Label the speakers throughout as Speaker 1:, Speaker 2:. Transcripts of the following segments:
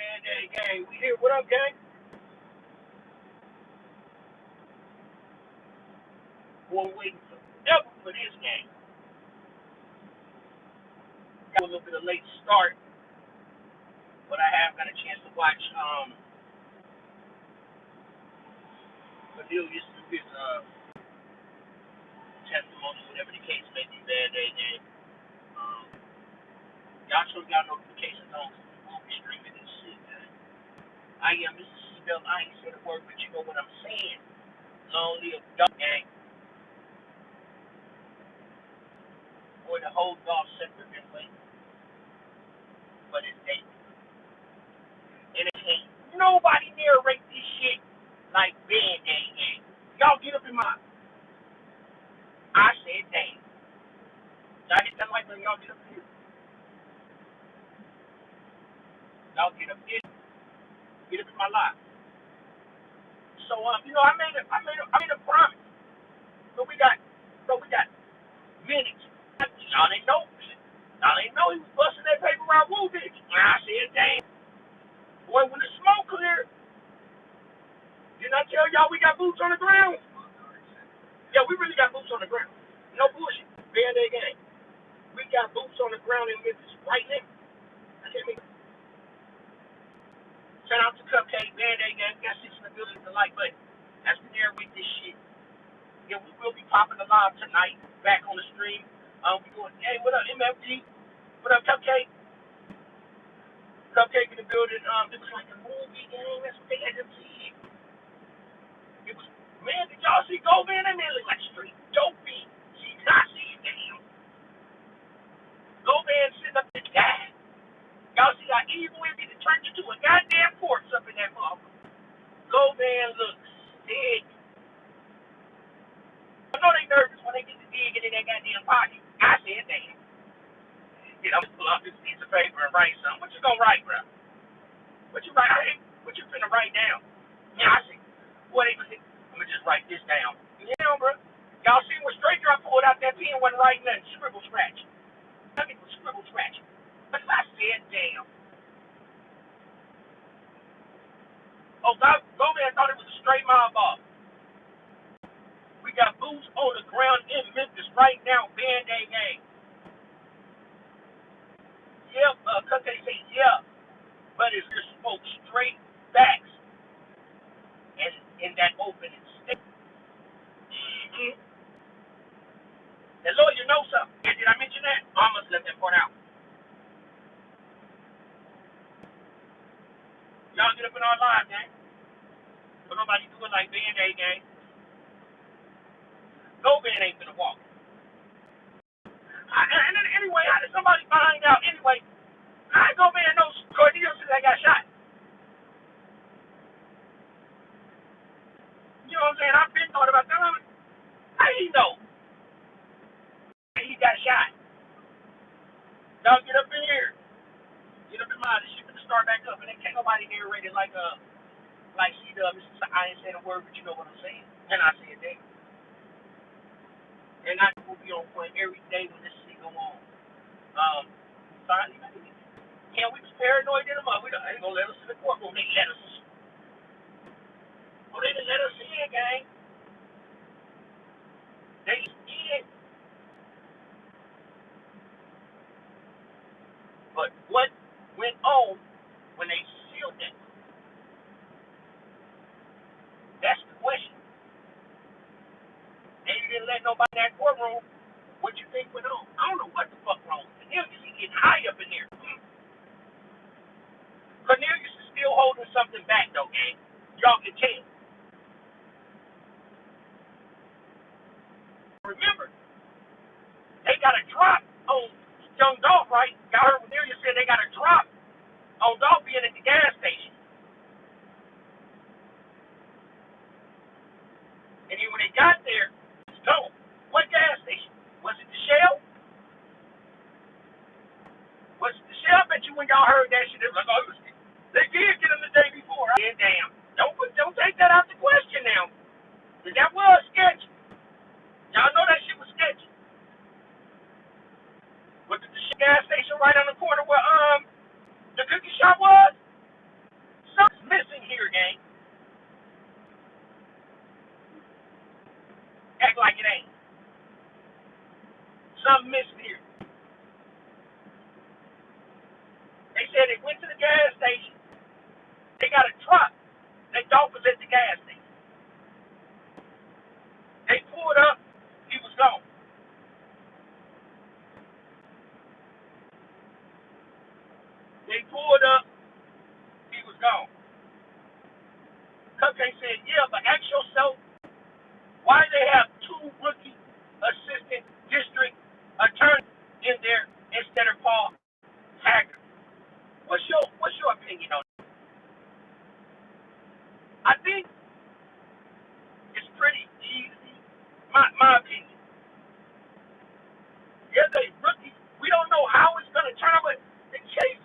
Speaker 1: Man, gang, we here. What up, gang? Boy, waiting forever for this game. Got a little bit of late start, but I have got a chance to watch Cornelius do his testimony, whatever the case may be. Man, gang. Um, y'all sure got notifications on because we will be streaming this shit, man. I am Mr. Seatbelt. I ain't said a word, but you know what I'm saying. Long live Duck Gang. Boy, the whole golf sector been waiting for this day. And it ain't nobody narrate this shit like Ben Gang. Y'all get up in my. I said, dang. Y'all get that like when y'all get up here. Y'all get up here. Get up in my life. So I made a promise. So we got minutes. Y'all ain't know. Y'all ain't know he was busting that paper around Woo Bitch. I said, dang. Boy, when the smoke cleared, didn't I tell y'all we got boots on the ground? Yeah, we really got boots on the ground. No bullshit. Band Gang. We got boots on the ground in Memphis right now. I can't make it. Shout out to Cupcake, Band Gang. Got six in the building to like button. As we narrate this shit. Yeah, we will be popping the live tonight. Back on the stream. We doing, hey, what up, MFG? What up, Cupcake? Cupcake in the building. It was like a movie game. That's what they had them see. It was, man, did y'all see Go Man? That man look like straight dopey. I see it, damn. Go Man sitting up there dying. Y'all see how evil it is? It turned into a goddamn corpse up in that motherfucker. Go Man looks sick. I know they nervous when they get to digging in that goddamn pocket. I said, damn. You know, I'm gonna pull out this piece of paper and write something. What you gonna write, bro? What you write? Hey, what you finna write down? Yeah, I see. What I'm gonna just write this down. You know, bro. Y'all see when Straight Drop pulled out that pen, wasn't writing nothing. Scribble scratch. Nothing was scribble scratch. But I said, damn. Oh, Go Man thought it was a straight mob ball. We got boots on the ground in Memphis right now, Band Gang. Yeah, Cupcake say yeah, but it's just spoke straight facts and in that opening statement. Mm-hmm. And Lord, you know something. Did I mention that? I must let that part out. Y'all get up in our live, gang. But nobody do it like Band Gang. No man ain't gonna walk. And then anyway, how did somebody find out? Anyway, how Go Man knows Cornelius that got shot? You know what I'm saying? I've been thought about that. How he know he got shot? Y'all get up in here. Get up in my this shit gonna start back up, and then can't nobody narrate it like she does. I ain't saying a word, but you know what I'm saying. And I said that. And I will be on point every day when this shit go on. Finally, can't we was paranoid in them? We ain't gonna let us in the courtroom. They let us. Oh, they didn't let us in, gang. They did. But what went on when they sealed it? That's the question. They didn't let nobody in that courtroom. What you think went on? I don't know what the fuck wrong with Cornelius. He getting high up in there. Cornelius is still holding something back, though, gang. Y'all can tell. Remember, they got a drop on Young Dolph, right? Y'all heard Cornelius said they got a drop on Dolph being at the gas station. And then when they got there, it's gone. What gas station? Was it the Shell? Was it the Shell? I bet you when y'all heard that shit, they was like, oh, they did get him the day before. Yeah, damn. Don't take that out the question now. Because that was sketchy. Y'all know that shit was sketchy. Was it the gas station right on the corner where the cookie shop was? something missing here. They said they went to the gas station. They got a truck. They thought was at the gas station. They pulled up. He was gone. They pulled up. He was gone. They said, yeah, but ask yourself why they have two rookie assistant district attorneys in there instead of Paul Haggard. What's your opinion on it? I think it's pretty easy. My opinion. Yeah, they rookies. We don't know how it's gonna turn out, but the case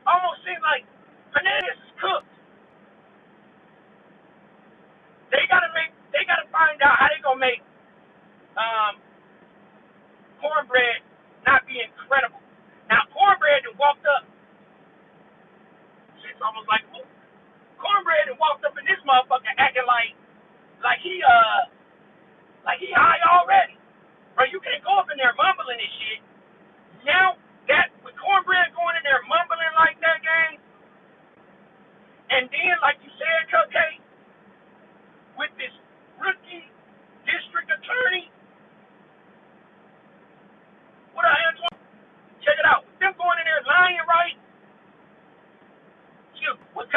Speaker 1: almost seems like Cornelius is cooked. They gotta find out how they gonna make Cornbread not be incredible. Now Cornbread that walked up, it's almost like Cornbread that walked up in this motherfucker acting like he high already. Bro, you can't go up in there mumbling and shit. Now that with Cornbread going in there mumbling like that, gang, and then like you said, Cupcake, with this rookie district attorney, what Antoine? Check it out. With them going in there lying, right? With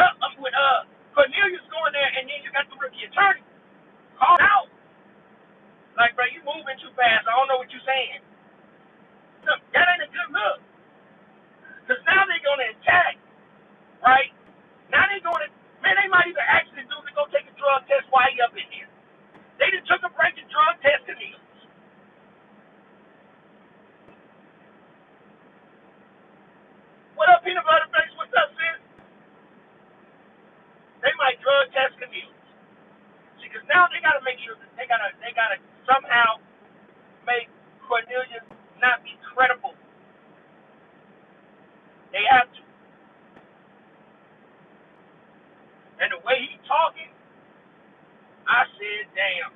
Speaker 1: Cornelius going there, and then you got the rookie attorney called out. Like, bro, you moving too fast. I don't know what you're saying. Look, that ain't a good look. Because now they're going to attack, right? Now they're going to, man, they might even ask this dude to go take a drug test while he up in here. They just took a break to drug test Cornelius. What up, peanut butter face? What's up, sis? They might drug test Cornelius. See, because now they got to make sure that they gotta somehow make Cornelius not be credible. They have to. And the way he's talking, I said, damn.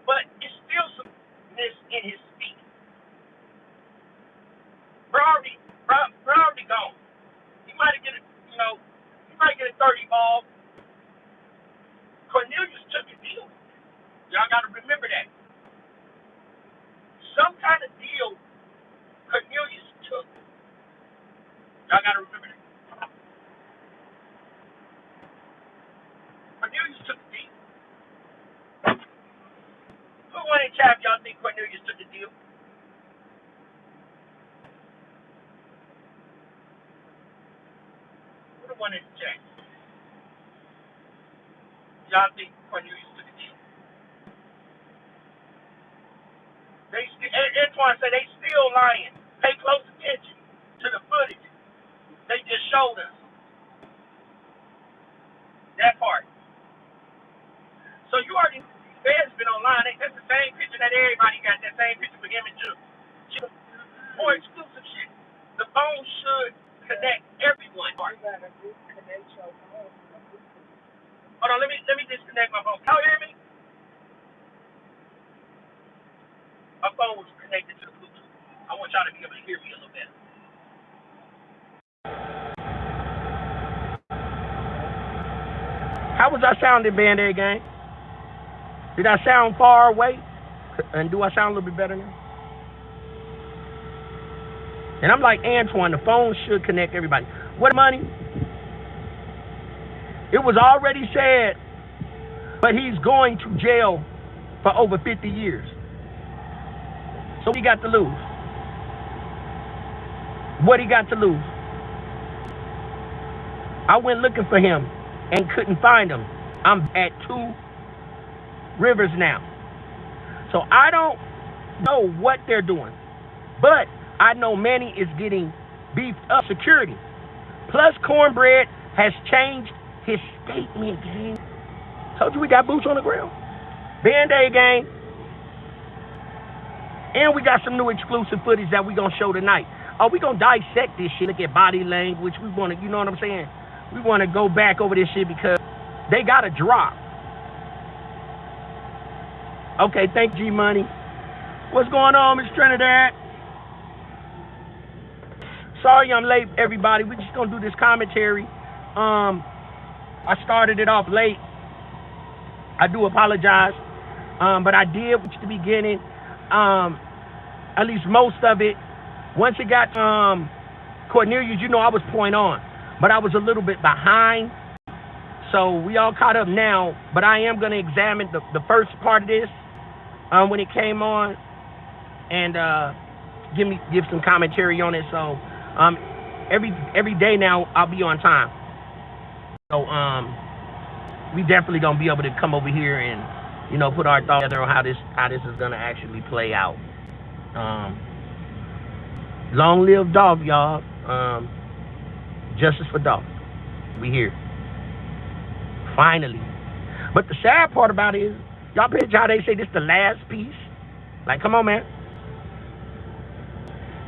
Speaker 1: But it's still some miss in his speech. Bro already gone. He might get a 30 ball. Cornelius took a deal. Y'all got to remember that. Some kind of deal Cornelius took. Y'all got to remember that. Cornelius took a deal. Who won in chat? Y'all think Cornelius took a deal? Who the one in the chat? Y'all think Cornelius took a deal? Antoine said they still lying. Pay close attention to the footage they just showed us. That part. So you already, Fed's been online. That's the same picture that everybody got. That same picture for him and Jill. More exclusive shit. The phone should connect everyone. Hold on, let me disconnect my phone. Can you hear me? My phone was connected to the Bluetooth. I want y'all to be able to hear me a little better. How was I sounding, Band-Aid Gang? Did I sound far away? And do I sound a little bit better now? And I'm like Antoine, the phone should connect everybody. What money? It was already said, but he's going to jail for over 50 years. So he got to lose. What he got to lose? I went looking for him and couldn't find him. I'm at 2 Rivers now. So I don't know what they're doing. But I know Manny is getting beefed up security. Plus Cornbread has changed his statement, gang. Told you we got boots on the ground. Band-Aid Gang. And we got some new exclusive footage that we gonna show tonight. Oh, we gonna dissect this shit, look at body language. We wanna, you know what I'm saying? We wanna go back over this shit because they gotta drop. Okay, thank G Money. What's going on, Miss Trinidad? Sorry I'm late, everybody. We're just gonna do this commentary. I started it off late. I do apologize. But I did at the beginning, at least most of it. Once it got Cornelius, you know I was point on, but I was a little bit behind. So we all caught up now, but I am going to examine the first part of this when it came on and give some commentary on it. So every day now I'll be on time. So we definitely going to be able to come over here and, you know, put our thoughts together on how this is going to actually play out. Long live Dolph, y'all. Justice for Dolph. We here. Finally. But the sad part about it is, y'all picture how they say this the last piece? Like, come on, man.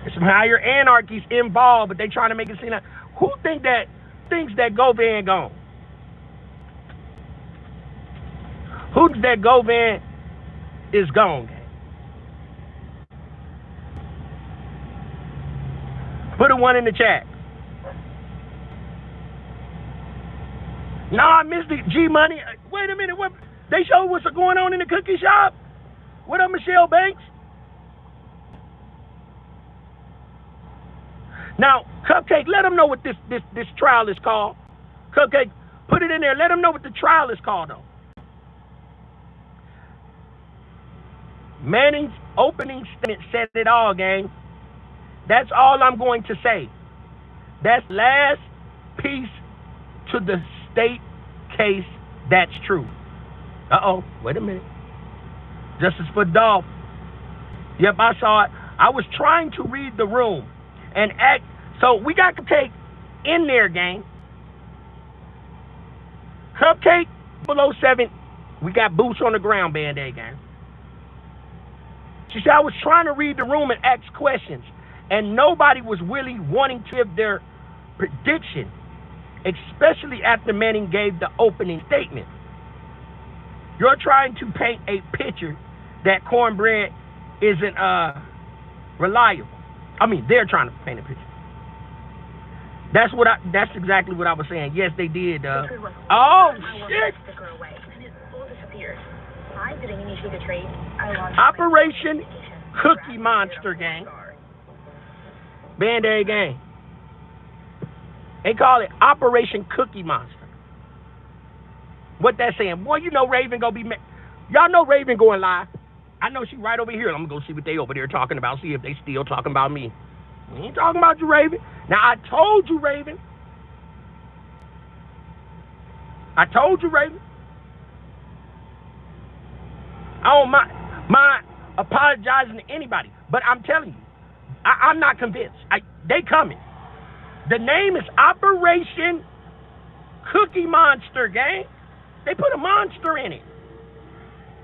Speaker 1: There's some higher anarchies involved, but they trying to make it seem like, who thinks that Govan gone? Who thinks that Govan is gone? Put a one in the chat. No, I missed it. G Money. Wait a minute. What? They showed what's going on in the cookie shop? What up, Michelle Banks? Now, Cupcake, let them know what this trial is called. Cupcake, put it in there. Let them know what the trial is called, though. Manning's opening statement said it all, gang. That's all I'm going to say. That's last piece to the state case that's true. Uh-oh, wait a minute. Justice for Dolph. Yep, I saw it. I was trying to read the room and act. So we got Cupcake in there, gang. Cupcake below 7. We got boots on the ground, Band-Aid, gang. She said, I was trying to read the room and ask questions, and nobody was really wanting to give their prediction, especially after Manning gave the opening statement. You're trying to paint a picture that cornbread isn't reliable. I mean, they're trying to paint a picture. That's exactly what I was saying. Yes, they did. Oh shit! Operation Cookie Monster Gang. Band-Aid Gang. They call it Operation Cookie Monster. What that saying? Boy, you know Raven gonna be mad. Y'all know Raven going live. I know she right over here. I'm gonna go see what they over there talking about. See if they still talking about me. We ain't talking about you, Raven. Now I told you, Raven. I told you, Raven. I don't mind apologizing to anybody, but I'm telling you, I'm not convinced. They coming. The name is Operation Cookie Monster, gang. They put a monster in it.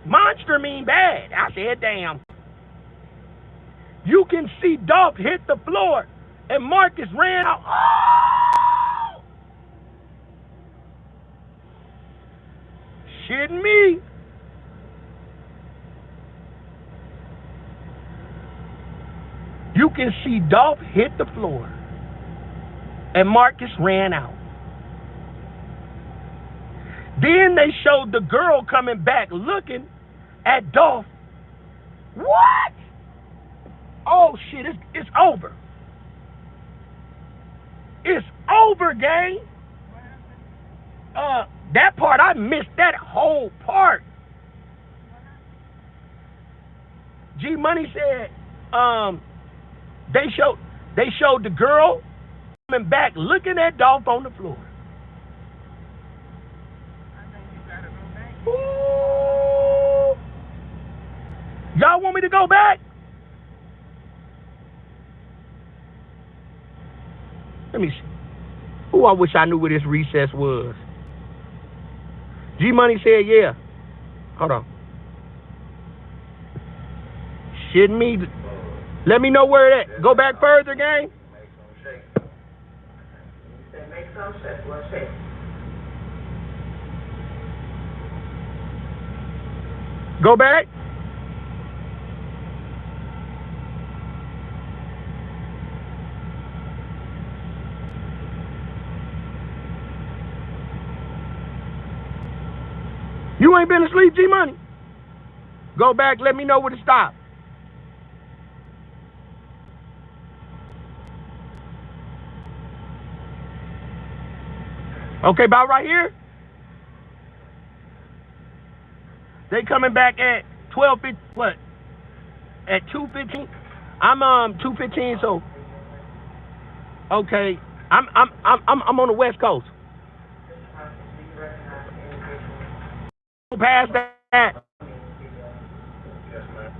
Speaker 1: Monster mean bad. I said, damn. You can see Dolph hit the floor, and Marcus ran out. Oh! Shitting me. You can see Dolph hit the floor, and Marcus ran out. Then they showed the girl coming back looking at Dolph. What? Oh, shit, it's over. It's over, gang. That part, I missed that whole part. G Money said, they showed the girl coming back looking at Dolph on the floor. Ooh. Y'all want me to go back? Let me see. Ooh, I wish I knew where this recess was. G Money said, yeah. Hold on. Shitting me. Let me know where it at. Go back further, gang. Make some shake. Let's shake. Go back. You ain't been asleep, G-Money? Go back, let me know where to stop. Okay, about right here? They coming back at 12:50, what? At 2:15? I'm 2:15, so okay. I'm on the West Coast. Past that. Yes, ma'am.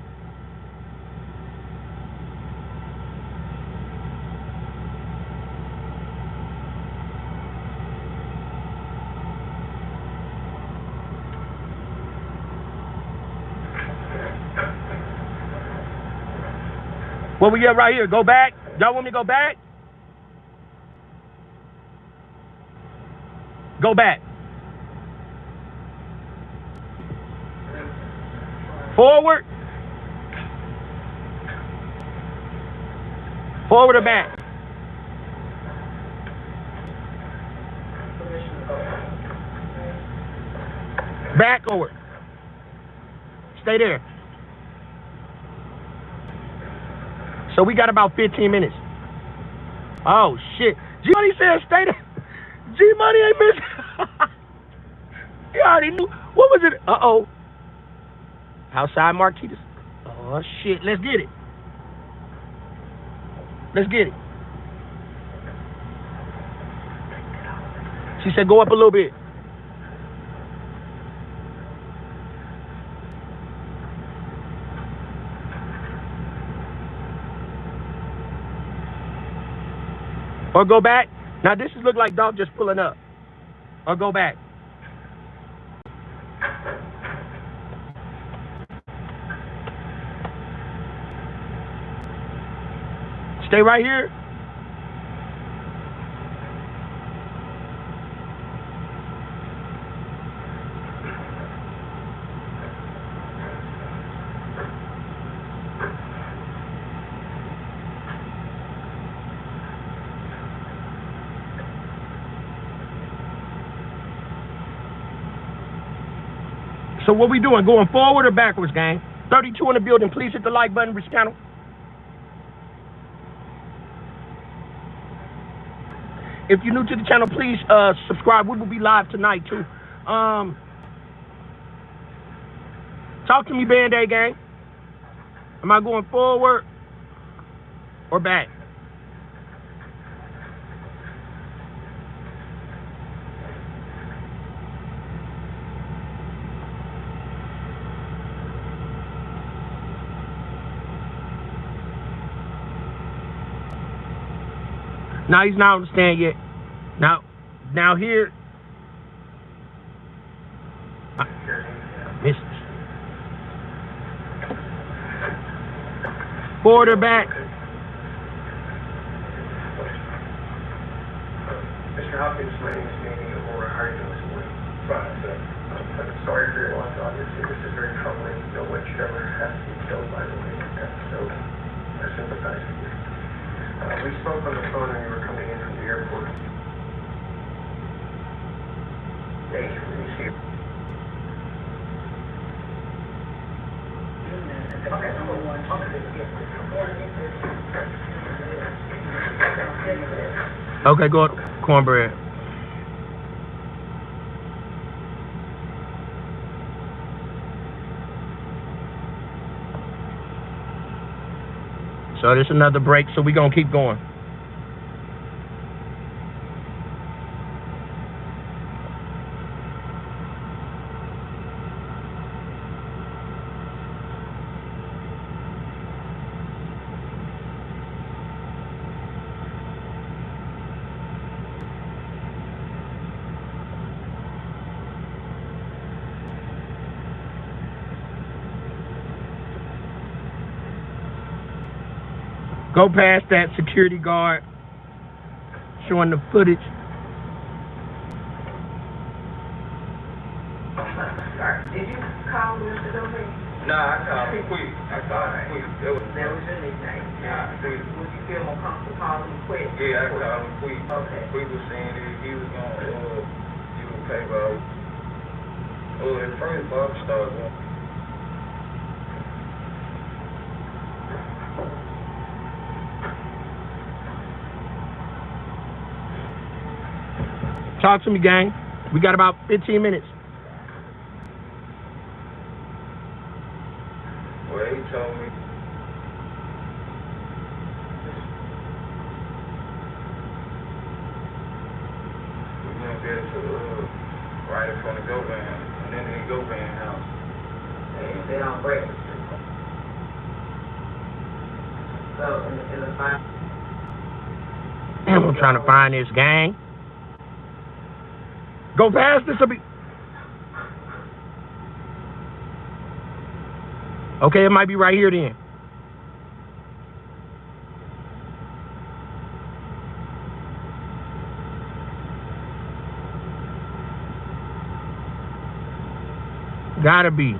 Speaker 1: What we get right here? Go back? Y'all want me to go back? Go back. Forward. Forward or back? Back or stay there. So we got about 15 minutes. Oh shit. G-Money said stay there. G-Money ain't missing. He already knew. What was it? Uh-oh. Outside Marquitas. Oh shit. Let's get it. Let's get it. She said go up a little bit. Or go back. Now this is look like dog just pulling up. Or go back. Stay right here. So what we doing? Going forward or backwards, gang? 32 in the building. Please hit the like button, Rich Channel. If you're new to the channel, please subscribe. We will be live tonight too. Talk to me, Band-Aid gang. Am I going forward or back? Now he's not on the stand yet. Now here. Missed. Forward or back?
Speaker 2: Mr. Hopkins, my name is Manny O'Hara. How are you doing this morning? Fine, sir. I'm sorry for your loss, obviously. This is very troubling. No one should ever have to be killed by the way like that. So I sympathize with you. We spoke on the phone when you were coming in from the airport. Thank you for this here.
Speaker 1: Okay, go on. Cornbread. So there's another break, so we're gonna keep going. Go past that security guard showing the footage.
Speaker 3: Did you call Mr. Domingue?
Speaker 2: Nah, I called him quick. That was
Speaker 3: your nickname.
Speaker 2: Nah, quick.
Speaker 3: Would you feel more comfortable calling him quick?
Speaker 2: Yeah, I called him quick.
Speaker 3: Okay.
Speaker 2: Quick was saying that he was gonna he was pay by Oh, at first, Bob started going.
Speaker 1: Talk to me, gang. We got about 15 minutes.
Speaker 2: Well, he told me. We're going to get to right in front of Go Van. And then the Go Van house.
Speaker 3: And they don't break the street. So, in the final.
Speaker 1: Damn, I'm trying to find this, gang. Go fast, this will be... Okay, it might be right here then. Gotta be.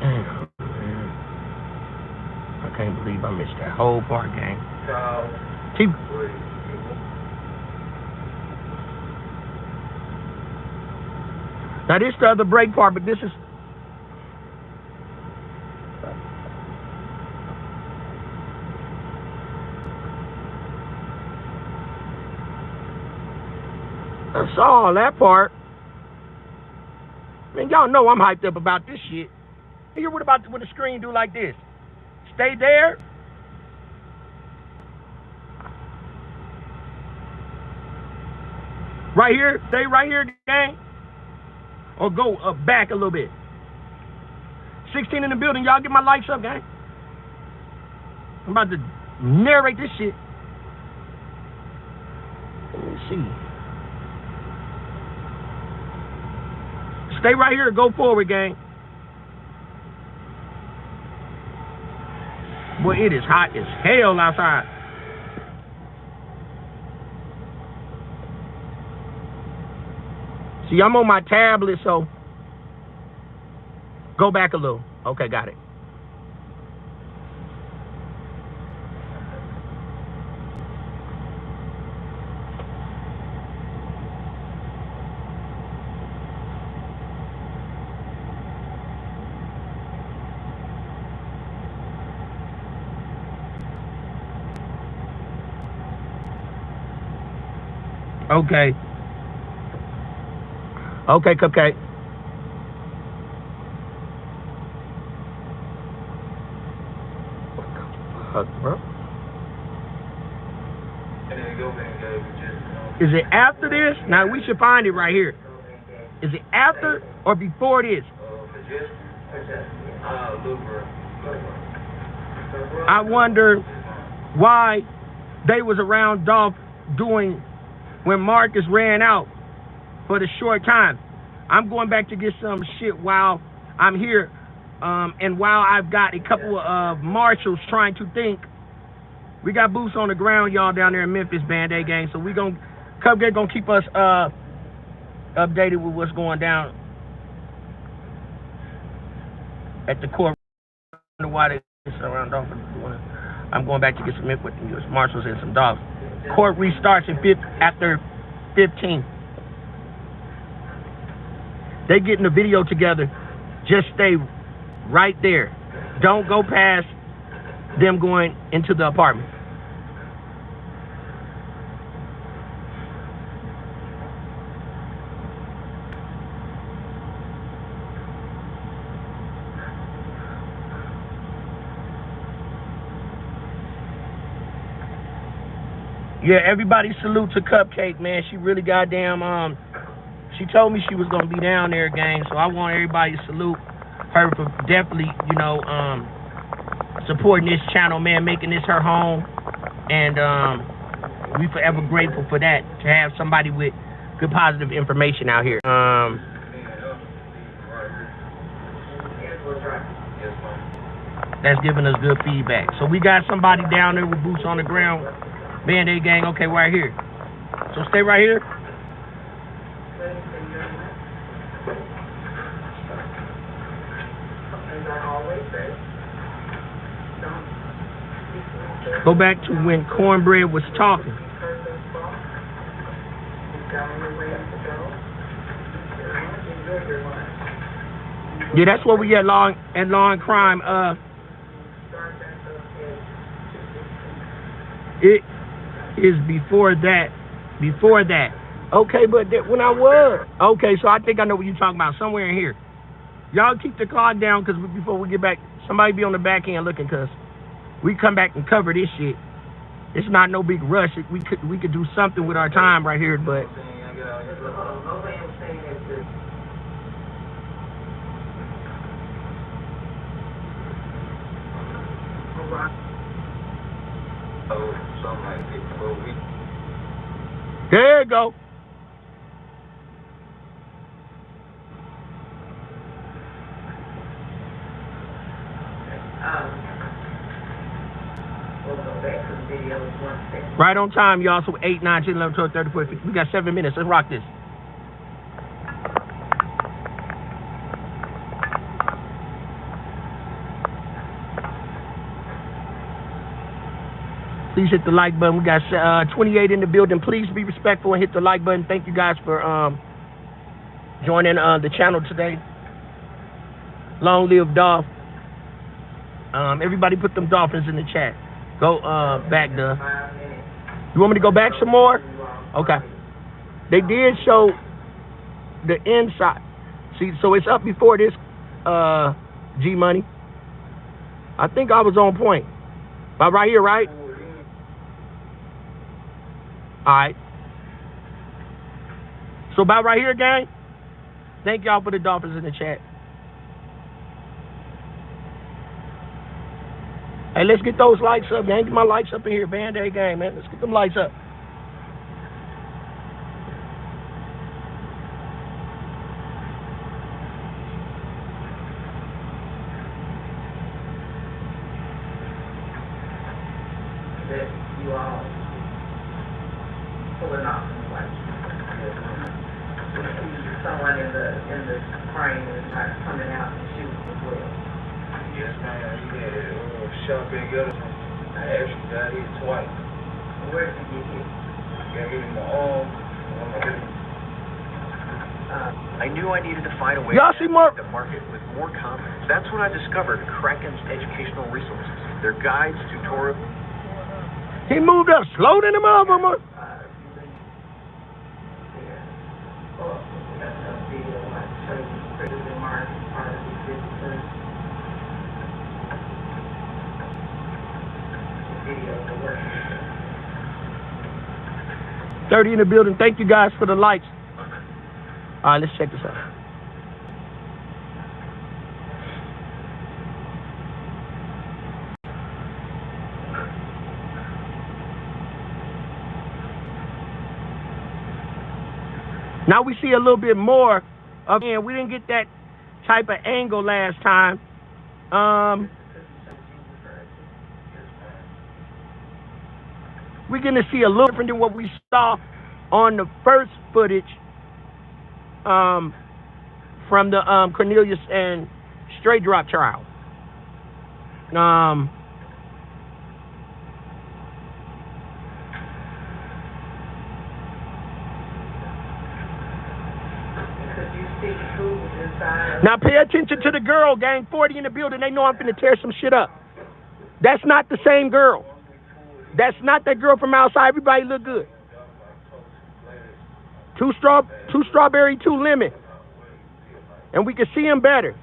Speaker 1: Damn, man. I can't believe I missed that whole part, gang. Keep... Now, this is the other break part, but this is... I saw all that part. Man, y'all know I'm hyped up about this shit. Hear what the screen do like this? Stay there. Right here. Stay right here, gang. Or go back a little bit. 16 in the building. Y'all get my lights up, gang. I'm about to narrate this shit. Let me see. Stay right here. Go forward, gang. Boy, it is hot as hell outside. See, I'm on my tablet, so go back a little. Okay, got it. Okay. Okay, Cupcake. What the fuck, bro? Is it after this? Now, we should find it right here. Is it after or before this? I wonder why they was around Dolph doing when Marcus ran out for the short time. I'm going back to get some shit while I'm here, and while I've got a couple of marshals trying to think. We got boots on the ground, y'all, down there in Memphis, Band-Aid gang. So we gonna Cupcake gonna keep us updated with what's going down at the court. I wonder why they surround off. I'm going back to get some input from U.S. Marshals and some dogs. Court restarts after 15. They getting the video together. Just stay right there. Don't go past them going into the apartment. Yeah, everybody salute to Cupcake, man. She really goddamn, she told me she was going to be down there, gang. So I want everybody to salute her for definitely, you know, supporting this channel, man, making this her home. And we forever grateful for that, to have somebody with good positive information out here. That's giving us good feedback. So we got somebody down there with boots on the ground. Band-Aid gang, okay, right here. So stay right here. Go back to when Cornbread was talking. Yeah, that's what we at law and crime. It is before that. Before that. Okay, but when I was okay, so I think I know what you're talking about. Somewhere in here. Y'all keep the clock down, because before we get back, somebody be on the back end looking, because we come back and cover this shit. It's not no big rush. We could do something with our time right here, but. There you go. Right on time, y'all. So 8, 9, 10, 11, 12, 13, 14, 15. We got 7 minutes. Let's rock this. Please hit the like button. We got 28 in the building. Please be respectful and hit the like button. Thank you guys for joining the channel today. Long live Dolph. Everybody put them dolphins in the chat. Go back, Duh. You want me to go back some more? Okay. They did show the inside. See, so it's up before this, G Money. I think I was on point. About right here, right? All right. So about right here, gang. Thank y'all for the dolphins in the chat. Hey, let's get those lights up, gang. Get my lights up in here, Band-Aid gang, man. Let's get them lights up.
Speaker 3: That you all pulling off someone in the crane is not coming out and shooting as well.
Speaker 2: Yes, ma'am. He had a shot in Gutters. I actually got hit twice.
Speaker 3: Where did you get hit?
Speaker 2: Got hit in my arm.
Speaker 4: I knew I needed to find a way
Speaker 1: Y'all
Speaker 4: to
Speaker 1: see Mark?
Speaker 4: the market with more confidence. That's when I discovered Kraken's educational resources. Their guides, tutorials.
Speaker 1: He moved up slow than the motherfucker. $30 in the building. Thank you guys for the likes. All right, let's check this out. Now we see a little bit more of, and we didn't get that type of angle last time. We're going to see a little different than what we saw on the first footage from the Cornelius and Straight Drop trial. Now pay attention to the girl, gang. 40 in the building. They know I'm finna tear some shit up. That's not the same girl. That's not that girl from outside. Everybody look good. Two strawberry, 2 lemon. And we can see them better.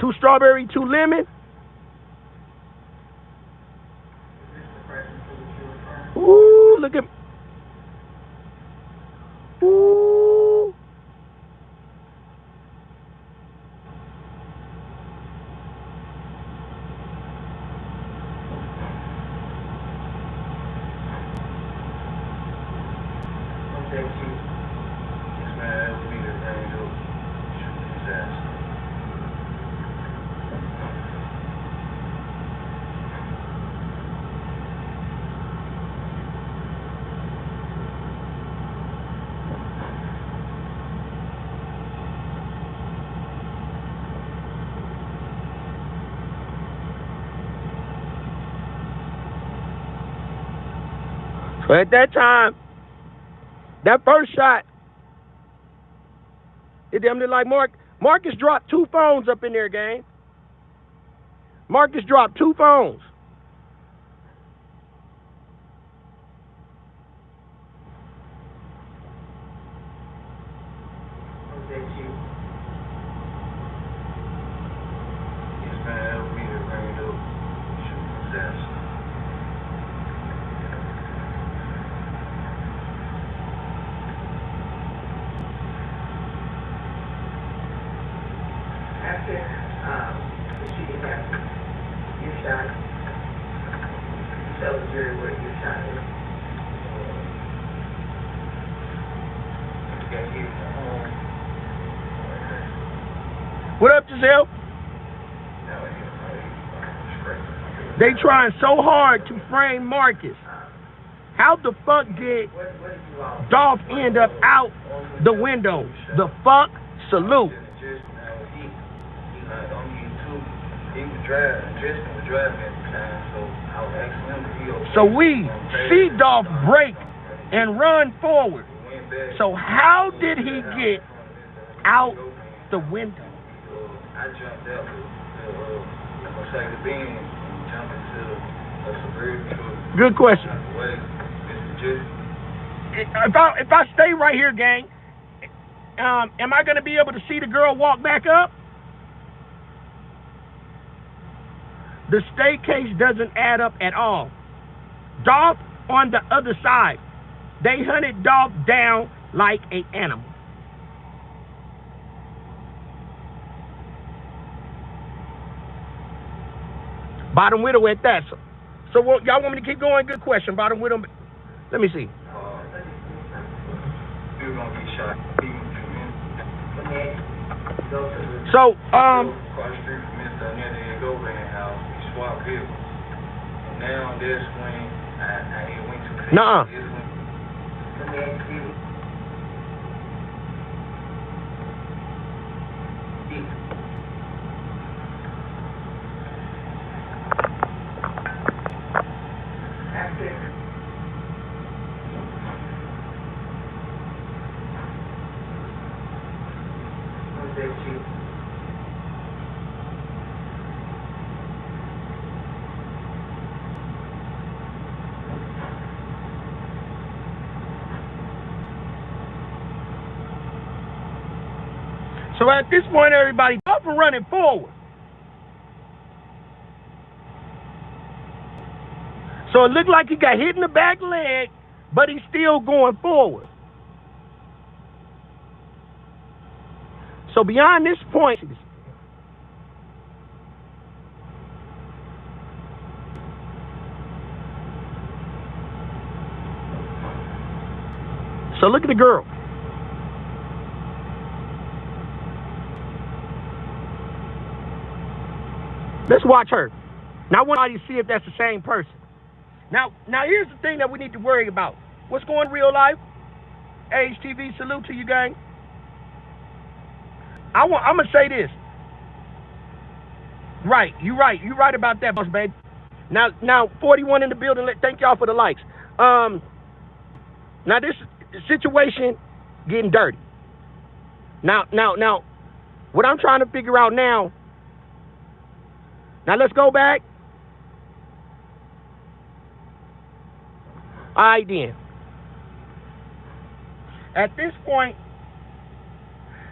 Speaker 1: 2 strawberry, 2 lemon. Ooh, look at. Ooh. So at that time, that first shot, it damn near like Marcus dropped 2 phones up in there, gang. Marcus dropped 2 phones.
Speaker 3: Was that you?
Speaker 2: Yes, man, that was me that ran it up. Shooting possessed.
Speaker 3: After the shooting happened, you shot. Tell the jury where you shot him.
Speaker 2: Got hit in the arm.
Speaker 1: What up, Giselle?
Speaker 2: Now I hit my scrape.
Speaker 1: They trying so hard to frame Marcus. How the fuck did
Speaker 3: What did you all?
Speaker 1: Dolph end up out the window? The fuck? Salute.
Speaker 2: He was driving, Tristan was driving at the time, so I was asking him if he okay.
Speaker 1: So we see Dolph break and run forward. So how did he get out the window?
Speaker 2: I jumped out the Mercedes Benz and jumped into a Suburban truck.
Speaker 1: Good question.
Speaker 2: Wait,
Speaker 1: If I stay right here, gang, am I gonna be able to see the girl walk back up? The state case doesn't add up at all. Dolph on the other side. They hunted Dolph down like an animal. Bottom widow at that. So y'all want me to keep going? Good question. Bottom widow. Let me see.
Speaker 2: He was gonna get shot. He was tremendous.
Speaker 1: So
Speaker 2: across the street from Mr. Anita Go Van house, we swapped vehicles. And now this when I went to
Speaker 1: nuh-uh. So at this point, everybody, up and running forward. So it looked like he got hit in the back leg, but he's still going forward. So beyond this point, so look at the girl. Let's watch her. Now I want you to see if that's the same person. Now here's the thing that we need to worry about. What's going on in real life? HTV, salute to you, gang. I'm gonna say this. Right, you're right about that, boss baby. Now 41 in the building. Thank y'all for the likes. Now this situation getting dirty. Now, what I'm trying to figure out now. Now let's go back. All right then. At this point,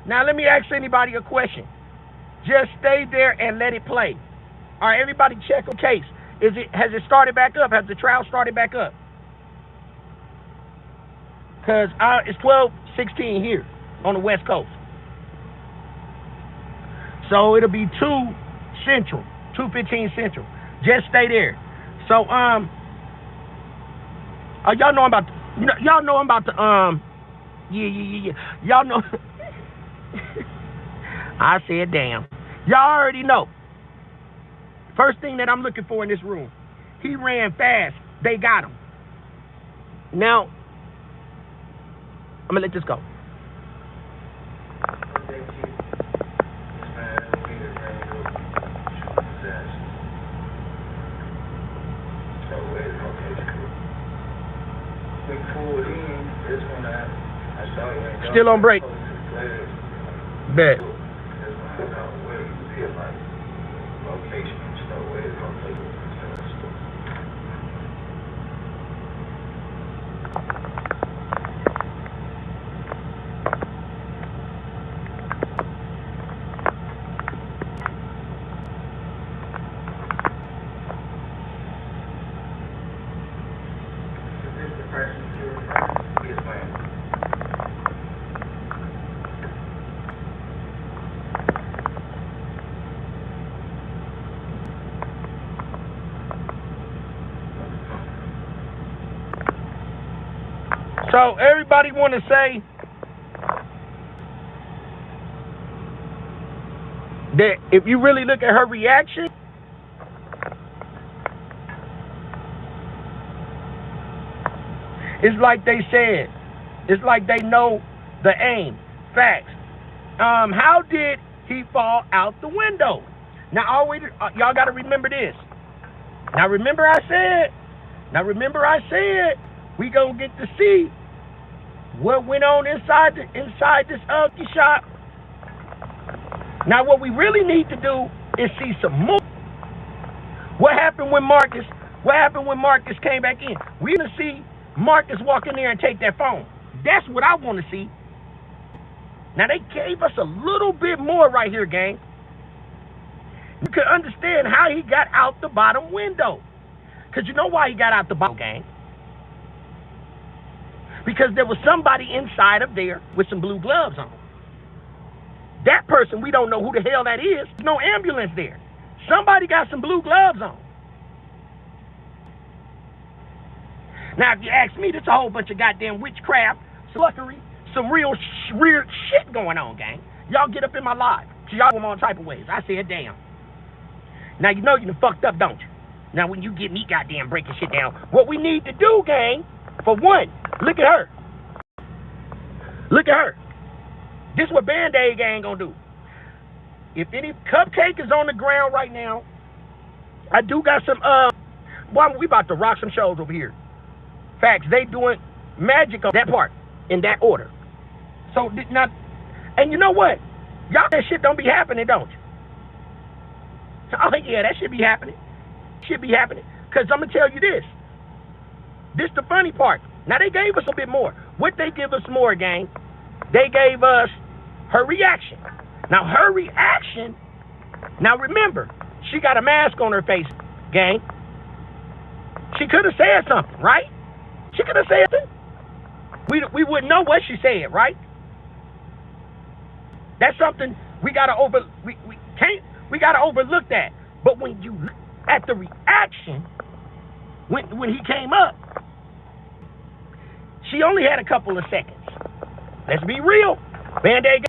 Speaker 1: now let me ask anybody a question. Just stay there and let it play. All right, everybody check the case. Has it started back up? Has the trial started back up? Because it's 12:16 here on the West Coast. So it'll be 2 Central. 2:15 Central. Just stay there. So y'all know about y'all know about the yeah. Y'all know I said damn. Y'all already know. First thing that I'm looking for in this room. He ran fast. They got him. Now I'm gonna let this go. still on break. Bet. So everybody want to say that if you really look at her reaction, it's like they said, it's like they know the aim. Facts. How did he fall out the window? Now always, y'all got to remember this. Now remember I said we gonna get to see what went on inside this ugly shop. Now what we really need to do is see some more. What happened when Marcus came back in? We're gonna see Marcus walk in there and take that phone. That's what I want to see. Now they gave us a little bit more right here, gang. You can understand how he got out the bottom window. Because you know why he got out the bottom, gang? Because there was somebody inside of there with some blue gloves on. That person, we don't know who the hell that is. There's no ambulance there. Somebody got some blue gloves on. Now, if you ask me, there's a whole bunch of goddamn witchcraft, sluttery, some real weird shit going on, gang. Y'all get up in my live. So y'all them all type of ways. I said, damn. Now, you know you done fucked up, don't you? Now, when you get me goddamn breaking shit down, what we need to do, gang, for one, look at her. Look at her. This is what Band-Aid gang gonna do. If any Cupcake is on the ground right now, I do got some, well, we about to rock some shows over here. Facts, they doing magic on that part, in that order. So, not, and you know what? Y'all, that shit don't be happening, don't you? Oh, yeah, that should be happening. Should be happening. Because I'm going to tell you this. This the funny part. Now, they gave us a bit more. What they give us more, gang? They gave us her reaction. Now, her reaction, now remember, she got a mask on her face, gang. She could have said something, right? She could have said something. We wouldn't know what she said, right? That's something we got to we got to overlook that. But when you look at the reaction, when he came up, she only had a couple of seconds. Let's be real. Band-Aid.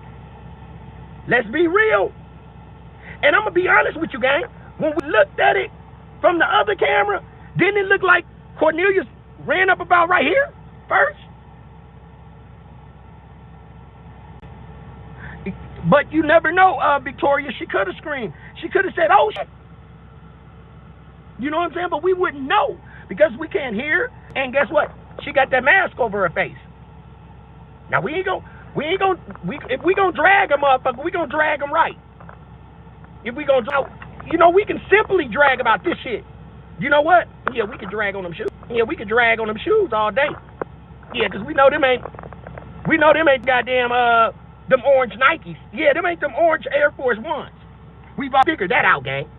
Speaker 1: Let's be real. And I'm going to be honest with you, gang. When we looked at it from the other camera, didn't it look like Cornelius ran up about right here first? But you never know, Victoria. She could have screamed. She could have said, oh, shit. You know what I'm saying? But we wouldn't know because we can't hear. And guess what? She got that mask over her face. Now, if we gonna drag him, motherfucker, we gonna drag him right. If we gonna, you know, we can simply drag about this shit. You know what? Yeah, we can drag on them shoes. Yeah, we can drag on them shoes all day. Yeah, because we know them ain't goddamn, them orange Nikes. Yeah, them ain't them orange Air Force Ones. We've all figured that out, gang.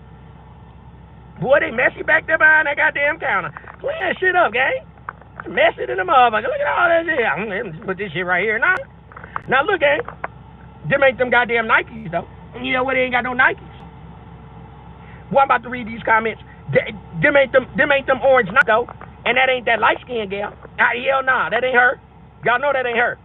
Speaker 1: Boy, they messy back there behind that goddamn counter. Clean that shit up, gang. Messy than the motherfucker. Look at all that shit. I'm gonna put this shit right here now. Now look, gang. Them ain't them goddamn Nikes, though. You know what? They ain't got no Nikes. Boy, I'm about to read these comments. Them ain't them orange Nikes, though. And that ain't that light-skinned gal. Hell nah, that ain't her. Y'all know that ain't her.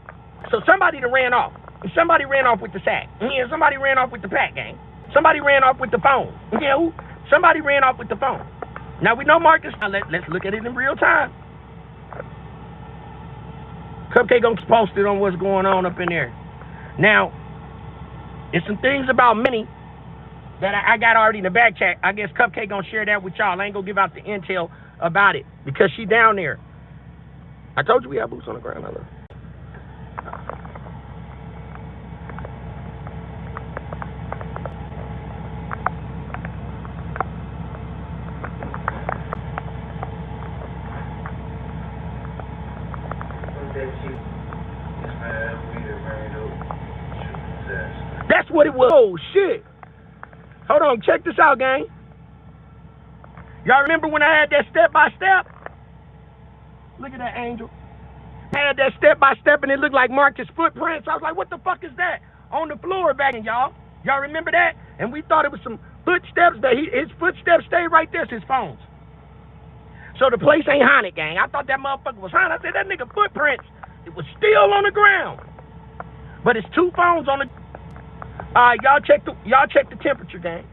Speaker 1: So somebody that ran off. Somebody ran off with the sack. Yeah, somebody ran off with the pack, gang. Somebody ran off with the phone. Yeah, who? Somebody ran off with the phone. Now we know Marcus. Now let's look at it in real time. Cupcake gonna post it on what's going on up in there. Now, there's some things about Minnie that I got already in the back chat. I guess Cupcake gonna share that with y'all. I ain't gonna give out the intel about it because she down there. I told you we have boots on the ground. I love. That's what it was. Oh, shit. Hold on, check this out, gang. Y'all remember when I had that step-by-step? Look at that, Angel. I had that step-by-step, and it looked like Marcus' footprints. I was like, what the fuck is that? On the floor back in, y'all. Y'all remember that? And we thought it was some footsteps. That his footsteps stayed right there. It's his phones. So the place ain't haunted, gang. I thought that motherfucker was haunted. I said, that nigga footprints, it was still on the ground. But it's 2 phones on the... y'all check the temperature, gang.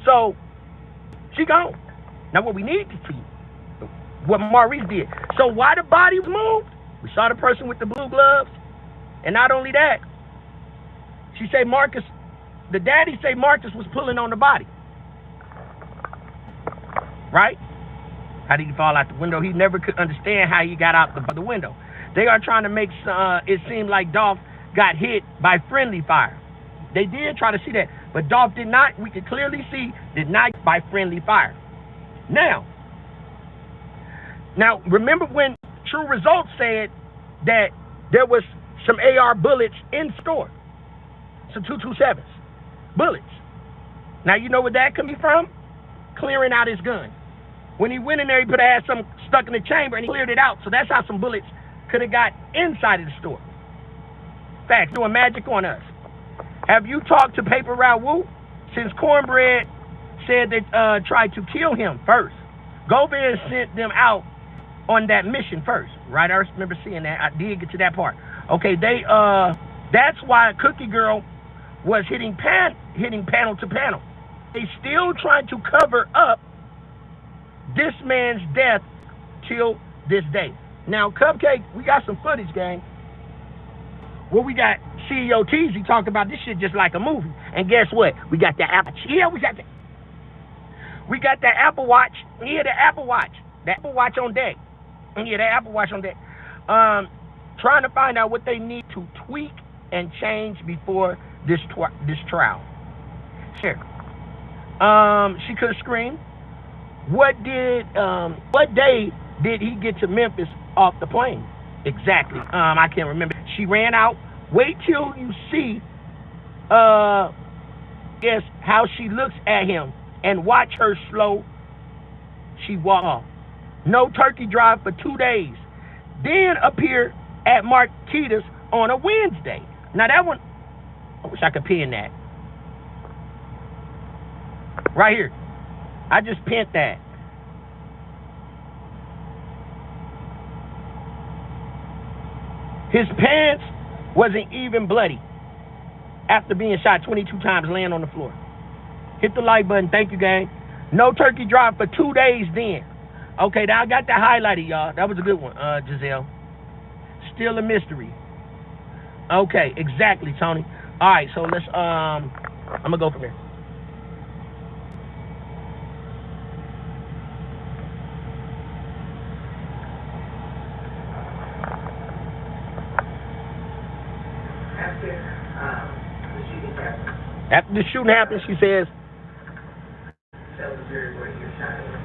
Speaker 1: So, she gone. Now what we need to see, what Maurice did. So why the body was moved? We saw the person with the blue gloves. And not only that, she say Marcus, the daddy say Marcus was pulling on the body. Right? How did he fall out the window? He never could understand how he got out the window. They are trying to make it seem like Dolph got hit by friendly fire. They did try to see that, but Dolph did not, we can clearly see, did not by friendly fire. Now, remember when True Results said that there was some AR bullets in store, some 227s, bullets. Now you know where that could be from? Clearing out his gun. When he went in there, he put some stuck in the chamber and he cleared it out. So that's how some bullets could have got inside of the store. Facts, doing magic on us. Have you talked to Paper Raoult since Cornbread said they tried to kill him first? Govan sent them out on that mission first, right? I remember seeing that. I did get to that part. Okay, that's why Cookie Girl was hitting panel to panel. They still trying to cover up this man's death till this day. Now, Cupcake, we got some footage, gang. Well, we got CEO Teasy talking about this shit just like a movie. And guess what? We got the Apple. Yeah, we got the Apple Watch. Yeah, the Apple Watch. The Apple Watch on deck. Yeah, the Apple Watch on deck. Trying to find out what they need to tweak and change before this trial. Sure. She could have screamed. What day did he get to Memphis off the plane? Exactly. I can't remember. She ran out. Wait till you see guess how she looks at him and watch her slow. She walk off. No turkey drive for 2 days. Then appear at Marquita's on a Wednesday. Now that one, I wish I could pin that. Right here. I just pinned that. His pants wasn't even bloody after being shot 22 times laying on the floor. Hit the like button. Thank you, gang. No turkey drive for 2 days then. Okay, now I got that highlighted, y'all. That was a good one, Giselle. Still a mystery. Okay, exactly, Tony. All right, so let's, I'm going to go from here. After the shooting happened, she says,
Speaker 3: tell the jury what you're shot at.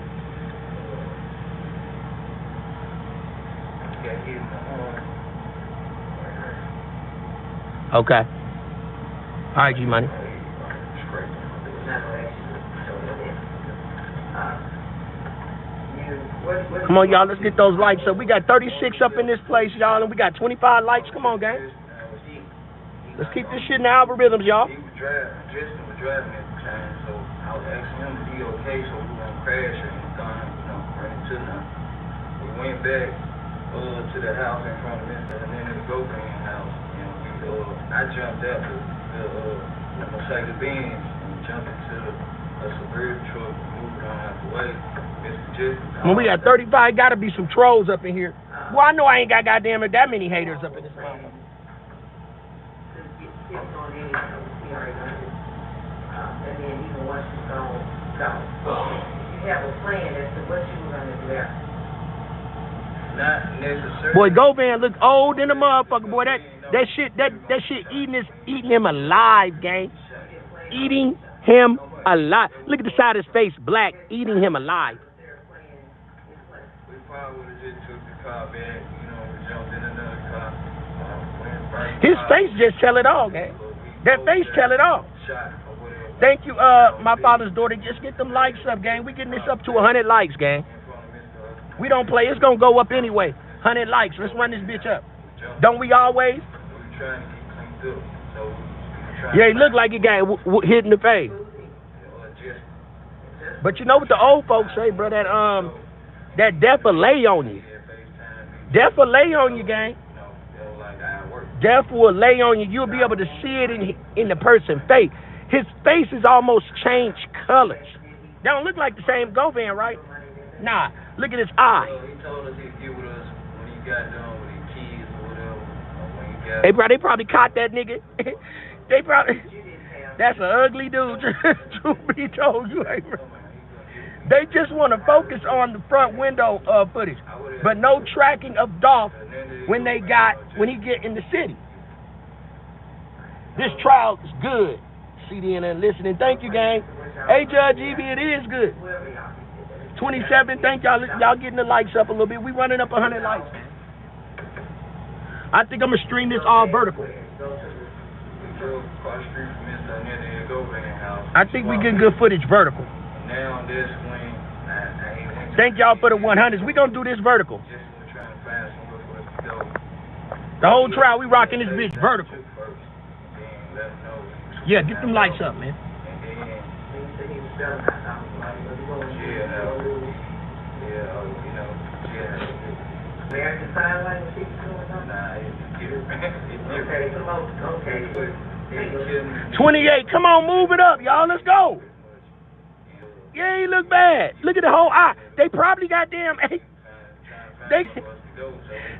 Speaker 1: okay. All right, G-Money. Come on, y'all. Let's get those likes up. We got 36 up in this place, y'all, and we got 25 likes. Come on, gang. Let's keep this shit in the algorithms, y'all.
Speaker 5: Justin was driving at the time, so I was asking him to be okay so we won't crash or anything, run into nothing. We went back to the house in front of Mr. and then the GoPan house, and I jumped out the Mercedes Benz and jumped into a Suburban truck, moved on out the way. Mr. Justin.
Speaker 1: When we got 35, gotta be some trolls up in here. Well, I know I ain't got goddamn that many haters up in this motherfucker.
Speaker 3: And then even once she's gone, you have a plan as to what you were going to do after.
Speaker 5: Not necessarily.
Speaker 1: Boy, Govan look old in the motherfucker. Boy, that shit eating him alive, gang. Eating him alive. Look at the side of his face, black, eating him alive.
Speaker 5: We probably would have just took the car back, jumped in another car.
Speaker 1: His face just tell it all, gang. That face tell it all.
Speaker 5: Shot or whatever.
Speaker 1: Thank you, my father's daughter. Just get them likes up, gang. We getting this up to 100 likes, gang. We don't play. It's gonna go up anyway. 100 likes. Let's run this bitch up. Don't we always?
Speaker 5: We trying to get cleaned up. So
Speaker 1: Yeah, he look like he got hit in the face. But you know what the old folks say, bro? That death will lay on you. Death will lay on you, gang. Death will lay on you. You'll be able to see it in the person's face. His face is almost changed colors. They don't look like the same Govan, right? Nah, look at his eye.
Speaker 5: He told us he'd get with us when he got done with his kids or whatever. Or when he got
Speaker 1: Hey, bro, they probably caught that nigga. They probably... That's an ugly dude, to be told you. Hey, bro. They just want to focus on the front window footage, but no tracking of Dolph when he get in the city. This trial is good. CDN and listening. Thank you, gang. Hey, Judge EB, it is good. 27. Thank y'all. Y'all getting the likes up a little bit. We running up 100 likes. I think I'm gonna stream this all vertical. I think we get good footage vertical.
Speaker 5: Now this when
Speaker 1: Thank y'all for the 100s. We gonna do this vertical. The whole trial, we rocking this bitch vertical. Yeah, get them lights up, man.
Speaker 3: American Sign Language Okay.
Speaker 1: 28. Come on, move it up, y'all. Let's go. Yeah, he look bad. Look at the whole eye. They probably goddamn.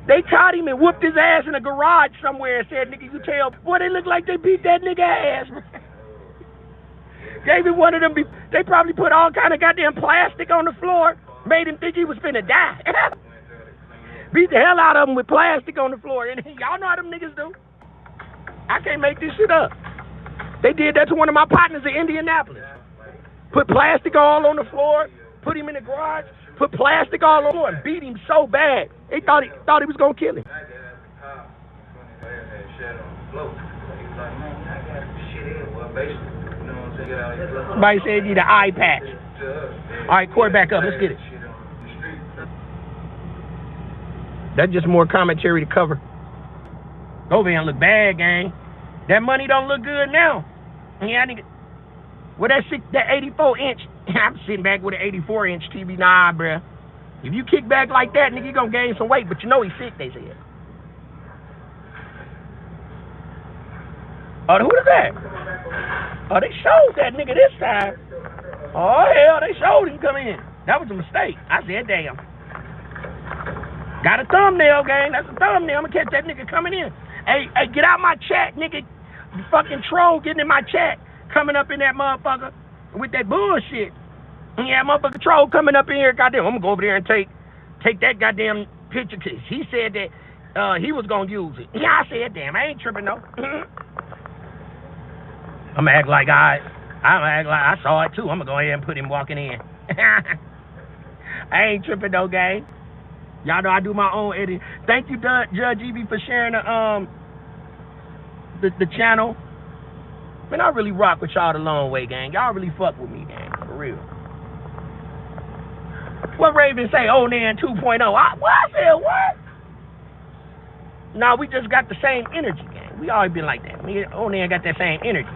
Speaker 1: They caught him and whooped his ass in a garage somewhere and said, "Nigga, you tell." Boy, they look like they beat that nigga ass. Gave him one of them. They probably put all kind of goddamn plastic on the floor, made him think he was finna die. Beat the hell out of him with plastic on the floor. And y'all know how them niggas do. I can't make this shit up. They did that to one of my partners in Indianapolis. Put plastic all on the floor, put him in the garage, put plastic all on the floor, and beat him so bad. They thought he was gonna kill him. Somebody said he need an eye patch. All right, Corey, back up. Let's get it. That's just more commentary to cover. Govan look bad, gang. That money don't look good now. Yeah, I think. Well, that 84-inch. I'm sitting back with an 84-inch TV. Nah, bruh. If you kick back like that, nigga, you gonna gain some weight. But you know he's sick, they said. Oh, who is that? Oh, they showed that nigga this time. Oh, hell, they showed him come in. That was a mistake. I said, damn. Got a thumbnail, gang. That's a thumbnail. I'm gonna catch that nigga coming in. Hey, get out my chat, nigga. You fucking troll getting in my chat. Coming up in that motherfucker with that bullshit. Yeah, motherfucker troll coming up in here. Goddamn, I'm gonna go over there and take that goddamn picture. Cause he said that he was gonna use it. Yeah, I said, damn, I ain't tripping though. I'm gonna act like I saw it too. I'm gonna go ahead and put him walking in. I ain't tripping though, gang. Y'all know I do my own editing. Thank you, Judge EB, for sharing the channel. Man, I really rock with y'all the long way, gang. Y'all really fuck with me, gang, for real. What Raven say? Oh, man, 2.0. I said what? Nah, we just got the same energy, gang. We always been like that. Me and Onan got that same energy.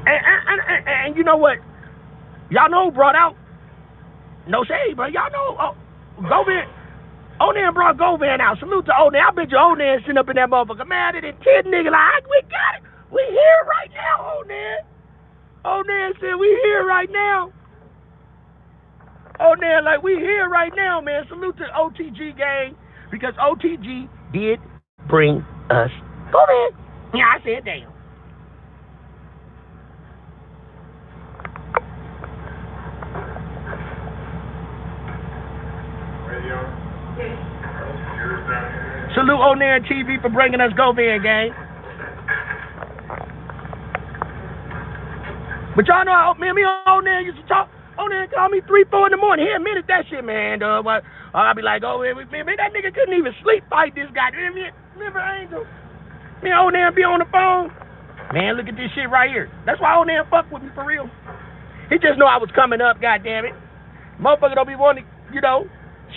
Speaker 1: And you know what? Y'all know who brought out? No shade, but y'all know Govan. Onan brought Govan out. Salute to Onan. I bet you Onan sitting up in that motherfucker. Man, it is 10 niggas like, we got it. We here right now, Onan. Onan said we here right now. Onan like we here right now, man. Salute to OTG gang. Because OTG did bring us Govan. Yeah, I said damn. Salute Onan TV for bringing us Govan, gang. But y'all know, me and Onan used to talk. Onan call me 3, 4 in the morning. He admitted that shit, man. I'll be like, oh, man, that nigga couldn't even sleep fight this guy. Remember Angel? Me old man be on the phone. Man, look at this shit right here. That's why old man fuck with me for real. He just know I was coming up, goddammit. Motherfucker don't be wanting to,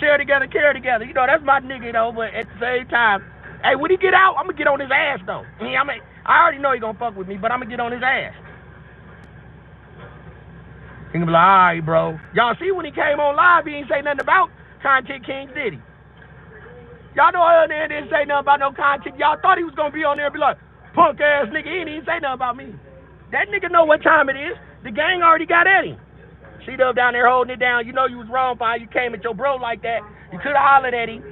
Speaker 1: share together, care together. That's my nigga, but at the same time, hey, when he get out, I'm gonna get on his ass, though. I already know he gonna fuck with me, but I'm gonna get on his ass. He gonna be like, all right, bro. Y'all see when he came on live, he ain't say nothing about Content Kings, did he? Y'all know other than didn't say nothing about no content. Y'all thought he was gonna be on there and be like, punk ass nigga, he didn't say nothing about me. That nigga know what time it is. The gang already got at him. C-Dub down there holding it down. You know you was wrong for how you came at your bro like that. You could have hollered at him.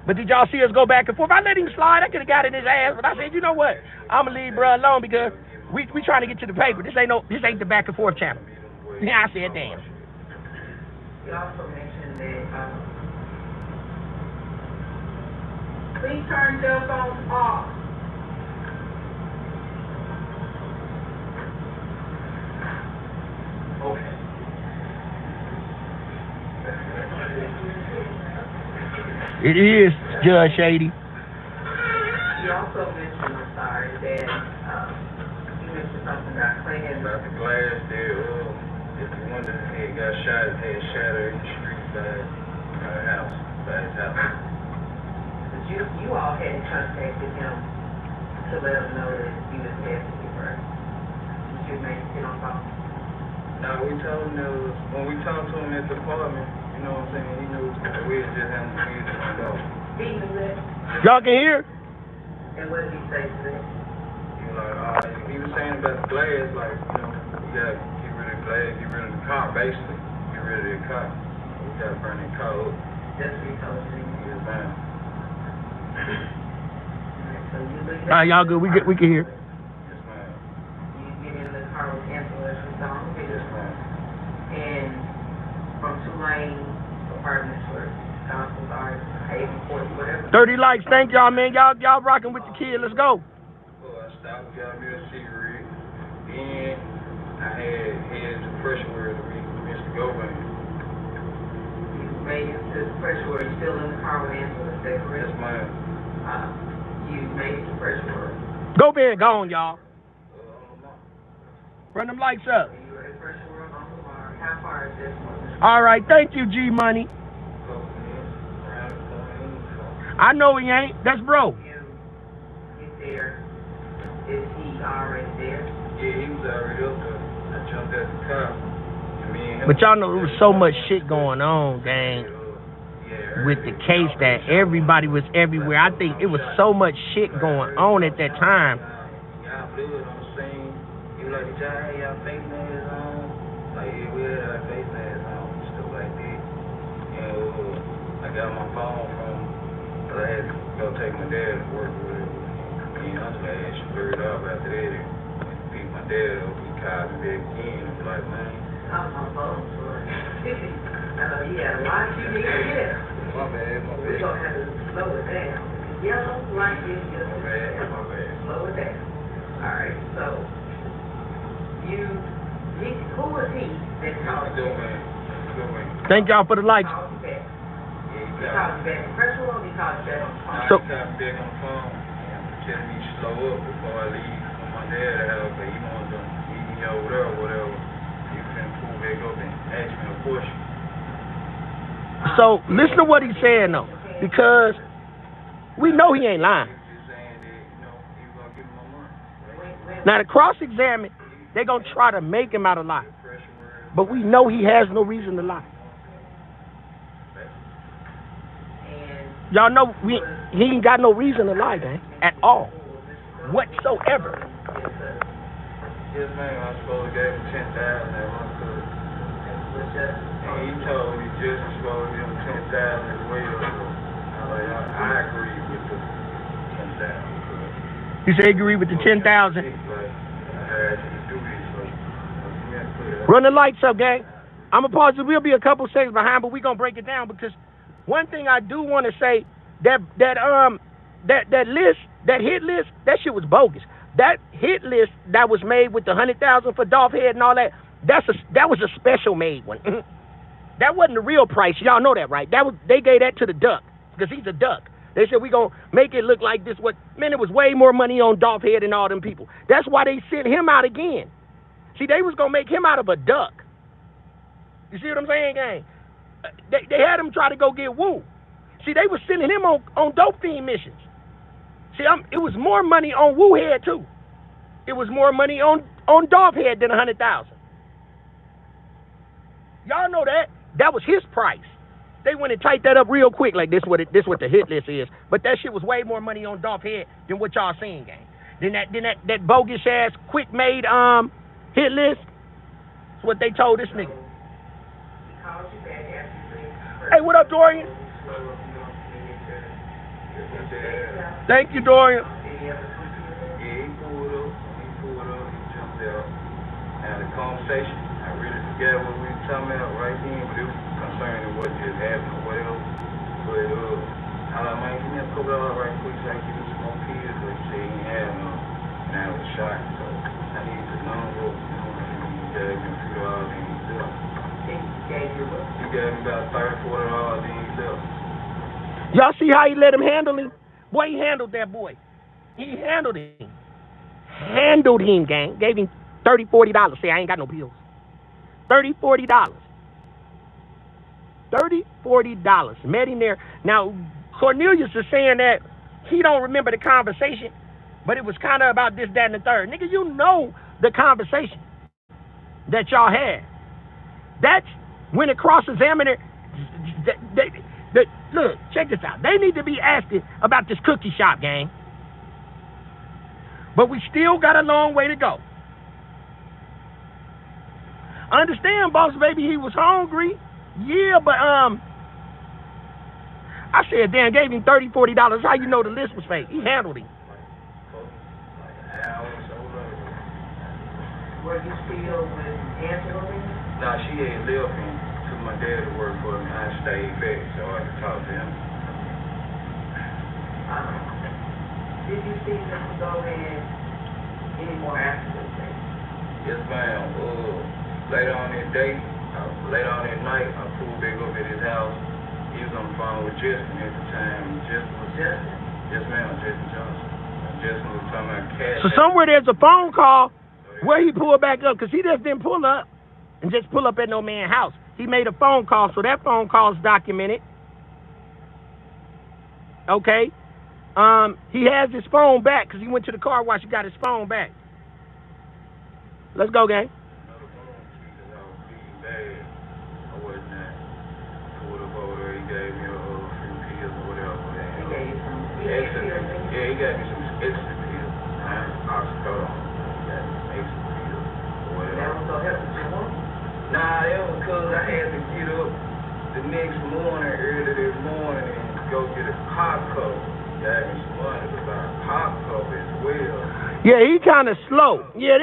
Speaker 1: But did y'all see us go back and forth? I let him slide. I could have got in his ass. But I said, you know what? I'm going to leave bro alone because we trying to get to the paper. This ain't the back and forth channel. Yeah, I said, damn.
Speaker 3: You also mentioned that please turn cell phones off.
Speaker 2: Okay.
Speaker 1: It is, Judge Shady.
Speaker 3: You also mentioned, I'm sorry, that you mentioned something about cleaning.
Speaker 5: About the glass there, if the one that had got shot, had shattered in the street by the house, by his house.
Speaker 3: But you all had contacted him to let him know that he was nasty, right? Did you make it on phone?
Speaker 5: No, we told him that when we talked to him at the apartment, you know what I'm saying, he knew we was just having to use it on go.
Speaker 3: He knew that.
Speaker 1: Y'all can hear?
Speaker 3: And what did he say to that?
Speaker 5: He was like, he was saying about the glass, like, we gotta get rid of the glass, get rid of the car, basically. Get rid of the car. We gotta burn the car up.
Speaker 3: That's what he told you.
Speaker 5: Yes, ma'am.
Speaker 3: So you leave
Speaker 1: All right, y'all good. We can hear.
Speaker 5: Yes, ma'am.
Speaker 3: You get in the car with Angela, she's on the
Speaker 5: Yes, ma'am.
Speaker 3: and from Tulane apartments where Gospel are, 840, whatever.
Speaker 1: 30 likes. Thank y'all, man. Y'all rocking with the kid. Let's go.
Speaker 5: So I stopped, got me a cigarette. Then I had the pressure where the Mr. Govan.
Speaker 3: You made it to the pressure where you're still in the car with Angela, is that correct?
Speaker 5: Yes, ma'am.
Speaker 3: You made it to pressure where
Speaker 1: Go bed, go on, y'all. Run them lights up.
Speaker 3: you were at pressure where on Lamar. How far is this one?
Speaker 1: All right, thank you, G Money. I know he ain't. That's bro.
Speaker 3: You get there. Is he already there?
Speaker 5: Yeah, he was already up there. I jumped out the car. And me and him,
Speaker 1: But y'all know there was so much shit going on, gang, with the case that everybody was everywhere. I think it was so much shit going on at that time.
Speaker 5: Y'all blood on the scene. He was like, did y'all have y'all face masks on? Like, yeah, we had our face masks on and stuff like that. And I got my phone from, I had to go take my dad to work with it. Me and Uncle had she blurred off after that and pick my dad up. He called me back again and was like, man.
Speaker 3: I'm on phone for it. I know he had a lot you need to get.
Speaker 5: My bad.
Speaker 3: We're going to have to slow it down. Yellow light is just
Speaker 5: My bad.
Speaker 3: slow it down. All right, so who was he that called you?
Speaker 1: Thank y'all for the likes.
Speaker 3: He called you back. He called you back in pressure or he called you back on the phone?
Speaker 1: So-
Speaker 5: He called me back on the phone and telling me to slow up before I leave for my dad's house, but he wanted to meet me over there or whatever. He was going to pull back up and ask me a question.
Speaker 1: So listen to what he's saying though, because we know he ain't lying.
Speaker 5: He was just saying that, he was going to give me my money.
Speaker 1: Now to cross-examine, they're gonna try to make him out of lie, but we know he has no reason to lie.
Speaker 3: And
Speaker 1: Y'all know he ain't got no reason to lie, gang, at all, whatsoever.
Speaker 5: Yes, ma'am, I supposed to give him 10,000 at one could. And he told me just supposed to give him 10,000 as well. So I agree with the 10,000.
Speaker 1: You say agree with the 10,000.
Speaker 5: I had to do this.
Speaker 1: Run the lights up, gang. I'm gonna pause it. We'll be a couple seconds behind, but we're gonna break it down because one thing I do want to say that list, that hit list, that shit was bogus. That hit list that was made with the 100,000 for Dolph Head and all that, that was a special made one. That wasn't the real price. Y'all know that, right? They gave that to the duck because he's a duck. They said, we going to make it look like this. What? Man, it was way more money on Dolph Head than all them people. That's why they sent him out again. See, they was going to make him out of a duck. You see what I'm saying, gang? They had him try to go get Wu. See, they was sending him on dope fiend missions. See, it was more money on Wu Head, too. It was more money on Dolph Head than 100,000. Y'all know that. That was his price. They went and typed that up real quick, like this what the hit list is. But that shit was way more money on Dolph Head than what y'all seen, gang. Then that bogus ass quick made hit list. That's what they told this nigga. Hey, what up, Dorian? Thank you, Dorian.
Speaker 5: Yeah, he pulled up. He jumped out. Now the conversation, I really forgot what we were talking about right then, but it was concerning what just happened or whatever. But I like, man, give me a couple of hours right quick so I can get some more pills. But he said he ain't had none, and I was shot. So I needed to know what, he gave me a few dollars and he left. He gave me about $30, $40 and he left.
Speaker 1: Y'all see how he let him handle him? Boy, he handled that boy. He handled him. Handled him, gang. Gave him $30, $40. Say, I ain't got no pills. $30, $40. $30, $40. Met him there. Now, Cornelius is saying that he don't remember the conversation, but it was kind of about this, that, and the third. Nigga, you know the conversation that y'all had. That's when the cross-examiner, look, check this out. They need to be asking about this cookie shop, gang. But we still got a long way to go. Understand, boss baby, he was hungry. Yeah, but I said, damn, gave him $30, $40. How you know the list was fake? He handled him.
Speaker 3: Were you still with Angela then?
Speaker 5: Nah, she had left and took my dad to work for me. I stayed back so I could talk to him.
Speaker 3: Did you see them go in any more after this day?
Speaker 5: Yes, ma'am. Later on that night, I pulled back up at his house. He was on the phone with Justin at the time. Justin? Yes, ma'am, Justin Johnson. Justin was talking about cash.
Speaker 1: So somewhere there's a phone call where he pulled back up, because he just didn't pull up and just pull up at no man's house. He made a phone call, so that phone call is documented. Okay? He has his phone back because he went to the car wash and got his phone back. Let's go, gang.
Speaker 5: He got me some extra pills. Oxycodone. He got me some extra pills or whatever.
Speaker 3: That was so helpful to him?
Speaker 5: Nah, that was because I had to get up the next morning, early this morning, and go get a pop cup. He got me some money to buy a pop cup as well.
Speaker 1: Yeah, he kind of slow. Yeah,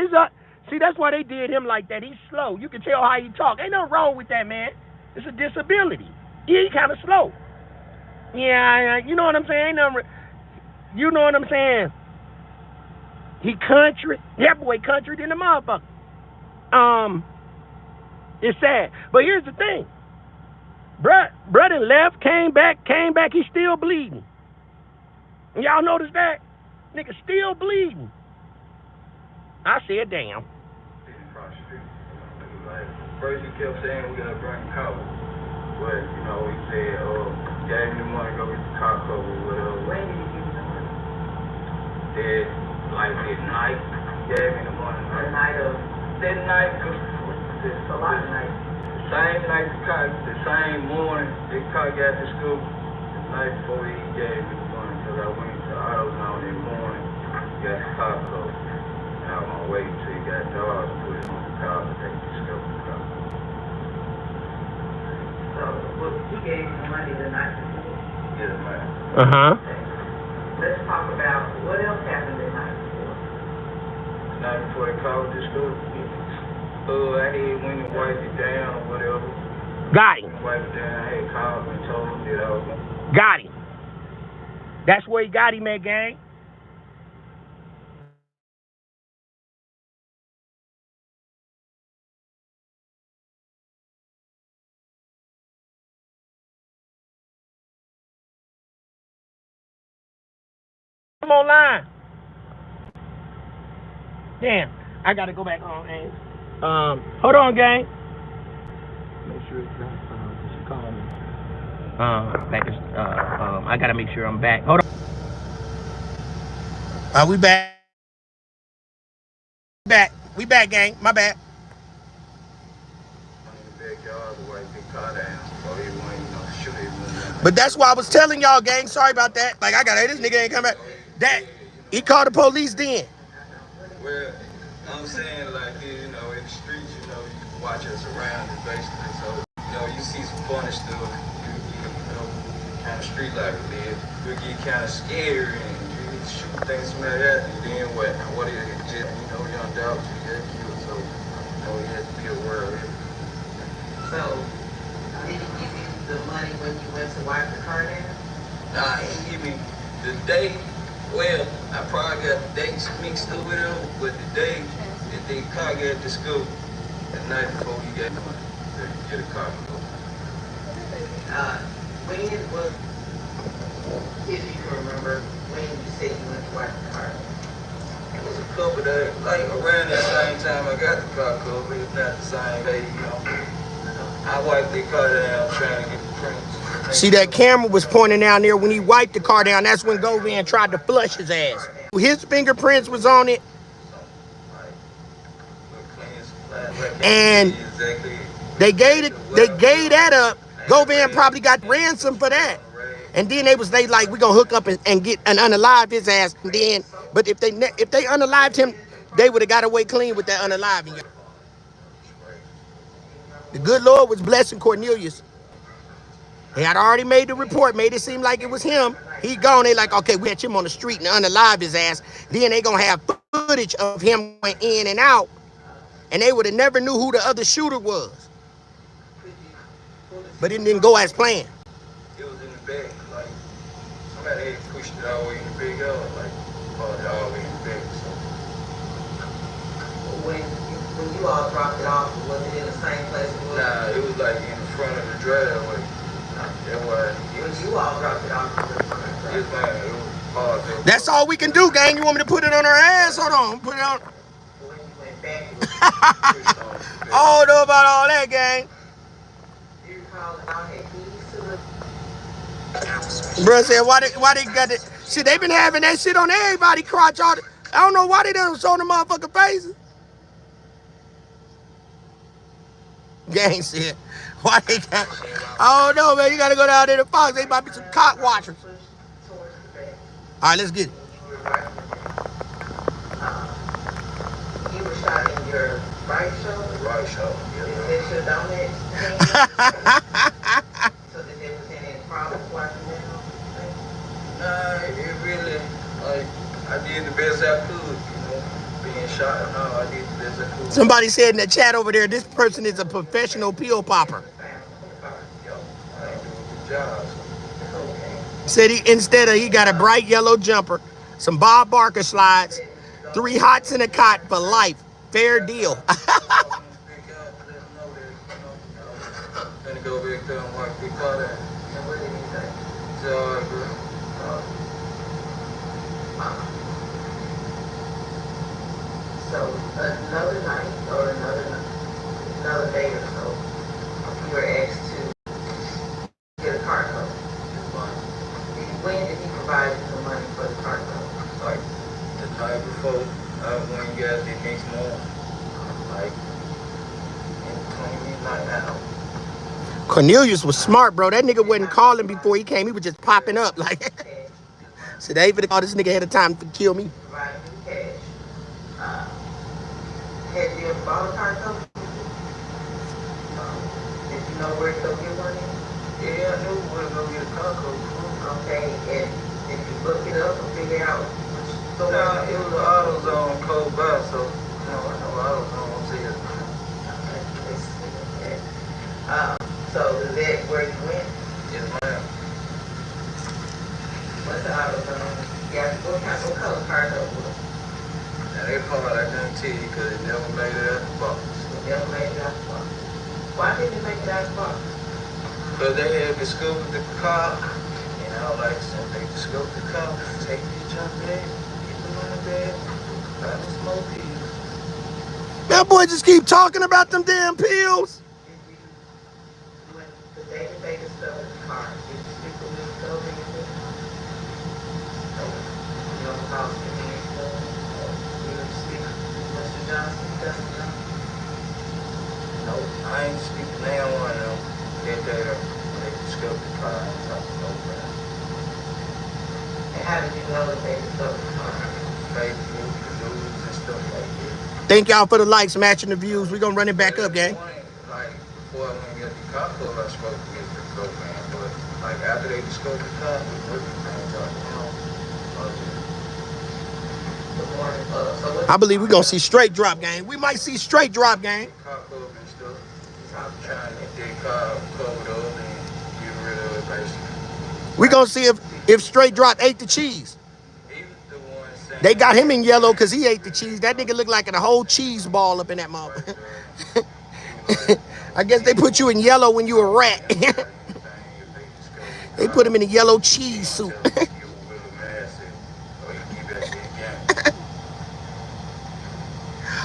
Speaker 1: see, that's why they did him like that. He's slow. You can tell how he talk. Ain't nothing wrong with that, man. It's a disability. Yeah, he kind of slow. Yeah, you know what I'm saying? Ain't nothing. You know what I'm saying? He country. That boy country than the motherfucker. It's sad. But here's the thing. Brother left, came back, he's still bleeding. Y'all notice that? Nigga still bleeding. I said, damn.
Speaker 5: First he kept saying we gotta bring cover. But, he said, gave me the money, go get the car cover or whatever.
Speaker 3: When did he give you the money?
Speaker 5: At night, gave me the money.
Speaker 3: The night of?
Speaker 5: That night,
Speaker 3: It's a lot of nights.
Speaker 5: Same night, the same morning, the car got to school. The night before he gave me the money, because I went to AutoZone that morning, got the car cover. And I was on wait until he got dogs and put it on the car to take the school.
Speaker 3: So, he gave you the money the night before?
Speaker 5: Yes, ma'am.
Speaker 1: Uh-huh.
Speaker 3: Let's talk about what else happened the night before.
Speaker 5: The night before they called the school? I had went and wiped it down or whatever.
Speaker 1: Got him.
Speaker 5: Wiped it down. I had called and told him that I was going.
Speaker 1: Got him. That's where he got him at, gang. I'm online. Damn, I gotta go back on, man. Hold on, gang. Make sure it's not. She called me. I gotta make sure I'm back. Hold on. We back. We back, gang. My bad. But that's why I was telling y'all, gang. Sorry about that. Like, I got this nigga ain't come back. That he called the police then.
Speaker 5: Well, I'm saying like this, you know, in the streets, you know, you can watch us around and basically, so you know, you see some funny stuff, you know, kind of street like it is. You get kind of scared and you shoot things from that, and then what is it? Just, you know, young dogs, you get killed, so you know, you have to be aware of it.
Speaker 3: So, did he give you the money when you went to wipe the car down?
Speaker 5: Nah, he didn't give me the day. Well, I probably got the dates mixed up with him, but the day that the car got to school, the night before he got the money to get a car.
Speaker 3: When was, if you can remember, when you said you went to wipe the car?
Speaker 5: It was a couple days, like around that same time I got the car covered, if not the same day, you know. I wiped the car down trying to get the prints.
Speaker 1: See, that camera was pointing down there when he wiped the car down. That's when Govan tried to flush his ass. His fingerprints was on it. And they gave that up. Govan probably got ransom for that. And then they like, we gonna hook up and get and unalive his ass. And then, but if they unalived him, they would have got away clean with that unaliving. The good Lord was blessing Cornelius. He had already made the report, made it seem like it was him. He gone. They like, okay, we catch him on the street and unalive his ass. Then they gonna have footage of him going in and out, and they would have never knew who the other shooter was. But it didn't go as planned.
Speaker 5: It was in the bag, like somebody had pushed it all the way in the bag out, like it all the way in the bag. So.
Speaker 3: When you all dropped it off, was it in the same place it was?
Speaker 5: Nah, it was like in front of the driveway.
Speaker 3: When you all dropped it off, it was in front of the driveway.
Speaker 5: Yes, man, it was hard.
Speaker 1: That's all we can do, gang. You want me to put it on her ass? Hold on, put it on.
Speaker 3: When you went back,
Speaker 1: I don't know about all that, gang.
Speaker 3: Do you recall that y'all had keys to the...
Speaker 1: Bruh said, why they got it? Shit, they been having that shit on everybody crotch. I don't know why they done show the motherfucking faces. Gang said, why they got... I don't know, man. You got to go down there to Fox. They might be some cock watchers. All right, let's get it.
Speaker 3: You were shot in your right shoulder?
Speaker 5: Right shoulder, yeah.
Speaker 3: Is this your dominant hand? So that there was any problem watching down?
Speaker 5: Nah, it really, like, I did the best I could, you know, being shot and all, I did the best I could.
Speaker 1: Somebody said in the chat over there, this person is a professional pill popper.
Speaker 5: I ain't doing a good job.
Speaker 1: Said he got a bright yellow jumper, some Bob Barker slides, 3 hots in a cot for life. Fair deal.
Speaker 5: Gonna go back there and wipe the car down.
Speaker 3: And what did he say?
Speaker 5: It's all right, bro.
Speaker 3: So another night or another day or so, you were asked to get a car cover. When did he provide you the money for the car cover?
Speaker 5: Like the night before, when you got the next morning, like in 20 midnight now.
Speaker 1: Cornelius was smart, bro. That nigga wasn't calling before he came. He was just popping up. Like, so they even call this nigga ahead of time to kill me.
Speaker 3: Provided you cash. Had you ever bought a car cover? Did you know where to go get one?
Speaker 5: Yeah, I knew where to go get a car cover.
Speaker 3: Okay, and did you look it up and figure out which store?
Speaker 5: Nah, it was an AutoZone close by, so you know, I know AutoZone, I'm saying.
Speaker 3: Okay. So is that where you went?
Speaker 5: Yes, ma'am.
Speaker 3: What's the AutoZone? Yeah, what color car cover was it?
Speaker 5: Now that part I can't tell you because it never made it out the box.
Speaker 3: It never made it out the box. Why didn't it make it out the box?
Speaker 5: Because they had discovered the car, and I would like to say they discovered the car, take the shot back, get the money back, buy the smoke pills.
Speaker 6: That boy just keep talking about them damn pills.
Speaker 3: When the day that they discovered the car, did you speak with Mr. Covey? You know the house in here, you would speak with Mr. Johnson, Justin Johnson?
Speaker 5: Nope, I ain't speaking to anyone of them. That day when they discovered the car, I ain't talking to nobody.
Speaker 3: And how did you know that they discovered the car?
Speaker 5: Facebook, the news, and stuff like that.
Speaker 6: Thank y'all for the likes, matching the views. We gonna run it back up, gang.
Speaker 5: Like, before I went to get the car club, I spoke to Mr. Copeland, but like after they discovered the car, we working things out now.
Speaker 6: I believe we're gonna see straight drop, gang. We might see straight drop, gang.
Speaker 5: Car club and stuff. I'm trying to get that car covered up and get rid of it, basically.
Speaker 6: We gonna see if straight drop ate the cheese. They got him in yellow because he ate the cheese. That nigga looked like a whole cheese ball up in that motherfucker. I guess they put you in yellow when you a rat. They put him in a yellow cheese suit.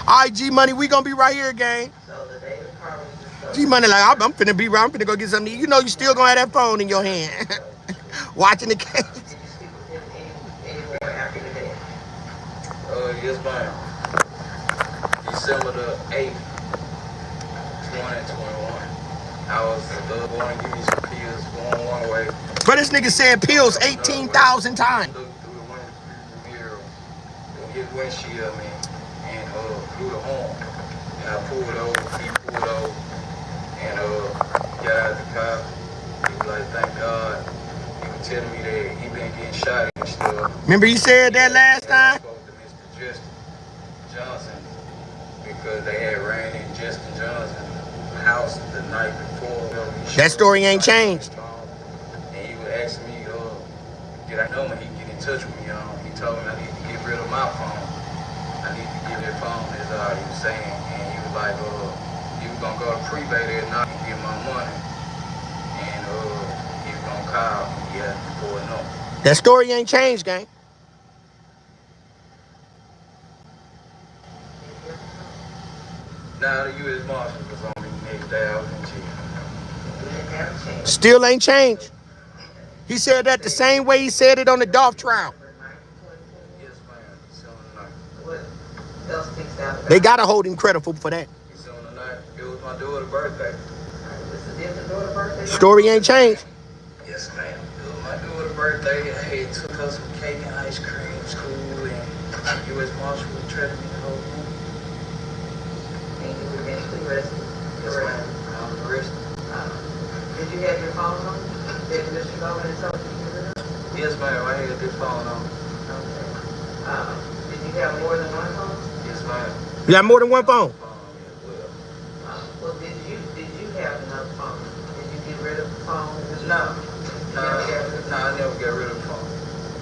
Speaker 6: All right, G Money, we gonna be right here, gang. G Money, like I'm finna be right. I'm finna go get something. You know, you still gonna have that phone in your hand, watching the case.
Speaker 5: Yes, ma'am. December the 8th, 2021. I was going to give me some pills going one way.
Speaker 6: But this nigga said pills 18,000 times.
Speaker 5: Look through the mirror, his windshield, man, and through the horn. And I pulled over, he pulled over, and got out the car. He was like, thank God. He was telling me that he been getting shot and stuff.
Speaker 6: Remember he said that last time?
Speaker 5: Johnson, because they had ran in Justin Johnson's house the night before.
Speaker 6: That story ain't changed.
Speaker 5: And he was asking me, did I know him? He get in touch with me. He told me I need to get rid of my phone. I need to give that phone, is all he was saying. And he was like, he was gonna go to prepay that night and get my money. And he was gonna call me, before it no.
Speaker 6: That story ain't changed, gang.
Speaker 5: Now the U.S. Marshal was on me next day. I was in jail.
Speaker 6: Still ain't changed. He said that the same way he said it on the Dolph trial.
Speaker 5: Yes, ma'am.
Speaker 6: They gotta hold him credible for that.
Speaker 5: It was my daughter's birthday.
Speaker 6: Story ain't changed.
Speaker 5: Yes, ma'am. It was my daughter's birthday. I had took her some cake and ice cream, school, and U.S. Marshal was treating me the whole thing.
Speaker 3: And you were eventually arrested.
Speaker 5: Yes, ma'am. I was arrested.
Speaker 3: Did you have your phone on? Did Mr. Goldman and told you to get rid of it?
Speaker 5: Yes, ma'am. I had this phone on.
Speaker 3: Okay. Did you have more than one phone?
Speaker 5: Yes, ma'am.
Speaker 6: You got more than one phone?
Speaker 3: Well, did you have another phone? Did you get rid of the phone?
Speaker 5: No, I never got rid of the phone.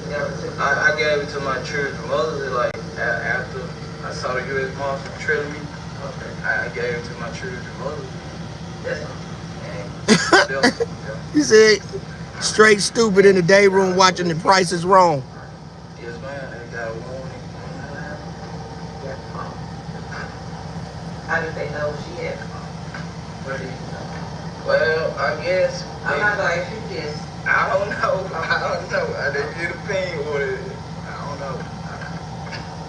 Speaker 3: You never took it?
Speaker 5: I gave it to my church mother, like, after I saw the U.S. Marshal trailing me.
Speaker 3: Okay.
Speaker 5: I gave it to my church mother.
Speaker 3: That's all.
Speaker 6: He said, straight stupid in the day room watching The Price is Wrong.
Speaker 5: Yes, ma'am. They got a warning.
Speaker 3: How did they know she had the phone? Where did you know?
Speaker 5: Well, I guess.
Speaker 3: I'm not going to ask you this.
Speaker 5: I don't know. I didn't get a ping with it. I don't know.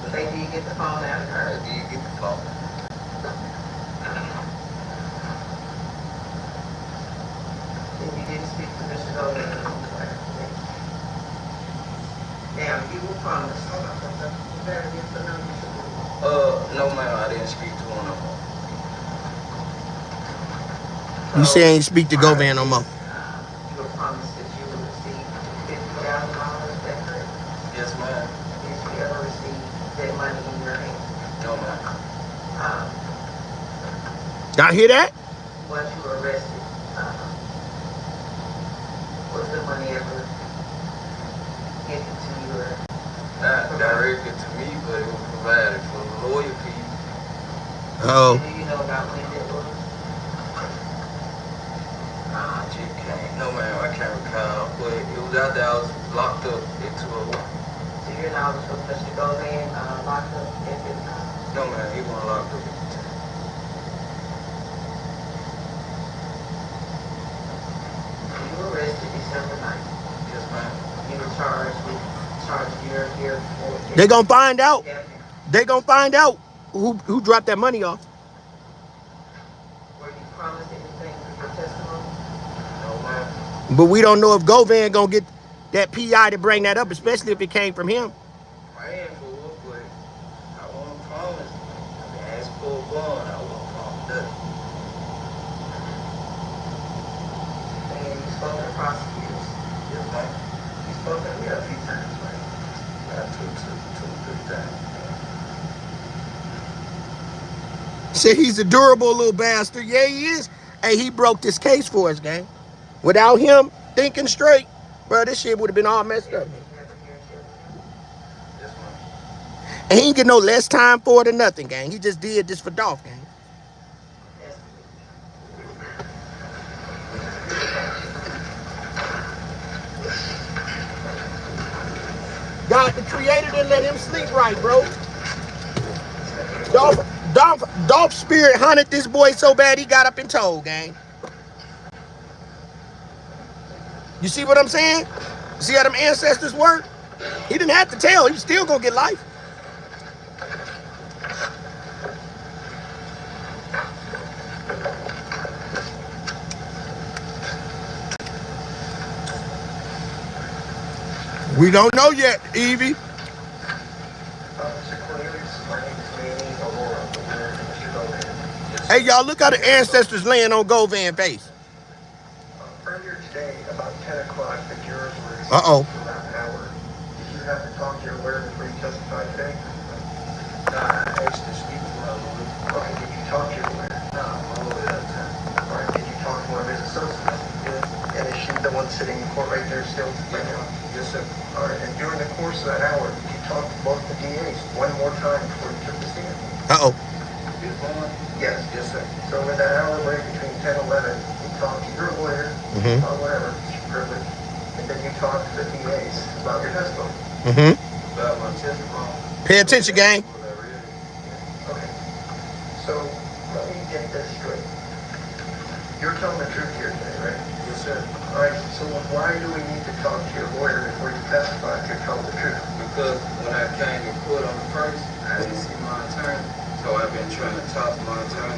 Speaker 3: But they did get the phone out of her.
Speaker 5: I did get the phone.
Speaker 3: Then you didn't speak to Mr. Goldman. Now, you were promised.
Speaker 5: No, ma'am. I didn't speak to one of them.
Speaker 6: You say ain't speak to Govan no more.
Speaker 3: You were promised that you would receive $50,000, is that correct?
Speaker 5: Yes, ma'am.
Speaker 3: Did you ever receive that money in your hand?
Speaker 5: No, ma'am.
Speaker 6: Y'all hear that?
Speaker 3: Once you were arrested, was the money ever given to you?
Speaker 5: Not directed to me, but it was provided for lawyer fees.
Speaker 6: Oh.
Speaker 3: Do you know about when it was?
Speaker 5: No, ma'am, I can't recall. But it was out there. I was locked up into a.
Speaker 3: So you're not $1,000 for Mr. Govan, locked up at this time?
Speaker 5: No, man, he wasn't locked up.
Speaker 3: You were arrested December 9th.
Speaker 5: Yes, ma'am.
Speaker 3: You were charged here for...
Speaker 6: They gonna find out. They gonna find out who dropped that money off.
Speaker 3: Were you promised anything for your testimony?
Speaker 5: No, ma'am.
Speaker 6: But we don't know if Govan gonna get that PI to bring that up, especially if it came from him.
Speaker 5: Praying for it, but I won't promise. I mean, ask for a bond, I won't promise that.
Speaker 3: And you spoke to the prosecutors.
Speaker 5: Yes, ma'am.
Speaker 3: You spoke to me a few times, right?
Speaker 5: Not two, 3 times.
Speaker 6: Said he's a durable little bastard. Yeah, he is. Hey, he broke this case for us, gang. Without him thinking straight, bro, this shit would have been all messed up.
Speaker 5: Yes, ma'am.
Speaker 6: And he ain't get no less time for it or nothing, gang. He just did this for Dolph, gang. God, the creator didn't let him sleep right, bro. Dolph's spirit haunted this boy so bad he got up and told, gang. You see what I'm saying? See how them ancestors work? He didn't have to tell. He was still gonna get life. We don't know yet, Evie.
Speaker 2: Officer Cornelius, my name is Manny Aurora, the winner of Mr. Govan.
Speaker 6: Hey, y'all, look how the ancestors laying on Govan's face.
Speaker 2: Earlier today, about 10 o'clock, the jurors were
Speaker 6: Uh-oh.
Speaker 2: for about an hour. Did you have to talk to your lawyer before you testified today?
Speaker 5: Nah, I asked to speak to my lawyer.
Speaker 2: Okay, did you talk to your lawyer?
Speaker 5: Nah, my lawyer at the time.
Speaker 2: All right, did you talk to one of his associates?
Speaker 5: Yeah.
Speaker 2: And is she the one sitting in court right there still right now?
Speaker 5: Yes, sir.
Speaker 2: All right, and during the course of that hour, did you talk to both the DAs one more time before you took the stand?
Speaker 6: Uh-oh.
Speaker 5: This one?
Speaker 2: Yes.
Speaker 5: Yes, sir.
Speaker 2: So in that hour break between 10 and 11, you talked to your lawyer, about whatever, it's your privilege, and then you talked to the DAs about your testimony.
Speaker 5: About my testimony.
Speaker 6: Pay attention, gang.
Speaker 2: Okay. So let me get this straight. You're telling the truth here today, right?
Speaker 5: Yes, sir.
Speaker 2: All right, so why do we need to talk to your lawyer before you testify if you're telling the truth?
Speaker 5: Because when I came to court on the first, I didn't see my attorney. So I've been trying to talk to my attorney.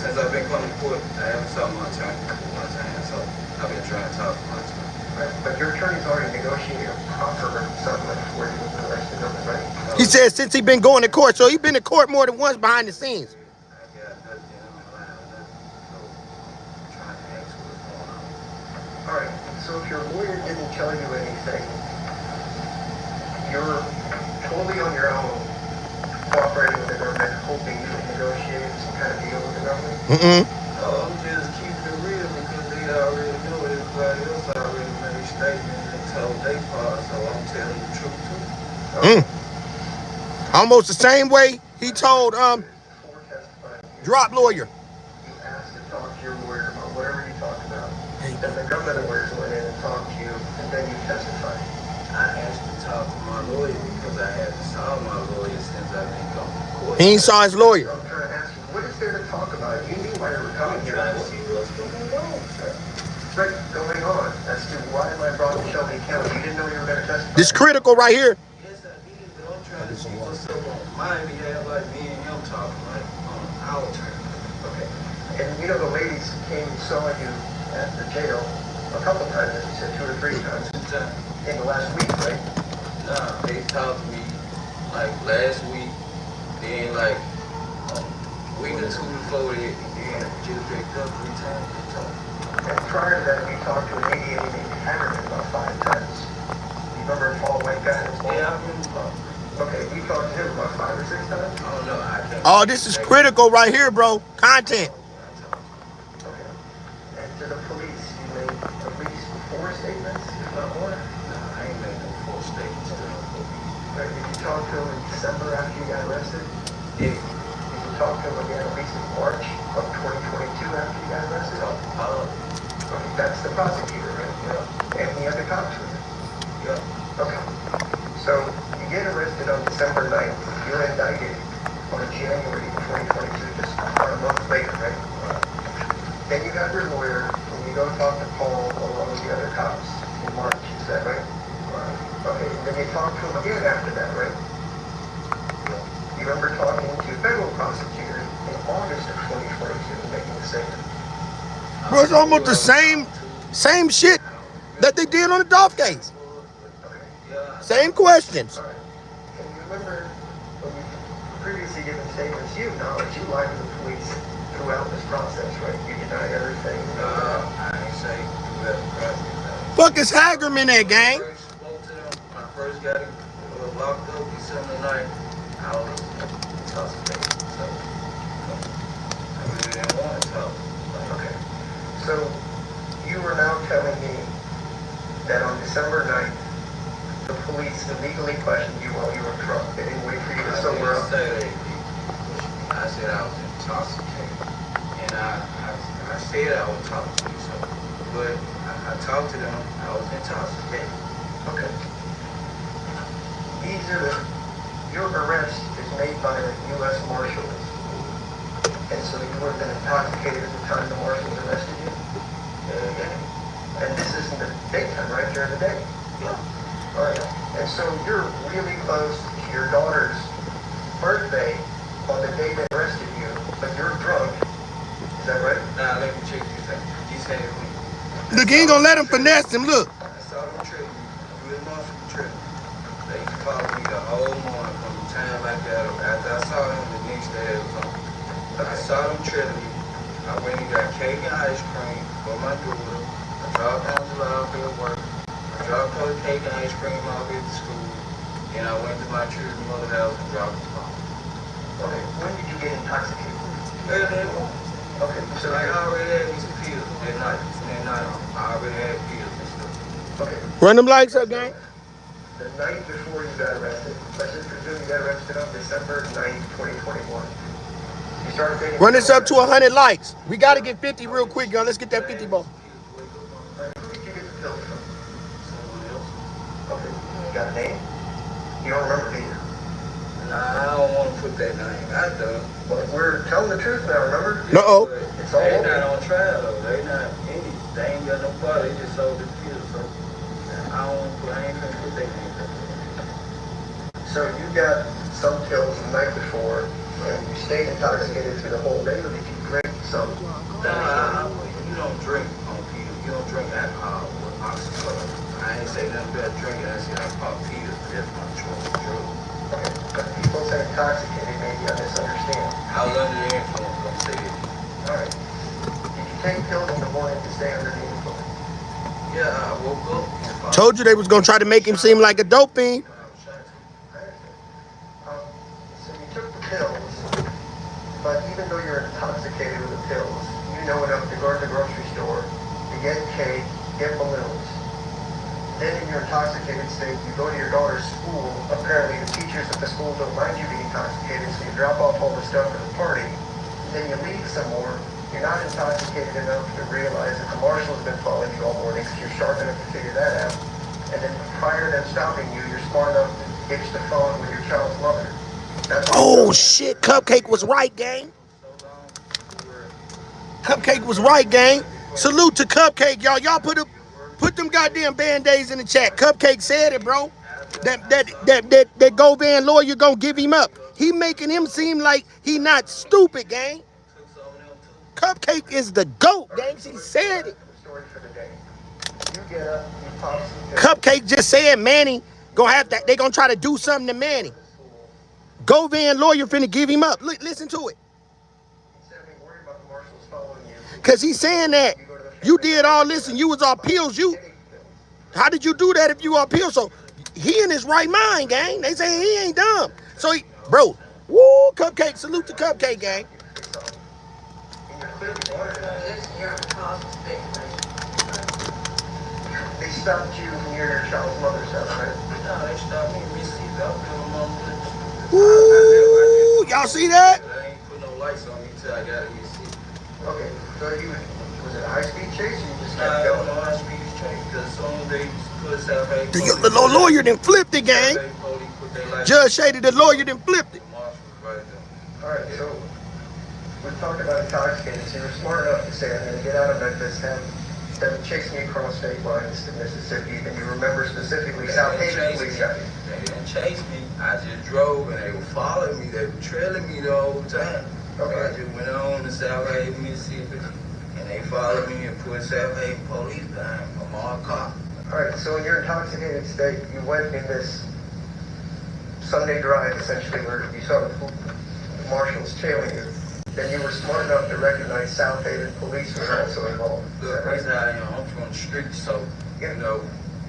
Speaker 5: Since I've been coming to court, I haven't saw my attorney one time. So I've been trying to talk to my attorney.
Speaker 2: Right, but your attorney's already negotiated a proper settlement for you with the rest of them, right?
Speaker 6: He said since he been going to court, so he been to court more than once behind the scenes.
Speaker 5: I got nothing on the line or nothing. So I'm trying to ask what's going on.
Speaker 2: All right, so if your lawyer didn't tell you anything, you're totally on your own, cooperating with the government, hoping you can negotiate some kind of deal with the government?
Speaker 5: No, I'm just keeping it real because they already know everybody else already made statements and told their part, so I'm telling the truth too.
Speaker 6: Almost the same way he told
Speaker 2: Before testifying,
Speaker 6: drop lawyer.
Speaker 2: you asked to talk to your lawyer about whatever you talked about. Then the government lawyers went in and talked to you, and then you testified.
Speaker 5: I asked to talk to my lawyer because I haven't saw my lawyer since I've been going to court.
Speaker 6: He ain't saw his lawyer.
Speaker 2: So I'm trying to ask you, what is there to talk about? You knew why you were coming
Speaker 5: I'm
Speaker 2: here.
Speaker 5: trying to see what's going on, sir.
Speaker 2: What's going on as to why I brought to Shelby County? You didn't know you were going to testify.
Speaker 6: This critical right here.
Speaker 5: Yes, I did, but I'm trying to see what's up on my behalf, like me and him talking, like on our turn.
Speaker 2: Okay. And you know the ladies came and saw you at the jail a couple times, as you said, 2 or 3 times in the last week, right?
Speaker 5: Nah, they talked to me like last week, then like a week or 2 before that, then just picked up 3 times and talked.
Speaker 2: And prior to that, you talked to an 88 named Hammerman about 5 times. You remember a tall white guy?
Speaker 5: Yeah, I remember.
Speaker 2: Okay, you talked to him about 5 or 6 times?
Speaker 5: I don't know, I can't.
Speaker 6: Oh, this is critical right here, bro. Content.
Speaker 2: Okay. And to the police, you made at least 4 statements, if not more?
Speaker 5: Nah, I ain't made no full statements to no police.
Speaker 2: Right, did you talk to him in December after you got arrested?
Speaker 5: Yeah.
Speaker 2: Did you talk to him again at least in March of 2022 after you got arrested? Okay, that's the prosecutor, right?
Speaker 5: Yeah.
Speaker 2: And the other cops with him?
Speaker 5: Yeah.
Speaker 2: Okay. So you get arrested on December 9th. You're indicted on January 2022, just about a month later, right? Then you got your lawyer, and you go talk to Paul or one of the other cops in March, is that right? Okay, and then you talk to him again after that, right? You remember talking to federal prosecutors in August of 2022 and making the statement.
Speaker 6: Bro, it's almost the same shit that they did on the Dolph case. Same questions.
Speaker 2: All right. Can you remember when you previously given statements, you acknowledged you lied to the police throughout this process, right? You deny everything.
Speaker 5: I ain't say throughout the process.
Speaker 6: Fuck is Hagerman at, gang?
Speaker 5: When I first got it locked up December 9th, I was intoxicated. So, I really didn't want to talk.
Speaker 2: Okay. So, you are now telling me that on December 9th, the police illegally questioned you while you were drunk. They didn't wait for you to sober up.
Speaker 5: I said I was intoxicated. And I said I was talking to you, so, but I talked to them, I was intoxicated.
Speaker 2: Okay. Your arrest is made by the U.S. Marshals. And so you would have been intoxicated at the time the Marshals arrested you?
Speaker 5: Yeah.
Speaker 2: And this isn't the daytime, right? During the day?
Speaker 5: Yeah.
Speaker 2: All right. And so you're really close to your daughter's birthday on the day they arrested you, but you're drunk. Is that right?
Speaker 5: Nah, let me check this out. He said,
Speaker 6: Look, he ain't gonna let him finesse him. Look.
Speaker 5: I saw them tripping. Real monster tripping. They called me the whole morning from the time like that. After I saw them, the next day it was on. I saw them tripping. I went and got cake and ice cream for my daughter. I dropped Angela off at work. I dropped her cake and ice cream off at the school. Then I went to my children's mother's house and dropped them off.
Speaker 2: Okay. When did you get intoxicated?
Speaker 5: Early in the morning.
Speaker 2: Okay. So
Speaker 5: I already had me some pills that night. I already had pills and stuff.
Speaker 2: okay.
Speaker 6: Run them lights up, gang.
Speaker 2: The night before you got arrested, let's just presume you got arrested on December 9th, 2021. You started taking...
Speaker 6: Run this up to 100 likes. We got to get 50 real quick, y'all. Let's get that 50 ball.
Speaker 2: Who did you get the pills from?
Speaker 5: Someone else.
Speaker 2: Okay. You got a name? You don't remember, do you?
Speaker 5: Nah, I don't want to put that name out there.
Speaker 2: Well, we're telling the truth now, remember?
Speaker 6: Uh-oh.
Speaker 2: It's all
Speaker 5: They
Speaker 2: over.
Speaker 5: not on trial, though. They ain't got no part. They just sold the pills, so I ain't gonna put that name out there.
Speaker 2: So you got some pills the night before, and you stayed intoxicated through the whole day, or did you drink some?
Speaker 5: Nah, you don't drink on pills. You don't drink alcohol with oxycodone. I ain't say nothing about drinking. I said I pop pills. That's my drug.
Speaker 2: Okay, but people say intoxicated, maybe I misunderstand.
Speaker 5: I was under the influence, don't say it.
Speaker 2: All right. Did you take pills in the morning to stay under the influence?
Speaker 5: Yeah, I woke up.
Speaker 6: Told you they was gonna try to make him seem like a dope fiend.
Speaker 2: So you took the pills, but even though you're intoxicated with the pills, you know enough to go to the grocery store, to get cake, get balloons. Then in your intoxicated state, you go to your daughter's school. Apparently the teachers at the school don't mind you being intoxicated, so you drop off all the stuff for the party. Then you leave some more. You're not intoxicated enough to realize that the marshal has been following you all morning, so you're sharp enough to figure that out. And then prior to them stopping you, you're smart enough to ditch the phone with your child's mother.
Speaker 6: Oh, shit. Cupcake was right, gang. Cupcake was right, gang. Salute to Cupcake, y'all. Y'all put them goddamn band-aids in the chat. Cupcake said it, bro. That Govan lawyer gonna give him up. He making him seem like he not stupid, gang. Cupcake is the GOAT, gang. She said it. Cupcake just said Manny gonna have that. They gonna try to do something to Manny. Govan lawyer finna give him up. Look, listen to it. Cause he's saying that you did all this and you was on pills. How did you do that if you on pills? So he in his right mind, gang. They say he ain't dumb. So bro, woo, Cupcake, salute to Cupcake, gang.
Speaker 2: They stopped you near your child's mother's house, right?
Speaker 5: No, they stopped me. Received up to my mom.
Speaker 6: Ooh, y'all see that?
Speaker 5: I ain't put no lights on me till I got a receipt.
Speaker 2: Okay, so was it a high-speed chase or you just
Speaker 5: Nah,
Speaker 2: kept
Speaker 5: I
Speaker 2: going?
Speaker 5: don't know how speed is changed because as soon as they put us out,
Speaker 6: The lawyer then flipped the gang.
Speaker 5: they put their
Speaker 6: Judge Shady, the lawyer, then flipped it.
Speaker 2: All right, so we've talked about intoxicated, so you were smart enough to say, I'm going to get out of Memphis, have them chase me across state lines to Mississippi, and you remember specifically South Haven police got you.
Speaker 5: They didn't chase me. I just drove, and they were following me. They were trailing me the whole time. Okay. So I just went on to South Haven, Mississippi, and they followed me and put South Haven police behind a marked car.
Speaker 2: All right, so in your intoxicated state, you went in this Sunday drive, essentially, where you saw the marshals tailing you. Then you were smart enough to recognize South Haven police were also involved.
Speaker 5: Look, that's how I am. I'm from the street, so, you know,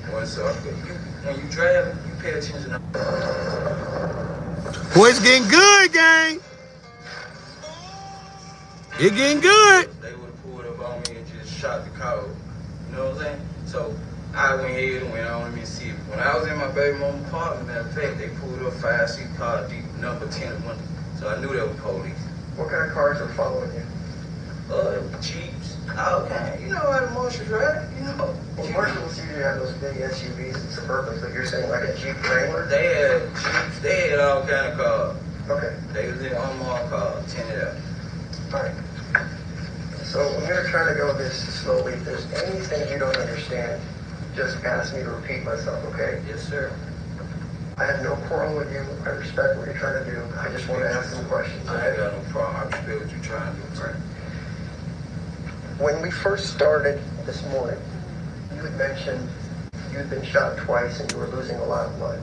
Speaker 5: when you drive, you pay attention.
Speaker 6: Boy, it's getting good, gang. It getting good.
Speaker 5: They would have pulled up on me and just shot the car. You know what I'm saying? So I went ahead and went on to Mississippi. When I was in my baby mama's apartment, matter of fact, they pulled up 5-seat car deep, number 10 1. So I knew they were police.
Speaker 2: What kind of cars were following you?
Speaker 5: Jeeps. Okay. You know how the marshals ride, you know.
Speaker 2: Well, marshals usually have those big SUVs and Suburbans, but you're saying like a Jeep Wrangler?
Speaker 5: They had Jeeps. They had all kind of cars.
Speaker 2: Okay.
Speaker 5: They was in unmarked cars, tinted out.
Speaker 2: All right. So I'm going to try to go this slowly. If there's anything you don't understand, just ask me to repeat myself, okay?
Speaker 5: Yes, sir.
Speaker 2: I have no quarrel with you. I respect what you're trying to do. I just want to ask some questions.
Speaker 5: I ain't got no problem. I respect what you're trying to do, right?
Speaker 2: When we first started this morning, you had mentioned you'd been shot twice and you were losing a lot of blood.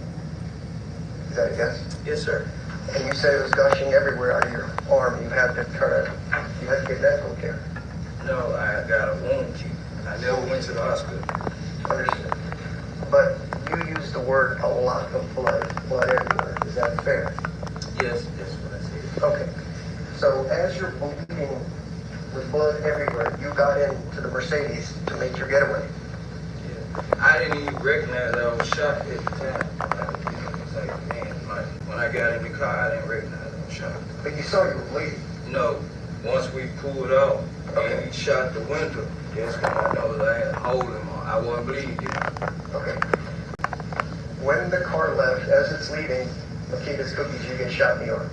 Speaker 2: Is that a guess?
Speaker 5: Yes, sir.
Speaker 2: And you said it was gushing everywhere out of your arm. You had to get medical care.
Speaker 5: No, I got a wound, Chief. I never went to the hospital.
Speaker 2: Understood. But you used the word a lot of blood everywhere. Is that fair?
Speaker 5: Yes, that's what I said.
Speaker 2: Okay. So as you're bleeding with blood everywhere, you got into the Mercedes to make your getaway.
Speaker 5: Yeah. I didn't even recognize I was shot at the time. It's like, man, like, when I got in the car, I didn't recognize I was shot.
Speaker 2: But you saw you were bleeding.
Speaker 5: No. Once we pulled off and he shot the window, that's when I know that I had a hole in my. I wasn't bleeding yet.
Speaker 2: Okay. When the car left, as it's leaving, Makita's Cookies, you get shot in the arm.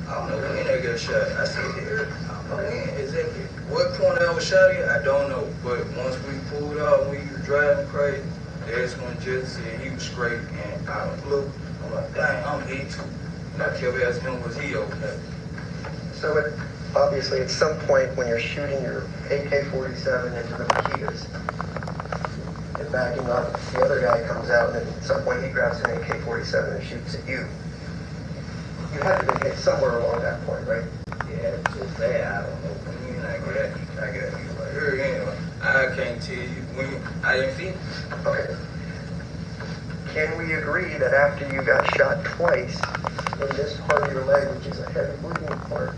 Speaker 5: I don't know when I got shot. I said, I don't know when exactly. What point I was shot at, I don't know. But once we pulled off, we were driving crazy. That's when Judge said he was straight and out of blue. I'm like, dang, I'm hit too. And I kept asking him, was he okay?
Speaker 2: So obviously at some point when you're shooting your AK-47 into the Makitas and backing up, the other guy comes out and at some point he grabs an AK-47 and shoots at you. You had to be hit somewhere along that point, right?
Speaker 5: Yeah, it was just bad. I don't know when I got you right here anyway. I can't tell you when. I didn't feel it.
Speaker 2: Okay. Can we agree that after you got shot twice in this part of your leg, which is a heavy bleeding part,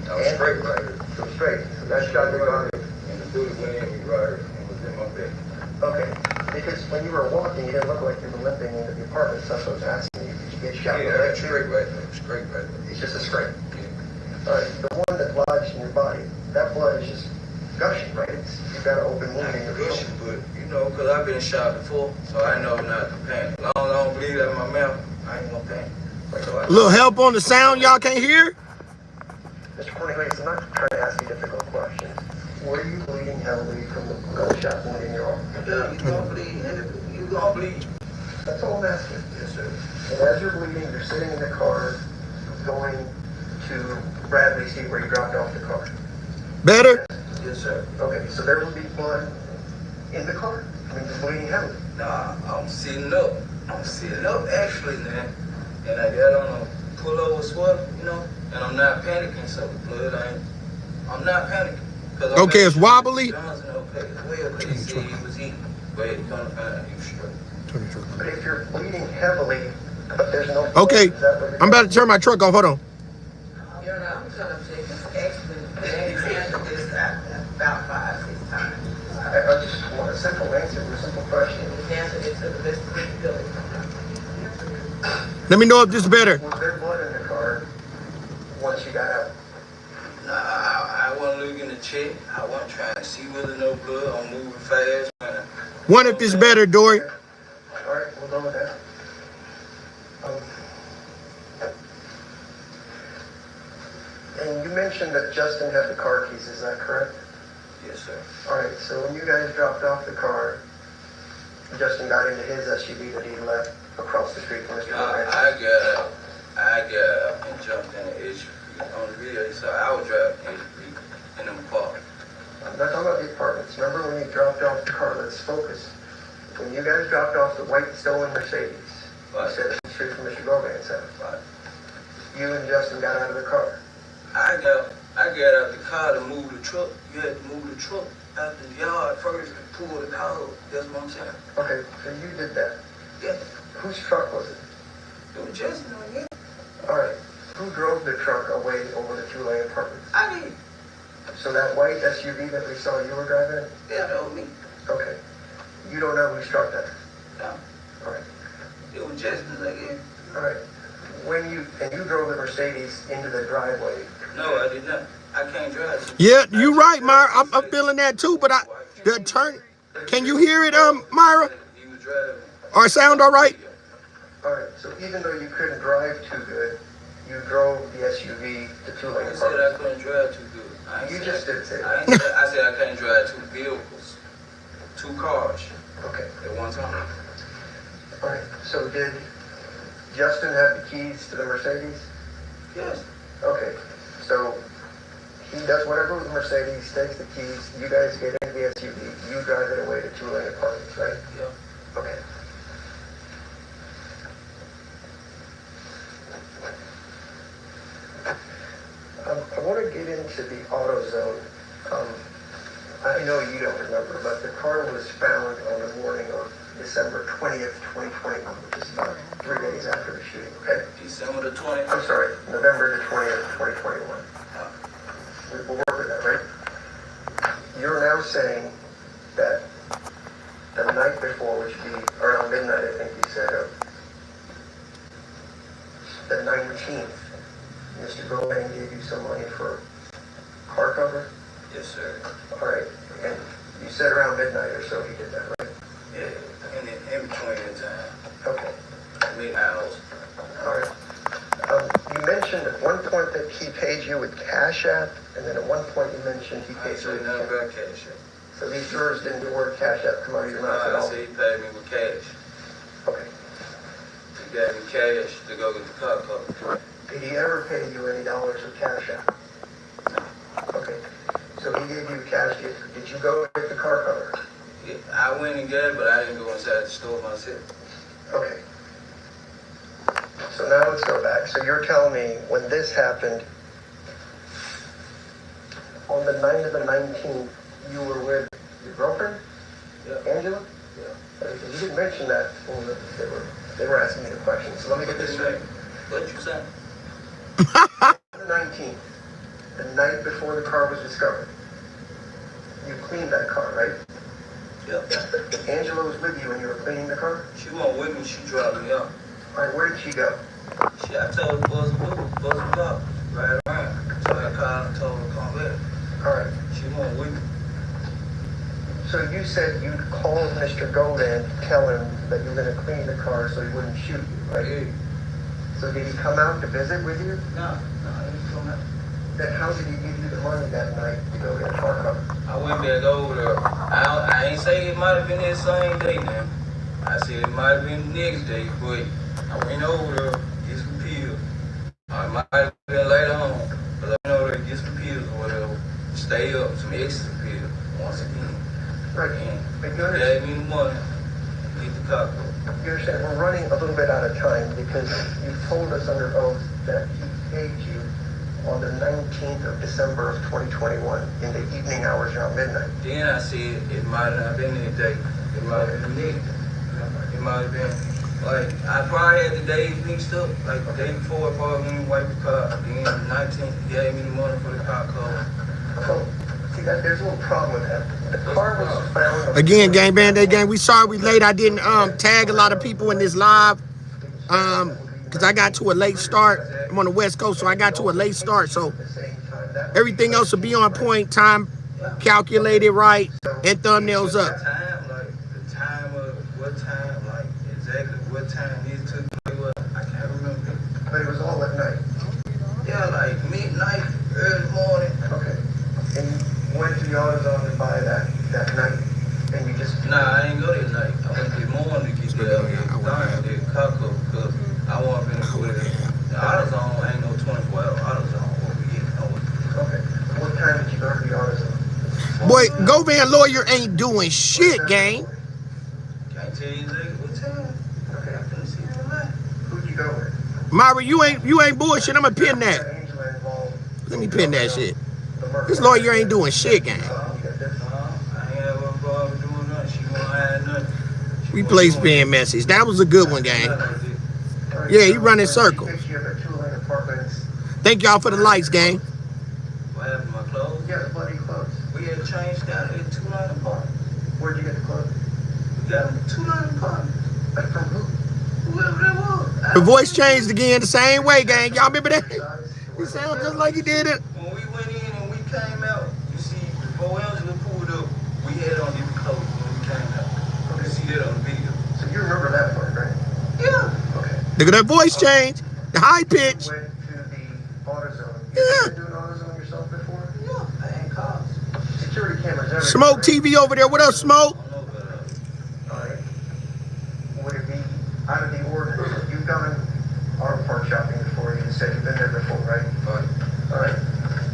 Speaker 5: I was straight right here.
Speaker 2: so straight, so that shot you right here.
Speaker 5: And the bullet went in me right here and was in my back.
Speaker 2: Okay, because when you were walking, you didn't look like you were limping into the apartment, so I was asking you, did you get shot in the
Speaker 5: Yeah,
Speaker 2: leg?
Speaker 5: straight right there. Straight right there.
Speaker 2: It's just a scrape.
Speaker 5: Yeah.
Speaker 2: All right, the one that lodged in your body, that blood is just gushing, right? You've got an open wound in your
Speaker 5: Gushing, but you know, because I've been shot before, so I know not to panic. As long as I don't bleed out of my mouth, I ain't gonna panic. So
Speaker 6: A little help on the sound y'all can't hear?
Speaker 2: Mr. Cornelius, I'm not trying to ask you difficult questions. Were you bleeding heavily from the gunshot wound in your arm?
Speaker 5: Yeah, you gonna bleed heavy. You gonna bleed.
Speaker 2: That's all I'm asking.
Speaker 5: Yes, sir.
Speaker 2: And as you're bleeding, you're sitting in the car going to Bradley Street where you dropped off the car.
Speaker 6: Better?
Speaker 5: Yes, sir.
Speaker 2: Okay, so there will be blood in the car? I mean, you're bleeding heavily.
Speaker 5: Nah, I'm sitting up. I'm sitting up actually, man. And I got on a pullover sweater, you know, and I'm not panicking, so the blood I'm not panicking.
Speaker 6: Okay, it's wobbly.
Speaker 5: Johnson okay as well, but he said he was eating. But he come to find out he was straight.
Speaker 2: But if you're bleeding heavily, but there's no blood,
Speaker 6: Okay,
Speaker 2: is that what you're
Speaker 6: I'm about to turn my truck off. Hold on.
Speaker 3: You're not, I'm trying to say, this accident, they handled this about 5-6 times.
Speaker 2: I just want a simple answer to a simple question.
Speaker 3: We handled it to the best of the ability.
Speaker 6: Let me know if this is better.
Speaker 2: Was there blood in the car once you got out?
Speaker 5: Nah, I wasn't looking to check. I wasn't trying to see whether no blood. I'm moving fast.
Speaker 6: One if this is better, Dory.
Speaker 2: All right, we'll go with that. And you mentioned that Justin had the car keys, is that correct?
Speaker 5: Yes, sir.
Speaker 2: All right, so when you guys dropped off the car, Justin got into his SUV that he left across the street from Mr. Cornelius.
Speaker 5: I got up and jumped in the SUV. On the video, so I was driving SUV in the park.
Speaker 2: I'm not talking about the apartments. Remember when you dropped off the car? Let's focus. When you guys dropped off the white stolen Mercedes, you said it's the street from Mr. Govan's house.
Speaker 5: Right.
Speaker 2: You and Justin got out of the car.
Speaker 5: I got out the car to move the truck. You had to move the truck out the yard first and pull the car up. That's what I'm saying.
Speaker 2: Okay, so you did that.
Speaker 5: Yeah.
Speaker 2: Whose truck was it?
Speaker 5: It was Justin again.
Speaker 2: All right. Who drove the truck away over the two-lane apartments?
Speaker 5: I did.
Speaker 2: So that white SUV that we saw you were driving?
Speaker 5: Yeah, that was me.
Speaker 2: Okay. You don't know whose truck that is?
Speaker 5: No.
Speaker 2: All right.
Speaker 5: It was Justin again.
Speaker 2: All right. When you drove the Mercedes into the driveway.
Speaker 5: No, I did not. I can't drive.
Speaker 6: Yeah, you right, Myra. I'm feeling that too. But the attorney, can you hear it, Myra?
Speaker 5: He was driving.
Speaker 6: Or sound all right?
Speaker 2: All right. So even though you couldn't drive too good, you drove the SUV to two-lane
Speaker 5: I said I
Speaker 2: apartments.
Speaker 5: couldn't drive too good.
Speaker 2: You just did say
Speaker 5: I
Speaker 2: that.
Speaker 5: said I can't drive two vehicles, two cars
Speaker 2: Okay.
Speaker 5: at one time.
Speaker 2: All right. So did Justin have the keys to the Mercedes?
Speaker 5: Yes.
Speaker 2: Okay. So he does whatever with the Mercedes, takes the keys, you guys get into the SUV, you drive it away to two-lane apartments, right?
Speaker 5: Yeah.
Speaker 2: Okay. I want to get into the AutoZone. I know you don't remember, but the car was found on the morning of December 20th, 2021, which is about 3 days after the shooting, okay?
Speaker 5: December the 20th.
Speaker 2: I'm sorry, November the 20th, 2021. We'll work with that, right? You're now saying that the night before, which would be around midnight, I think you said, the 19th, Mr. Govan gave you some money for car cover?
Speaker 5: Yes, sir.
Speaker 2: All right, and you said around midnight or so he did that, right?
Speaker 5: Yeah, in between the time.
Speaker 2: Okay,
Speaker 5: Mid-hours.
Speaker 2: all right. You mentioned at one point that he paid you with Cash App, and then at one point you mentioned he
Speaker 5: I
Speaker 2: paid you
Speaker 5: said
Speaker 2: with
Speaker 5: nothing
Speaker 2: cash.
Speaker 5: about cash.
Speaker 2: So these jurors didn't hear the word Cash App come out of your mouth at
Speaker 5: I
Speaker 2: all?
Speaker 5: said he paid me with cash.
Speaker 2: Okay.
Speaker 5: He gave me cash to go get the car covered.
Speaker 2: Did he ever pay you any dollars with Cash App? Okay. So he gave you cash. Did you go get the car cover?
Speaker 5: Yeah, I went and got it, but I didn't go inside the store myself.
Speaker 2: Okay. So now let's go back. So you're telling me when this happened, on the night of the 19th, you were with your girlfriend,
Speaker 5: Yeah.
Speaker 2: Angela?
Speaker 5: Yeah.
Speaker 2: Okay, you didn't mention that when they were asking me the question. So let me get this straight.
Speaker 5: What you saying?
Speaker 2: The 19th, the night before the car was discovered, you cleaned that car, right?
Speaker 5: Yeah.
Speaker 2: Angela was with you when you were cleaning the car?
Speaker 5: She wasn't with me. She dropped me off.
Speaker 2: All right, where did she go?
Speaker 5: I told her buzz it up, right around. So I called and told her to come back.
Speaker 2: All right.
Speaker 5: She wasn't with me.
Speaker 2: So you said you called Mr. Govan to tell him that you were going to clean the car so he wouldn't shoot you, right?
Speaker 5: Yeah.
Speaker 2: So did he come out to visit with you?
Speaker 5: No, he didn't come out.
Speaker 2: Then how did he give you the money that night to go get a car cover?
Speaker 5: I went back over there. I ain't say it might have been that same day now. I said it might have been the next day, but I went over there, get some pills. I might have been later on, but I went over there, get some pills or whatever. Stay up, some extra pills, once again.
Speaker 2: Right.
Speaker 5: And
Speaker 2: But you
Speaker 5: gave
Speaker 2: understand,
Speaker 5: me the money, get the car covered.
Speaker 2: you understand, we're running a little bit out of time because you told us under oath that he paid you on the 19th of December of 2021 in the evening hours around midnight.
Speaker 5: Then I said it might not have been that day. It might have been next. It might have been like I probably had the days mixed up. Like the day before I probably went and wiped the car. Then the 19th he gave me the money for the car cover.
Speaker 2: So, see, there's a little problem with that. The car was found.
Speaker 6: Again, gang band day gang. We sorry we late. I didn't tag a lot of people in this live. Because I got to a late start. I'm on the West Coast, so I got to a late start. So everything else will be on point, time calculated right, and thumbnails up.
Speaker 5: Time, like the time of what time, like exactly what time it took. I can't remember.
Speaker 2: But it was all at night.
Speaker 5: Yeah, like midnight.
Speaker 6: Go Van Lawyer ain't doing shit, gang.
Speaker 5: Can't tell you exactly what time. Okay, I couldn't see you tonight.
Speaker 2: Who'd you go with?
Speaker 6: Myra, you ain't bullshit. I'ma pin that.
Speaker 2: Angela involved.
Speaker 6: Let me pin that shit. This lawyer ain't doing shit, gang.
Speaker 5: I ain't ever involved with doing nothing. She won't have nothing.
Speaker 6: We play spam message. That was a good one, gang. Yeah, he running circles. Thank y'all for the likes, gang.
Speaker 5: What happened to my clothes?
Speaker 2: Yeah, the bloody clothes.
Speaker 5: We had changed down at 2 line apart.
Speaker 2: Where'd you get the clothes?
Speaker 5: We got them 2 line apart.
Speaker 2: Like from who?
Speaker 5: Whoever that was.
Speaker 6: The voice changed again the same way, gang. Y'all remember that? He sounds just like he did it.
Speaker 5: When we went in and we came out, you see, before Angela pulled up, we had on different clothes when we came out. You see that on the video.
Speaker 2: So you remember that part, right?
Speaker 5: Yeah.
Speaker 2: Okay.
Speaker 6: Look at that voice change. The high pitch.
Speaker 2: You went to the AutoZone.
Speaker 6: Yeah.
Speaker 2: You been doing AutoZone yourself before?
Speaker 5: Yeah. I ain't cars.
Speaker 2: Security cameras everywhere.
Speaker 6: Smoke TV over there. What up, Smoke?
Speaker 5: I don't know about that.
Speaker 2: Alright. Would it be out of the ordinance? You've gone auto part shopping before. You said you've been there before, right?
Speaker 5: Right.
Speaker 2: Alright.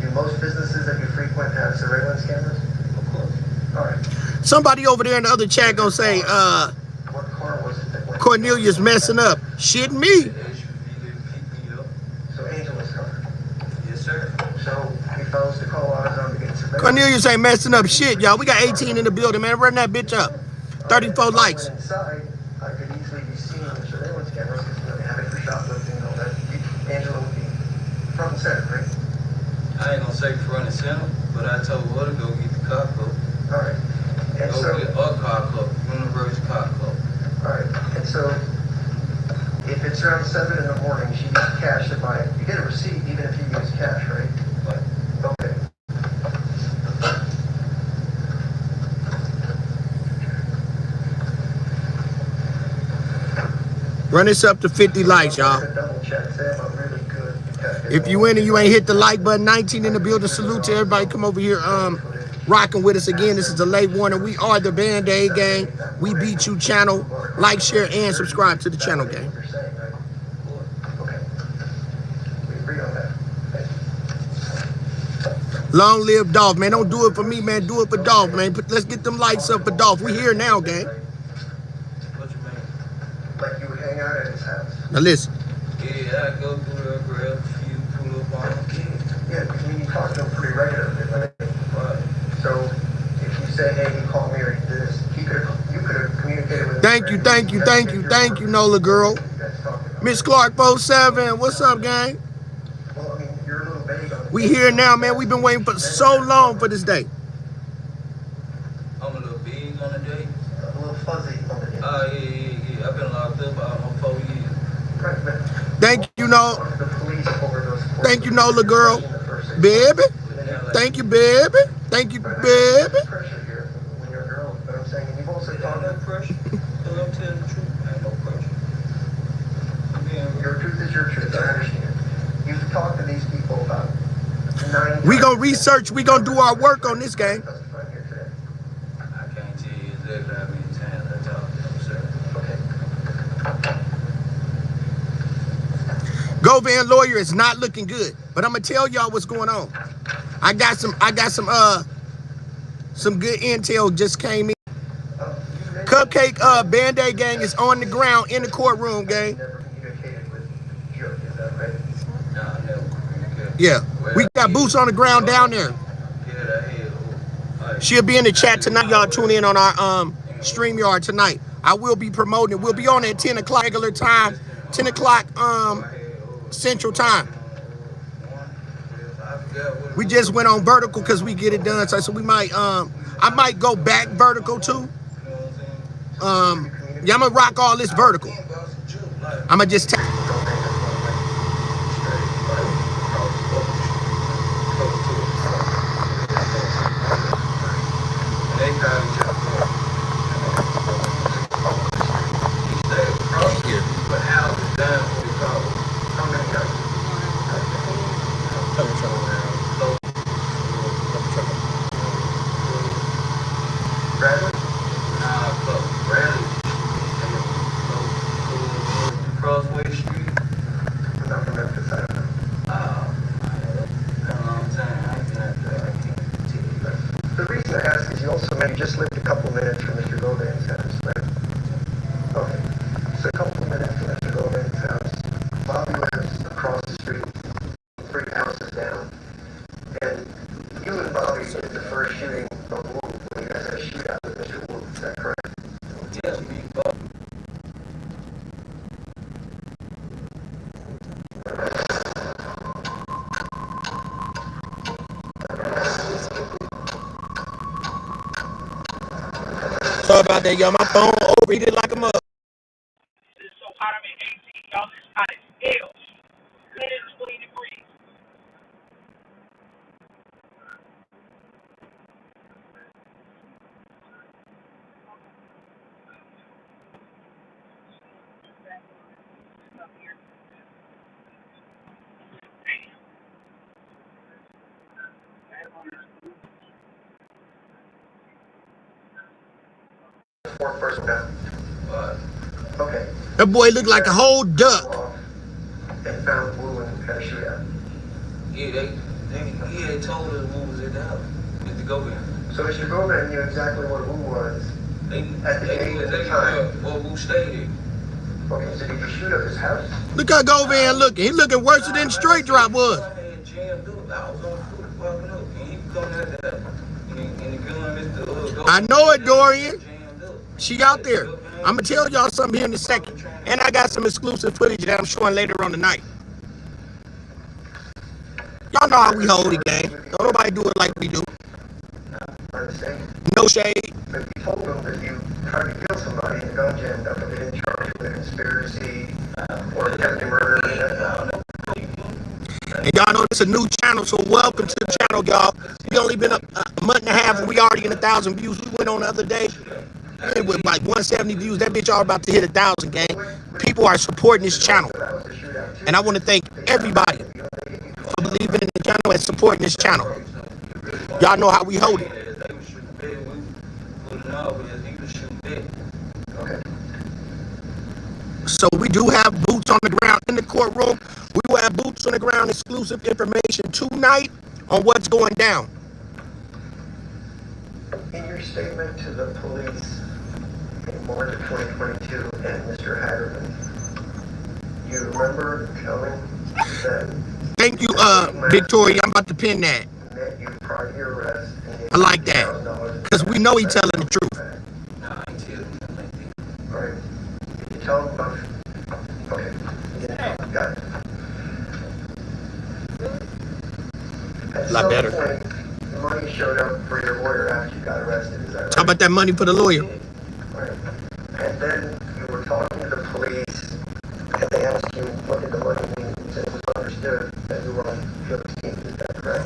Speaker 2: Do most businesses that you frequent have surveillance cameras?
Speaker 5: Of course.
Speaker 2: Alright.
Speaker 6: Somebody over there in the other chat gonna say,
Speaker 2: What car was it that went?
Speaker 6: Cornelius messing up. Shit me.
Speaker 5: The SUV that picked me up.
Speaker 2: So Angela's car.
Speaker 5: Yes, sir.
Speaker 2: So he fails to call AutoZone to get surveillance.
Speaker 6: Cornelius ain't messing up shit, y'all. We got 18 in the building, man. Run that bitch up. 34 likes.
Speaker 2: Inside, I could easily be seen on the surveillance cameras because they have it for shoplifting and all that. Angela would be front and center, right?
Speaker 5: I ain't gonna say front and center, but I told her to go get the car club.
Speaker 2: All right. And
Speaker 5: Go
Speaker 2: so,
Speaker 5: get a car club, Universal Car Club.
Speaker 2: all right. And so, if it's around 7 in the morning, she used cash to buy it. You get a receipt even if you use cash, right?
Speaker 5: But
Speaker 2: Okay.
Speaker 6: Run this up to 50 likes, y'all.
Speaker 2: Double check. Say I'm a really good detective.
Speaker 6: If you in and you ain't hit the like button, 19 in the building. Salute to everybody. Come over here, rocking with us again. This is the late warning. We are the Band-Aid Gang. We beat you channel. Like, share, and subscribe to the channel, gang.
Speaker 2: What you're saying, right? Okay. We agree on that. Okay.
Speaker 6: Long live Dolph, man. Don't do it for me, man. Do it for Dolph, man. Let's get them lights up for Dolph. We here now, gang.
Speaker 5: what you mean?
Speaker 2: Like you would hang out at his house.
Speaker 6: Now listen.
Speaker 5: Yeah, I go through there, grab a few, pull up on them kids.
Speaker 2: Yeah, because you talk to him pretty regularly, right?
Speaker 5: Right.
Speaker 2: So if you say, hey, he called me or he did this, you could have communicated with him.
Speaker 6: Thank you, Nola girl. Miss Clark 47. What's up, gang?
Speaker 2: Well, I mean, you're a little vague on it.
Speaker 6: We here now, man. We've been waiting for so long for this day.
Speaker 5: I'm a little big on the day.
Speaker 2: A little fuzzy on the end.
Speaker 5: Yeah. I've been locked up almost 4 years.
Speaker 2: Right, but
Speaker 6: Thank you, Nola.
Speaker 2: the police overdose.
Speaker 6: Thank you, Nola girl. Baby. Thank you, baby. Thank you, baby.
Speaker 2: Pressure here when you're a girl, but I'm saying you've also
Speaker 5: Ain't
Speaker 2: talked
Speaker 5: no
Speaker 2: about
Speaker 5: pressure. Cause I'm telling the truth. Ain't no pressure.
Speaker 2: your truth is your truth. I understand. You've talked to these people about 9
Speaker 6: We gonna research. We gonna do our work on this, gang.
Speaker 5: I can't tell you exactly how many times I talked to them, sir.
Speaker 2: Okay.
Speaker 6: Go Van Lawyer is not looking good, but I'm gonna tell y'all what's going on. I got some good intel just came in. Cupcake Band-Aid Gang is on the ground in the courtroom, gang.
Speaker 2: Never communicated with Joe, is that right?
Speaker 5: No, I never communicated.
Speaker 6: Yeah, we got boots on the ground down there.
Speaker 5: Yeah, that head. Like,
Speaker 6: She'll be in the chat tonight. Y'all tune in on our StreamYard tonight. I will be promoting it. We'll be on at 10 o'clock regular time, 10 o'clock Central Time. We just went on vertical because we get it done. So we might I might go back vertical too. Yeah, I'm gonna rock all this vertical. I'm gonna just
Speaker 5: they got each other. He stayed across here, but Al is done for the call.
Speaker 2: How many guys? Bradley?
Speaker 5: Bradley. Crossway Street.
Speaker 2: Not from Memphis, I don't know.
Speaker 5: Been a long time. I can't tell you.
Speaker 2: The reason I ask is you
Speaker 6: Sorry about that, y'all. My phone overheated like a mug.
Speaker 1: It's so hot, I'm in AC. Y'all, it's hot as hell. 120 degrees.
Speaker 2: One person down. Okay.
Speaker 6: That boy looked like a whole duck.
Speaker 2: And found Wu and had a shootout.
Speaker 5: Yeah, he had told us Wu was at the house. At the go-in.
Speaker 2: So Mr. Gomez knew exactly what Wu was at the date and the time.
Speaker 5: Well, Wu stayed there.
Speaker 2: Okay, so did you shoot up his house?
Speaker 6: Look how Govan looking. He looking worse than straight drop was.
Speaker 5: I had jammed up. I was on foot walking up, and he coming at the house. And the gun, Mr.
Speaker 6: I know it, Dorian. She out there. I'm gonna tell y'all something here in a second. And I got some exclusive footage that I'm showing later on tonight. Y'all know how we hold it, gang. Don't nobody do it like we do. No shade.
Speaker 2: But you told him that you tried to kill somebody and the gun jammed up, but they didn't charge you with a conspiracy or attempted murder.
Speaker 6: And y'all know this is a new channel, so welcome to the channel, y'all. We only been up a month and a half, and we already in 1,000 views. We went on the other day with like 170 views. That bitch all about to hit 1,000, gang. People are supporting this channel, and I want to thank everybody for believing in the channel and supporting this channel. Y'all know how we hold it. So we do have boots on the ground in the courtroom. We will have boots on the ground, exclusive information tonight on what's going down.
Speaker 2: In your statement to the police in March of 2022 and Mr. Hagerman, you remember telling them.
Speaker 6: Thank you, Victoria. I'm about to pin that.
Speaker 2: That you prior to your arrest.
Speaker 6: I like that, because we know he's telling the truth.
Speaker 2: All right. Did you tell him about? Okay. Yeah, got it. At
Speaker 6: A lot
Speaker 2: some
Speaker 6: better.
Speaker 2: point, the money showed up for your lawyer after you got arrested. Is that right?
Speaker 6: Talk about that money for the lawyer.
Speaker 2: Right. And then you were talking to the police, and they asked you what did the money mean. You said it was understood that you were on guilty team. Is that correct?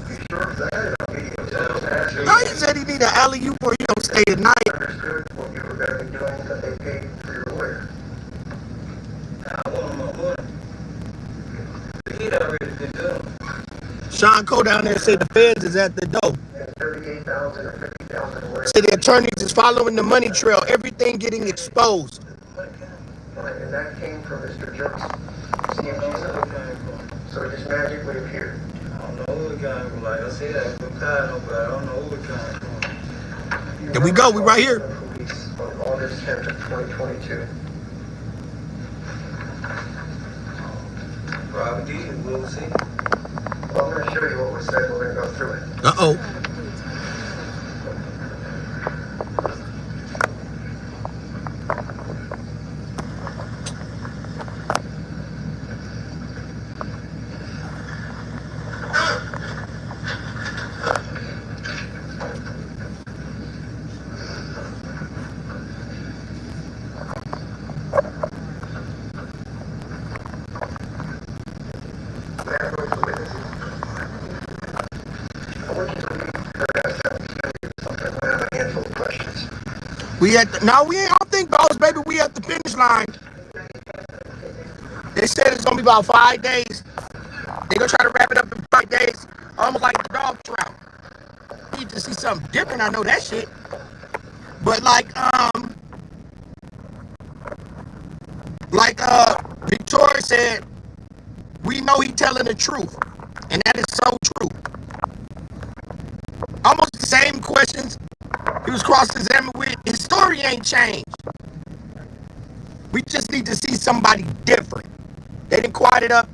Speaker 2: You sure? Because I got it on video. So I was asking.
Speaker 6: No, he said he need an alley-oop or he don't stay tonight.
Speaker 2: Understood what you were going to be doing that they paid for your lawyer.
Speaker 5: I want my money. He had already been done.
Speaker 6: Sean Cole down there said the feds is at the door.
Speaker 2: And 38,000 or 50,000 lawyer.
Speaker 6: Said the attorneys is following the money trail. Everything getting exposed.
Speaker 2: Right, and that came from Mr. Jerks. CMG. So it just magically appeared.
Speaker 5: I don't know who it came from. Like I said, I couldn't call nobody. I don't know who it came from.
Speaker 6: There we go. We right here.
Speaker 2: Police on August 10th of 2022.
Speaker 5: Probably did. We'll see.
Speaker 2: Well, I'm going to show you what was said. We're going to go through it.
Speaker 6: Uh-oh. We at the, no, we ain't. I don't think, boss, baby, we at the finish line. They said it's gonna be about 5 days. They gonna try to wrap it up in 5 days, almost like the dog trout. Need to see something different. I know that shit. But like Victoria said, we know he telling the truth, and that is so true. Almost the same questions he was cross-examined with. His story ain't changed. We just need to see somebody different. They didn't quiet it up.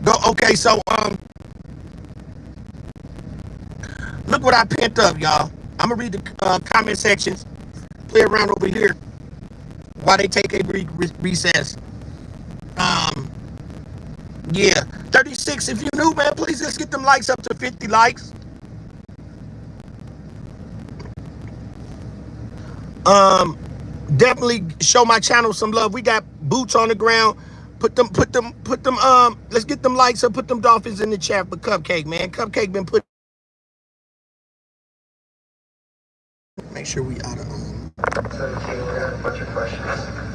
Speaker 6: Go. Okay, so look what I pinned up, y'all. I'm gonna read the comment sections. Play around over here while they take a recess. Yeah, 36 if you new, man. Please let's get them likes up to 50 likes. Definitely show my channel some love. We got boots on the ground. Put them, let's get them likes up, put them dolphins in the chat for Cupcake, man. Cupcake been put. Make sure we out of
Speaker 2: 17, we have a bunch of questions.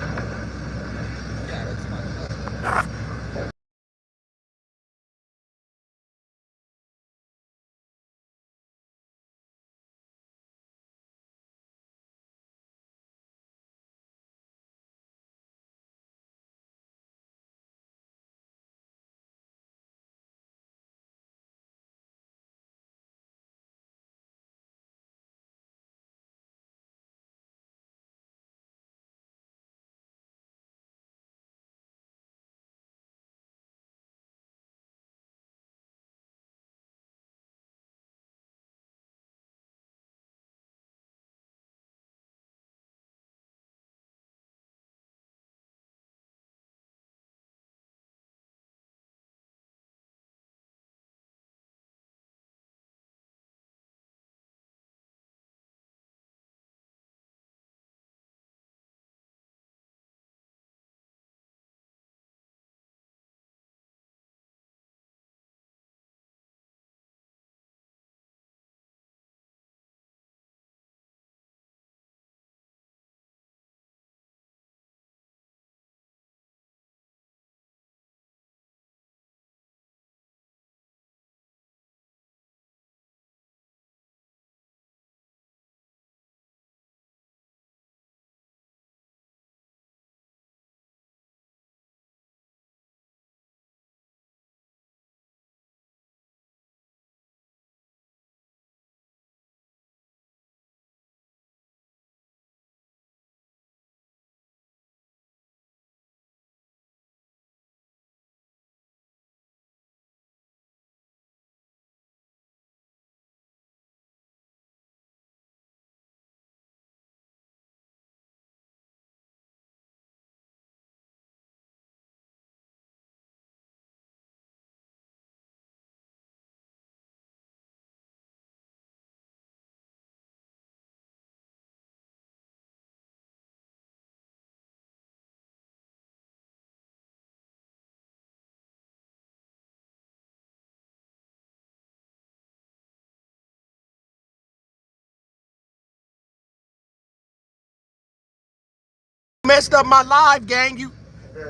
Speaker 6: messed up my live, gang. You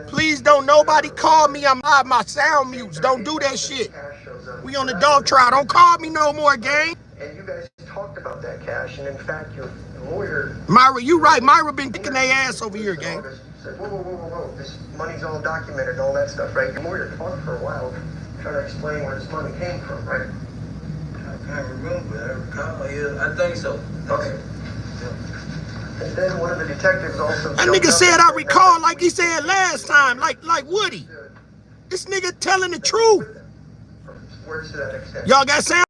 Speaker 6: please don't nobody call me. I'm live. My sound mutes. Don't do that shit. We on the dog trial. Don't call me no more, gang.
Speaker 2: And you guys talked about that cash, and in fact, your lawyer...
Speaker 6: Myra, you right. Myra been kicking their ass over here, gang.
Speaker 2: Said, whoa. This money's all documented and all that stuff, right? Your lawyer talked for a while, trying to explain where this money came from, right?
Speaker 5: I can't remember. I think so.
Speaker 2: Okay. And then one of the detectives also...
Speaker 6: That nigga said I recall like he said last time, like Woody. This nigga telling the truth.
Speaker 2: Where's that extent?
Speaker 6: Y'all got sound?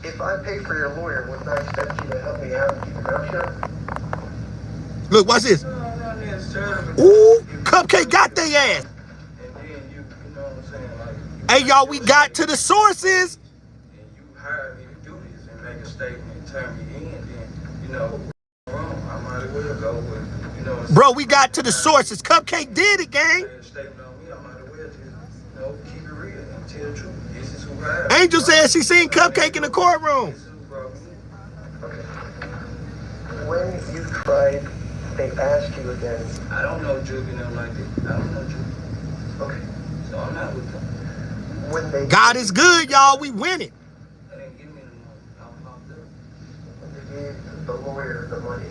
Speaker 2: If I pay for your lawyer, wouldn't I expect you to help me out and keep your mouth shut?
Speaker 6: Look, watch this.
Speaker 5: Not necessarily.
Speaker 6: Ooh, Cupcake got their ass.
Speaker 5: And then you know what I'm saying? Like,
Speaker 6: Hey, y'all, we got to the sources.
Speaker 5: and you hired me to do this and make a statement and turn me in, then, you know, wrong. I might as well go with, you know.
Speaker 6: Bro, we got to the sources. Cupcake did it, gang.
Speaker 5: A statement on me, I might as well just, you know, keep it real and tell the truth. This is who hired me.
Speaker 6: Angel said she seen Cupcake in the courtroom.
Speaker 5: This is who brought me in.
Speaker 2: Okay. When you tried, they asked you again.
Speaker 5: I don't know juking them like this. I don't know juking.
Speaker 2: Okay.
Speaker 5: So I'm not with them.
Speaker 2: When they...
Speaker 6: God is good, y'all. We winning.
Speaker 5: They didn't give me the money. I was locked up.
Speaker 2: When they gave the lawyer the money,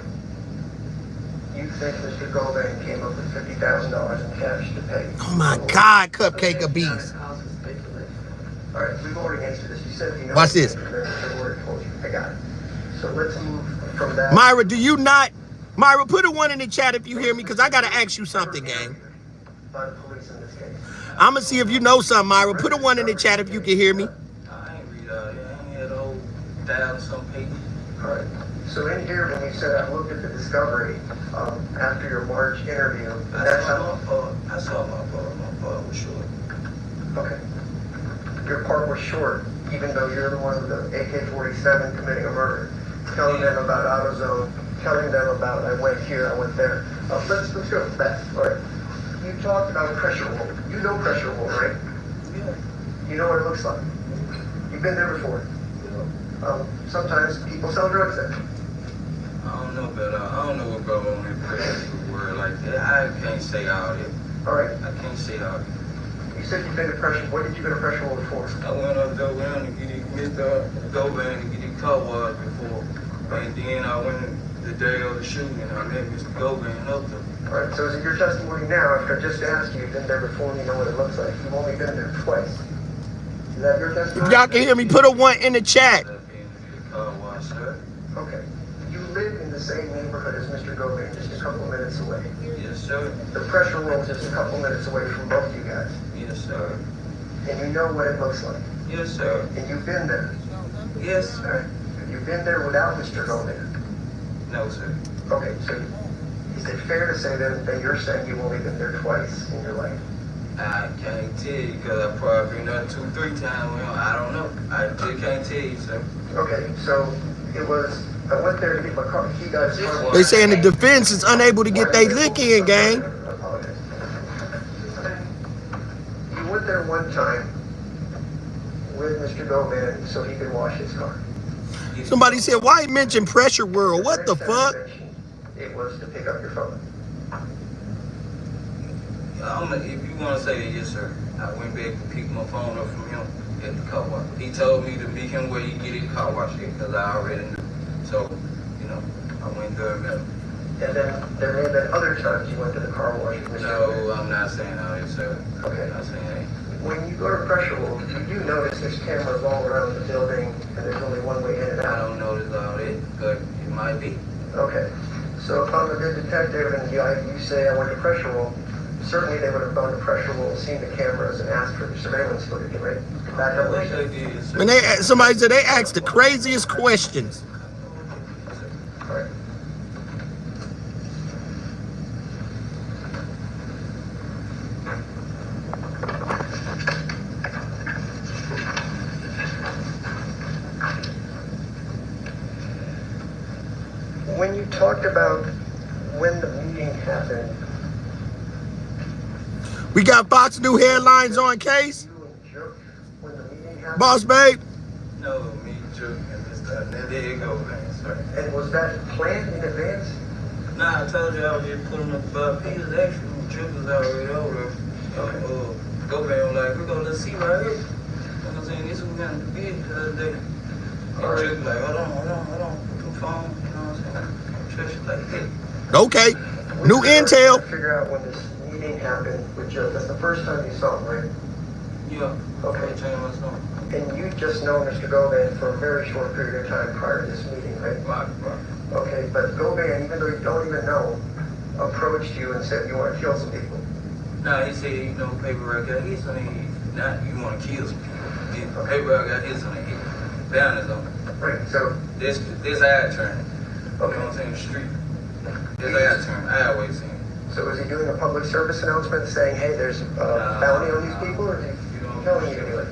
Speaker 2: you think Mr. Golding came up with $50,000 in cash to pay?
Speaker 6: Oh my God, Cupcake a beast.
Speaker 2: All right, we've already answered this. You said you know.
Speaker 6: Watch this.
Speaker 2: The lawyer told you. I got it. So let's move from that.
Speaker 6: Myra, do you not? Myra, put a 1 in the chat if you hear me, because I got to ask you something, gang.
Speaker 2: By the police in this case.
Speaker 6: I'm going to see if you know something, Myra. Put a 1 in the chat if you can hear me.
Speaker 5: I ain't read I ain't had old 1,000-some pages.
Speaker 2: All right. So in here, when you said I looked at the discovery after your March interview,
Speaker 5: I
Speaker 2: that's
Speaker 5: saw
Speaker 2: how...
Speaker 5: my father was short.
Speaker 2: Okay. your part was short, even though you're the one with the AK-47 committing a murder, telling them about AutoZone, telling them about I went here, I went there. Let's go back. All right. You talked about pressure wound. You know pressure wound, right?
Speaker 5: Yeah.
Speaker 2: You know what it looks like. You've been there before. Sometimes people sell drugs there.
Speaker 5: I don't know, but I don't know what goes on in pressure word like that. I can't say all that.
Speaker 2: All right.
Speaker 5: I can't say all that.
Speaker 2: You said you've been to pressure. What did you go to pressure wound for?
Speaker 5: I went up there with him to get his go van to get his car washed before. And then I went the day of the shooting and I met Mr. Govan up there.
Speaker 2: All right, so is it your testimony now, after I just asked you, you've been there before and you know what it looks like? You've only been there twice. Is that your testimony?
Speaker 6: Y'all can hear me, put a 1 in the chat.
Speaker 5: Car wash, sir.
Speaker 2: Okay. You live in the same neighborhood as Mr. Govan, just a couple minutes away.
Speaker 5: Yes, sir.
Speaker 2: The pressure room is just a couple minutes away from both you guys.
Speaker 5: Yes, sir.
Speaker 2: And you know what it looks like.
Speaker 5: Yes, sir.
Speaker 2: And you've been there.
Speaker 5: Yes, sir.
Speaker 2: You've been there without Mr. Govan.
Speaker 5: No, sir.
Speaker 2: Okay, so is it fair to say then that you're saying you've only been there twice in your life?
Speaker 5: I can't tell you because I probably been there 2-3 times with him. I don't know. I just can't tell you, sir.
Speaker 2: Okay, so it was, I went there to get my car. He got his car.
Speaker 6: They saying the defense is unable to get their lick in, gang.
Speaker 2: I apologize. You went there one time with Mr. Govan so he could wash his car.
Speaker 6: Somebody said, why mention pressure world? What the fuck?
Speaker 2: It was to pick up your phone.
Speaker 5: If you want to say it, yes, sir. I went back to pick my phone up from him at the car wash. He told me to meet him where he get his car wash because I already knew. So, I went there and met him.
Speaker 2: And then there may have been other times you went to the car wash with Mr.
Speaker 5: No, I'm not saying all that, sir.
Speaker 2: Okay.
Speaker 5: I'm not saying that.
Speaker 2: When you go to pressure room, you do notice there's cameras all around the building and there's only one way in and
Speaker 5: I
Speaker 2: out.
Speaker 5: don't notice all that, but it might be.
Speaker 2: Okay. So if I'm a good detective and you say I went to pressure room, certainly they would have gone to pressure room, seen the cameras, and asked for the surveillance footage, right? Back up what you said.
Speaker 6: When somebody said they asked the craziest questions.
Speaker 2: All right. When you talked about when the meeting happened,
Speaker 6: We got Fox New headlines on case.
Speaker 2: you and Jerk, when the meeting happened,
Speaker 6: Boss babe.
Speaker 5: No, me, Jerk, and Mr. And there you go, man, sir.
Speaker 2: and was that planned in advance?
Speaker 5: Nah, I told you I was just putting up about Peter's actually. Jerk was already over there. Go back and like, we're going to see right here. You know what I'm saying? This is what we're going to be the other day. And
Speaker 2: All right.
Speaker 5: Jerk was like, hold on. Put the phone, you know what I'm saying? Trish was like, hey.
Speaker 6: Okay. New intel.
Speaker 2: Figure out when this meeting happened with Joe. That's the first time you saw him, right?
Speaker 5: Yeah.
Speaker 2: Okay.
Speaker 5: Change my song.
Speaker 2: And you just know Mr. Govan for a very short period of time prior to this meeting, right?
Speaker 5: Right.
Speaker 2: Okay, but Govan, even though you don't even know, approached you and said you want to kill some people.
Speaker 5: Nah, he said, paper I got his on the head. Not you want to kill some people. Paper I got his on the head. Down his on it.
Speaker 2: Right, so,
Speaker 5: This I turn. You know what I'm saying? Street. This I turn. I always seen.
Speaker 2: so is he doing a public service announcement saying, hey, there's a bounty on these people, or is he telling you to do it?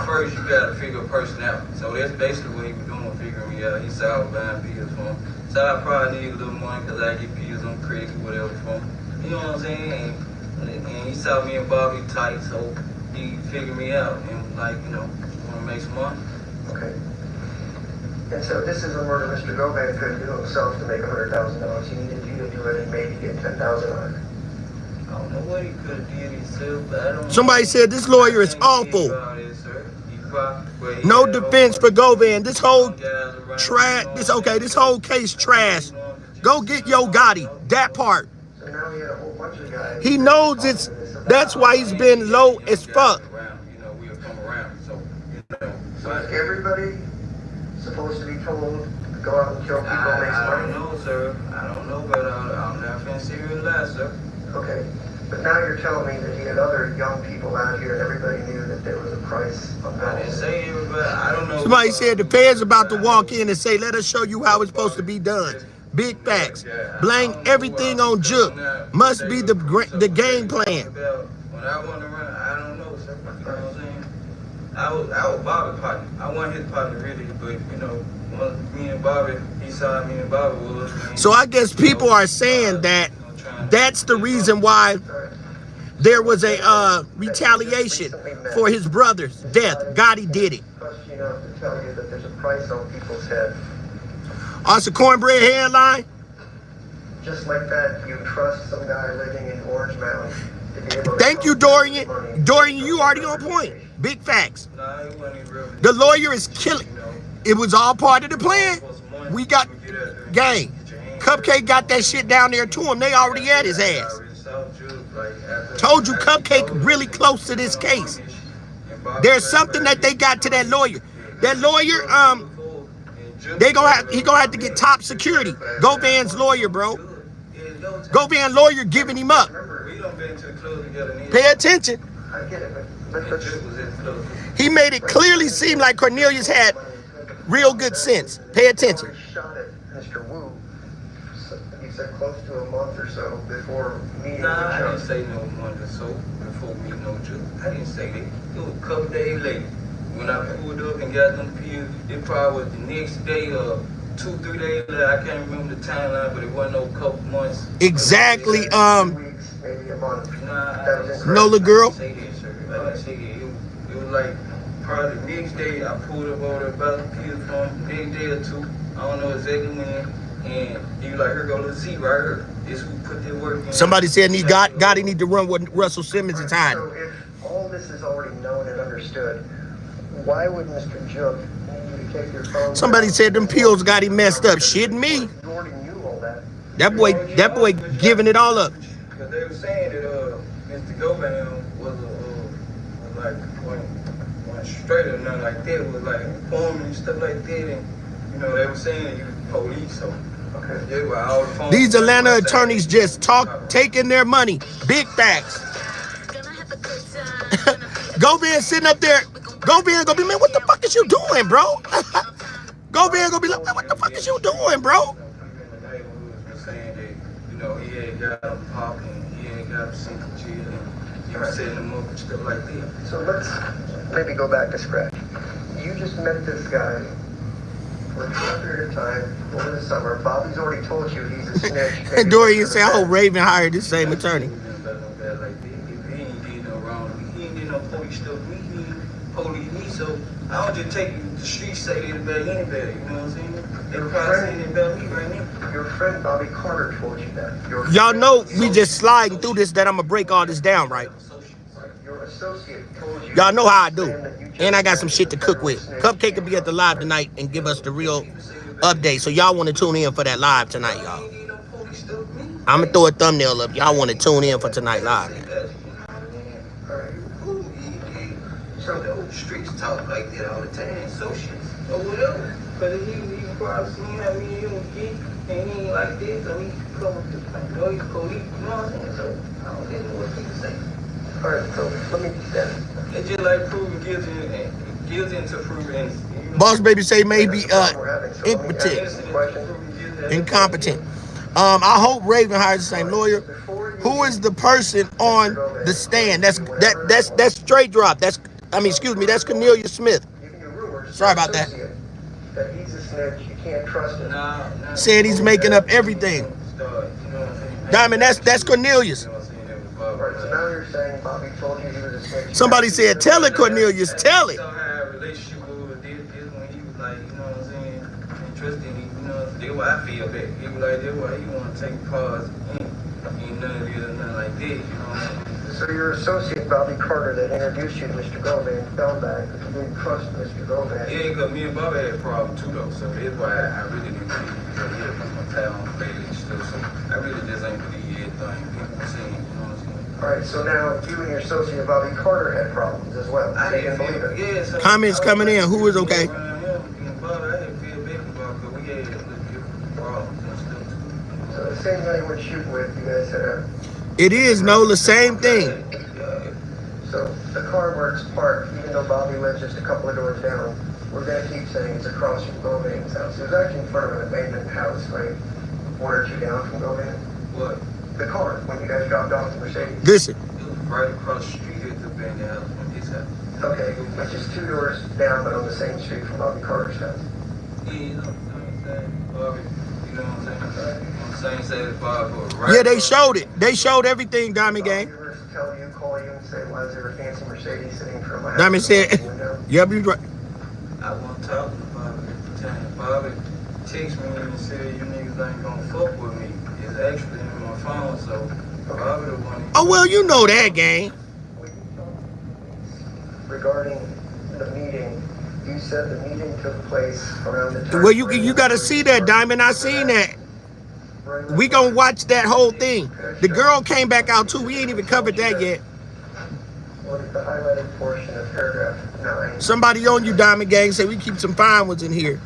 Speaker 5: First, you gotta figure a person out. So that's basically what he was doing, figuring me out. He said I was buying pills for him. So I probably need a little money because I get pills on credit or whatever for him. You know what I'm saying? And he saw me and Bobby tight, so he figured me out and want to make some money.
Speaker 2: Okay. And so this is a murder Mr. Govan couldn't do himself to make $100,000. He needed you to do it and maybe get $10,000 on it.
Speaker 5: I don't know what he could have did himself, but I don't.
Speaker 6: Somebody said this lawyer is awful. No defense for Govan. This whole trash. This whole case trash. Go get Yo Gotti. That part.
Speaker 2: So now he had a whole bunch of guys.
Speaker 6: He knows it's. That's why he's been low as fuck.
Speaker 5: We'll come around.
Speaker 2: So is everybody supposed to be told to go out and kill people and make
Speaker 5: I
Speaker 2: money?
Speaker 5: don't know, sir. I don't know, but I'm not finna sit here and lie, sir.
Speaker 2: Okay. But now you're telling me that he had other young people out here and everybody knew that there was a price on
Speaker 5: I didn't
Speaker 2: guns.
Speaker 5: say everybody. I don't know.
Speaker 6: Somebody said the feds about to walk in and say, let us show you how it's supposed to be done. Big facts. Blame everything on Juke. Must be the game plan.
Speaker 5: When I went around, I I was Bobby's partner. I wasn't his partner really, but you know, once me and Bobby, he saw me and Bobby was.
Speaker 6: So I guess people are saying that that's the reason why there was a retaliation for his brother's death. Gotti did it.
Speaker 2: Trust you enough to tell you that there's a price on people's head.
Speaker 6: Also, cornbread headline.
Speaker 2: Just like that, you trust some guy living in Orange Mountain to be able to...
Speaker 6: Thank you, Dorian. Dorian, you already on point. Big facts. The lawyer is killing. It was all part of the plan. We got, gang, Cupcake got that shit down there to him. They already had his ass. Told you Cupcake really close to this case. There's something that they got to that lawyer. That lawyer, he gonna have to get top security. Govan's lawyer, bro. Govan lawyer giving him up. Pay attention.
Speaker 2: I get it, but
Speaker 6: He made it clearly seem like Cornelius had real good sense. Pay attention.
Speaker 2: shot at Mr. Wu, you said close to a month or so before meeting
Speaker 5: Nah, I
Speaker 2: with
Speaker 5: didn't say no month or so before meeting no judge. I didn't say that. It was a couple days later. When I pulled up and got them pills, it probably was the next day or 2-3 days later. I can't remember the timeline, but it wasn't no couple months.
Speaker 6: Exactly.
Speaker 2: 2 weeks, maybe a month.
Speaker 5: Nah,
Speaker 2: That was incorrect.
Speaker 6: Nola girl.
Speaker 5: I didn't say that, sir. I didn't say that. It was like probably the next day I pulled up over there about the pills from the next day or two. I don't know exactly when. And he was like, here go, let's see right here. This who put their work in.
Speaker 6: Somebody said he need to run what Russell Simmons is hiding.
Speaker 2: So if all this is already known and understood, why would Mr. Jook need you to take your phone?
Speaker 6: Somebody said them pills got him messed up. Shit me.
Speaker 2: You already knew all that.
Speaker 6: That boy giving it all up.
Speaker 5: Because they were saying that Mr. Govan was like one straight or nothing like that. Was like informing and stuff like that. And you know they were saying that he was police. So
Speaker 2: Okay.
Speaker 5: they were all the phone.
Speaker 6: These Atlanta attorneys just taking their money. Big facts. Govan sitting up there. Govan gonna be, man, what the fuck is you doing, bro? Govan gonna be like, man, what the fuck is you doing, bro?
Speaker 5: Saying that, you know, he ain't got him popping, he ain't got him sent to jail, and he was setting him up and stuff like that.
Speaker 2: So let's maybe go back to scratch. You just met this guy for a short period of time over the summer. Bobby's already told you he's a snitch.
Speaker 6: And Dorian said, oh, Raven hired the same attorney.
Speaker 5: He ain't did no wrong. He ain't did no police stuff. He ain't police me, so I don't just take the streets say they about anybody, you know what I'm saying? They probably saying it about me right now.
Speaker 2: Your friend Bobby Carter told you that.
Speaker 6: Y'all know we just sliding through this that I'm gonna break all this down, right?
Speaker 2: Your associate told you.
Speaker 6: Y'all know how I do. And I got some shit to cook with. Cupcake will be at the live tonight and give us the real update. So y'all want to tune in for that live tonight, y'all. I'm gonna throw a thumbnail up. Y'all want to tune in for tonight live.
Speaker 5: So the streets talk like that all the time, associates or whatever. Because he probably seen how me and him get, and he ain't like this, so he come with the, you know, he's police, you know what I'm saying? So I don't really know what people say.
Speaker 2: Alright, so let me
Speaker 5: It's just like proving guilty into proving innocent.
Speaker 6: Boss baby say maybe incompetent. I hope Raven hires the same lawyer. Who is the person on the stand? That's straight drop. That's Cornelius Smith. Sorry about that.
Speaker 2: That he's a snitch, you can't trust him.
Speaker 6: Said he's making up everything. Diamond, that's Cornelius.
Speaker 2: Alright, so now you're saying Bobby told you he was a snitch.
Speaker 6: Somebody said, tell it, Cornelius, tell it.
Speaker 5: So I had a relationship with this when he was like, you know what I'm saying, interested in, you know, that's why I feel bad. He was like, that's why he want to take pause. Ain't none of this or nothing like that, you know what I'm saying?
Speaker 2: So your associate Bobby Carter that introduced you to Mr. Govan fell back because you didn't trust Mr. Govan.
Speaker 5: Yeah, because me and Bobby had a problem too though, so that's why I really didn't believe it. Because he had my town baby and stuff, so I really just ain't believe everything people saying, you know what I'm saying?
Speaker 2: Alright, so now you and your associate Bobby Carter had problems as well.
Speaker 5: I
Speaker 2: So you
Speaker 5: didn't
Speaker 2: didn't
Speaker 5: feel
Speaker 2: believe it.
Speaker 5: yeah, so
Speaker 6: Comments coming in. Who is okay?
Speaker 5: I didn't feel bad about because we had different problems and stuff too.
Speaker 2: So the same guy you went shooting with, you guys had a...
Speaker 6: It is, Nola, same thing.
Speaker 2: So the car where it's parked, even though Bobby lives just a couple of doors down, we're going to keep saying it's across from Govan's house. It was actually in front of an abandoned house, right? One or two down from Govan.
Speaker 5: What?
Speaker 2: The car, when you guys dropped off the Mercedes.
Speaker 6: Listen,
Speaker 5: It was right across the street at the abandoned house from his house.
Speaker 2: Okay, which is 2 doors down, but on the same street from Bobby Carter's house.
Speaker 5: Yeah, you know what I'm saying? Bobby, you know what I'm saying? On the same side of Bobby, right?
Speaker 6: Yeah, they showed it. They showed everything, Diamond Gang.
Speaker 2: Bobby ever tell you, call you, and say, why is there a fancy Mercedes sitting in front of my house?
Speaker 6: Diamond said, yep, you right.
Speaker 5: I wasn't talking to Bobby at the time. Bobby texted me and said, you niggas ain't gonna fuck with me. It's actually in my phone, so Bobby the one.
Speaker 6: Oh, well, you know that, gang.
Speaker 2: Regarding the meeting, you said the meeting took place around the time.
Speaker 6: Well, you got to see that, Diamond. I seen that. We gonna watch that whole thing. The girl came back out, too. We ain't even covered that yet.
Speaker 2: Look at the highlighted portion of paragraph 9.
Speaker 6: Somebody on you, Diamond Gang, say we keep some fine ones in here.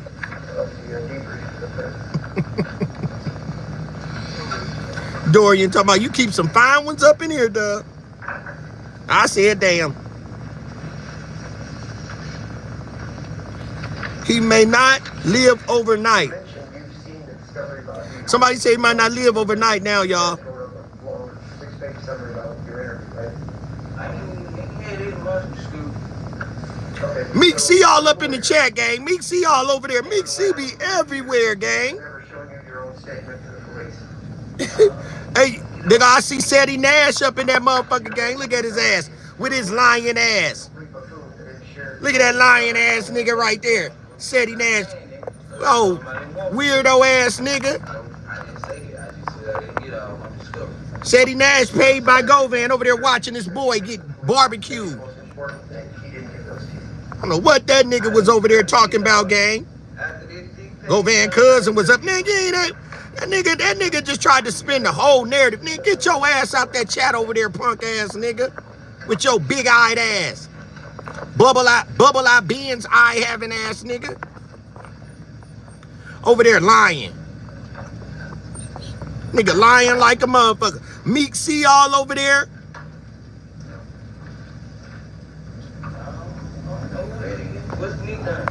Speaker 6: Dorian talking about you keep some fine ones up in here, Doug. I said, damn. He may not live overnight. Somebody say he might not live overnight now, y'all. Meek C all up in the chat, gang. Meek C all over there. Meek C be everywhere, gang. Hey, nigga, I see Sadie Nash up in that motherfucker, gang. Look at his ass with his lying ass. Look at that lying ass nigga right there. Sadie Nash. Oh, weirdo ass nigga. Sadie Nash paid by Govan over there watching this boy get barbecued. I don't know what that nigga was over there talking about, gang. Govan cousin was up. Nigga, that nigga just tried to spin the whole narrative. Nigga, get your ass out that chat over there, punk ass nigga. With your big-eyed ass. Bubble eye beans eye having ass nigga. Over there lying. Nigga lying like a motherfucker. Meek C all over there.
Speaker 5: What's Meek done?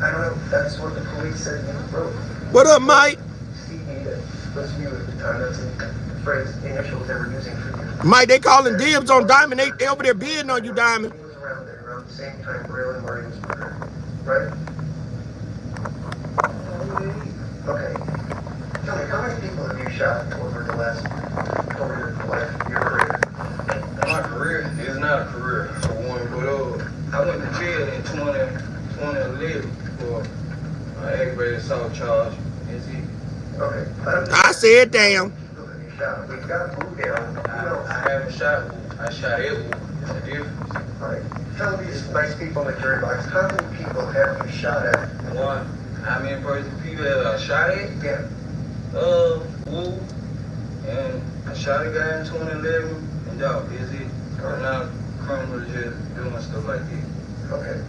Speaker 2: I don't know. That's what the police said you wrote.
Speaker 6: What up, Mike?
Speaker 2: That's you at the time. That's the phrase, the initials they were using for you.
Speaker 6: Mike, they calling dibs on Diamond. They over there bidding on you, Diamond.
Speaker 2: He was around there around the same time Braylon Marty was murdered, right? Okay. Tell me, how many people have you shot over your life, your career?
Speaker 5: My career is not a career for one, but I went to jail in 2011 for aggravated assault charge. Is it?
Speaker 2: Okay.
Speaker 6: I said, damn.
Speaker 2: We've got Boo down.
Speaker 5: I haven't shot Boo. I shot Edward. It's a difference.
Speaker 2: All right. Tell these nice people in the jury box, how many people have you shot at?
Speaker 5: One. How many people have I shot at?
Speaker 2: Yeah.
Speaker 5: Woo. And I shot a guy in 2011. And y'all, is it? Or now criminals just doing stuff like this.
Speaker 2: Okay.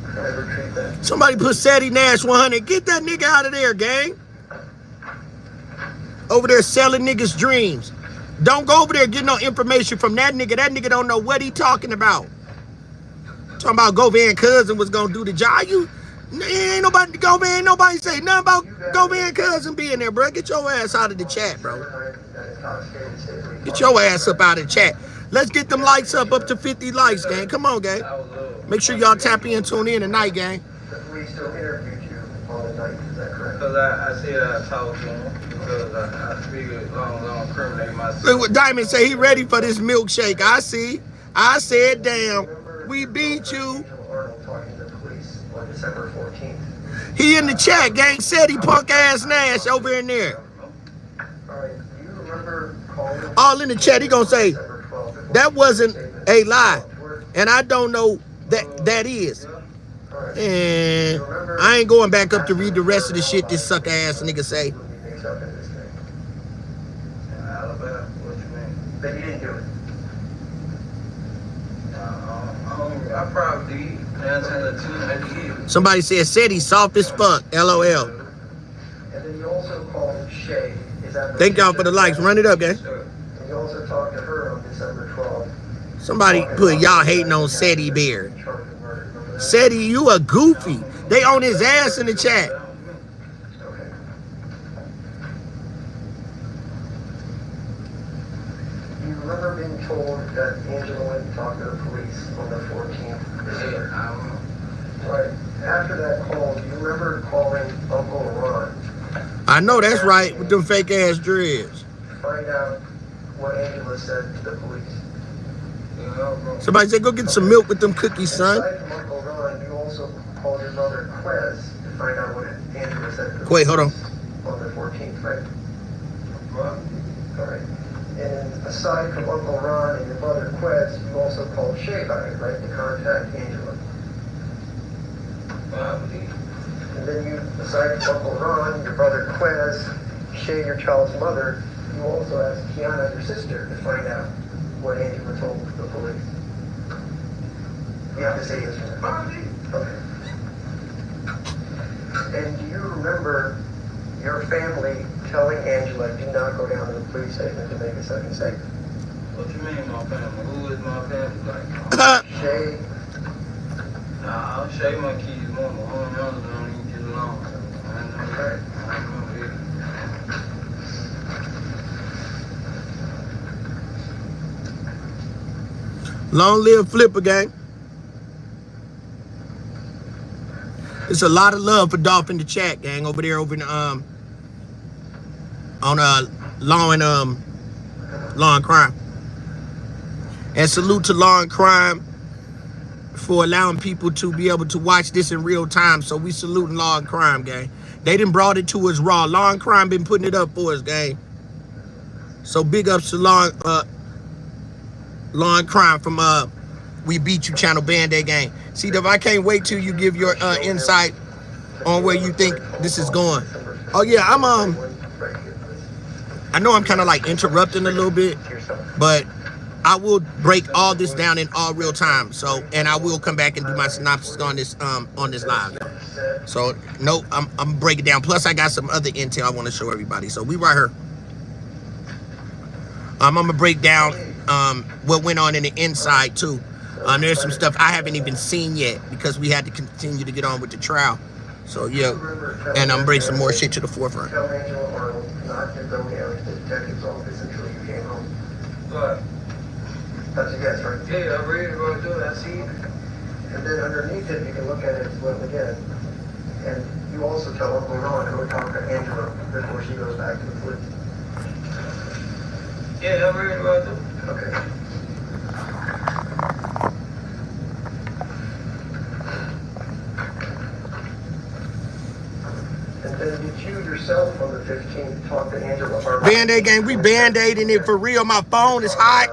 Speaker 2: I retrieve that.
Speaker 6: Somebody put Sadie Nash 100. Get that nigga out of there, gang. Over there selling niggas dreams. Don't go over there and get no information from that nigga. That nigga don't know what he talking about. Talking about Govan cousin was gonna do the job. Ain't nobody Govan, nobody say nothing about Govan cousin being there, bro. Get your ass out of the chat, bro. Get your ass up out of the chat. Let's get them likes up to 50 likes, gang. Come on, gang. Make sure y'all tap in, tune in tonight, gang.
Speaker 2: The police still interviewed you on the night, is that correct?
Speaker 5: Because I said I talked to him because I figured long incriminate myself.
Speaker 6: Look what Diamond say, he ready for this milkshake. I see. I said, damn, we beat you.
Speaker 2: Arnold talking to the police on December 14th.
Speaker 6: He in the chat, gang. Said he punk ass Nash over in there.
Speaker 2: All right, do you remember calling?
Speaker 6: All in the chat, he gonna say, that wasn't a lie. And I don't know that is. And I ain't going back up to read the rest of the shit this sucker ass nigga say.
Speaker 5: Alabama, what you mean?
Speaker 2: That you didn't do it.
Speaker 5: I probably did. 9 times out of 10, I did.
Speaker 6: Somebody said he's soft as fuck. LOL.
Speaker 2: And then you also called Shay. Is that
Speaker 6: Thank y'all for the likes. Run it up, gang.
Speaker 2: And you also talked to her on December 12th.
Speaker 6: Somebody put y'all hating on Sadie Bear. Sadie, you a goofy. They on his ass in the chat.
Speaker 2: You remember being told that Angela went and talked to the police on the 14th?
Speaker 5: Yeah, I don't know.
Speaker 2: Right. After that call, do you remember calling Uncle Ron?
Speaker 6: I know that's right with them fake ass dreads.
Speaker 2: Find out what Angela said to the police.
Speaker 5: Yeah,
Speaker 6: Somebody said, go get some milk with them cookies, son.
Speaker 2: Aside from Uncle Ron, you also called your brother Quez to find out what Angela said to the
Speaker 6: Wait, hold on.
Speaker 2: on the 14th, right? All right. And aside from Uncle Ron and your brother Quez, you also called Shay about it, right, to contact Angela. And then you, aside from Uncle Ron, your brother Quez, Shay, your child's mother, you also asked Kiana, your sister, to find out what Angela told the police. You have to say yes or no. Okay. And do you remember your family telling Angela, do not go down to the police station to make a second statement?
Speaker 5: What you mean, my family? Who is my family? Like,
Speaker 2: Shay.
Speaker 5: nah, I'll show you my kids' mama. All the others don't even get along. I know that. I know it.
Speaker 6: Long live Flipper gang. It's a lot of love for Dolph in the chat, gang, over there over in on Law and Crime. And salute to Law and Crime for allowing people to be able to watch this in real time. So we salute Law and Crime, gang. They done brought it to us raw. Law and Crime been putting it up for us, gang. So big ups to Law and Crime from We Beat You channel, Band-Aid gang. See, Dev, I can't wait till you give your insight on where you think this is going. Oh yeah, I know I'm kind of like interrupting a little bit, but I will break all this down in all real time. So, and I will come back and do my synopsis on this live. So, no, I'm breaking down. Plus, I got some other intel I want to show everybody. So we right here. I'm gonna break down what went on in the inside too. There's some stuff I haven't even seen yet because we had to continue to get on with the trial. So yeah, and I'm bringing some more shit to the forefront.
Speaker 2: Tell Angela Arnold not to go down to the detective's office until you came home.
Speaker 5: What?
Speaker 2: That's a yes, right?
Speaker 5: Yeah, I'm ready to go do it. I see it.
Speaker 2: And then underneath it, you can look at it as well again. And you also tell Uncle Ron to go talk to Angela before she goes back to the police.
Speaker 5: Yeah, I'm ready to go do it.
Speaker 2: Okay. And then did you yourself on the 15th talk to Angela Arnold?
Speaker 6: Band-Aid gang, we Band-Aiding it for real. My phone is hot.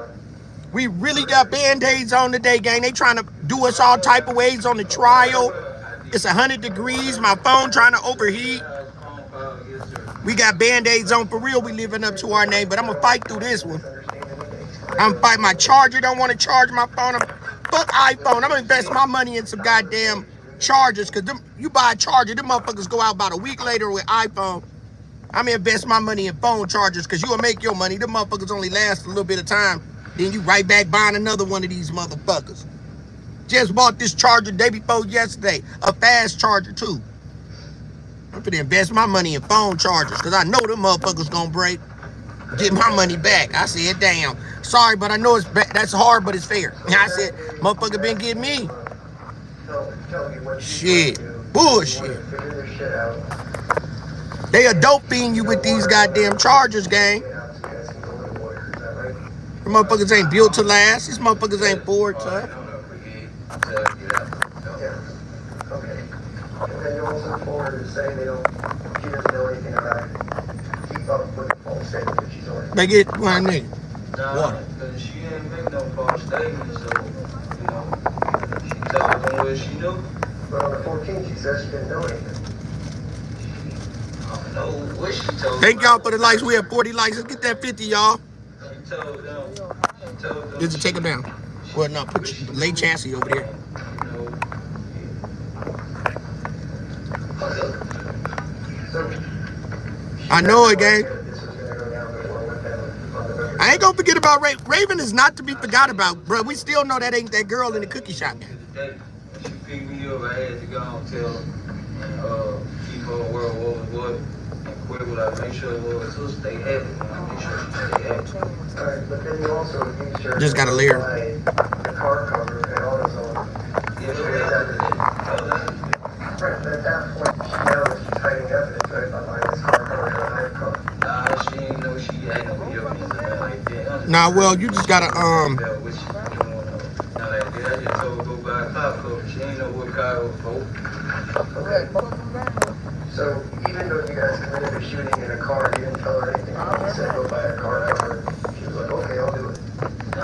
Speaker 6: We really got Band-Aids on today, gang. They trying to do us all type of ways on the trial. It's 100 degrees. My phone trying to overheat. We got Band-Aids on for real. We living up to our name, but I'm gonna fight through this one. I'm fighting my charger. Don't want to charge my phone. Fuck iPhone. I'm gonna invest my money in some goddamn chargers, cause you buy a charger, them motherfuckers go out about a week later with iPhone. I'm gonna invest my money in phone chargers, cause you will make your money. Them motherfuckers only last a little bit of time. Then you right back buying another one of these motherfuckers. Just bought this charger day before yesterday. A fast charger too. I'm gonna invest my money in phone chargers, cause I know them motherfuckers gonna break. Get my money back. I said, damn. Sorry, but I know that's hard, but it's fair. And I said, motherfucker been getting me. Shit. Bullshit. They a dope fiend you with these goddamn chargers, gang. The motherfuckers ain't built to last. These motherfuckers ain't forward tough.
Speaker 2: Okay. And you also forward to say she doesn't know anything about it. Keep up with the false statement that she's already.
Speaker 6: They get one nigga.
Speaker 5: Nah,
Speaker 6: Water.
Speaker 5: because she ain't make no false statement, so, you know, she told them what she knew.
Speaker 2: But on the 14th, she says she didn't know anything.
Speaker 5: I don't know what she told
Speaker 6: Thank
Speaker 5: them.
Speaker 6: y'all for the likes. We have 40 likes. Let's get that 50, y'all.
Speaker 5: She told them.
Speaker 6: Just take them down. Well, no, lay Chancey over there. I know it, gang. I ain't gonna forget about Raven is not to be forgot about, bro. We still know that ain't that girl in the cookie shop.
Speaker 5: When she picked me up, I had to go and tell her and keep her where I was, and where would I make sure to stay happy? Make sure she stay happy.
Speaker 2: Alright, but then you also used her
Speaker 6: Just got a layer.
Speaker 2: the car cover and AutoZone.
Speaker 5: Yeah, so that's
Speaker 2: Right, but at that point, now she's hiding evidence, right, by buying this car cover and a high car.
Speaker 5: nah, she ain't know she ain't no video means nothing like that.
Speaker 6: Nah, well, you just gotta
Speaker 5: What she doing? Not like that. I just told her go buy a car cover. She ain't know what car it was for.
Speaker 2: Okay. So even though you guys committed a shooting in a car, you didn't tell her anything. You said go buy a car cover. She was like, okay, I'll do it.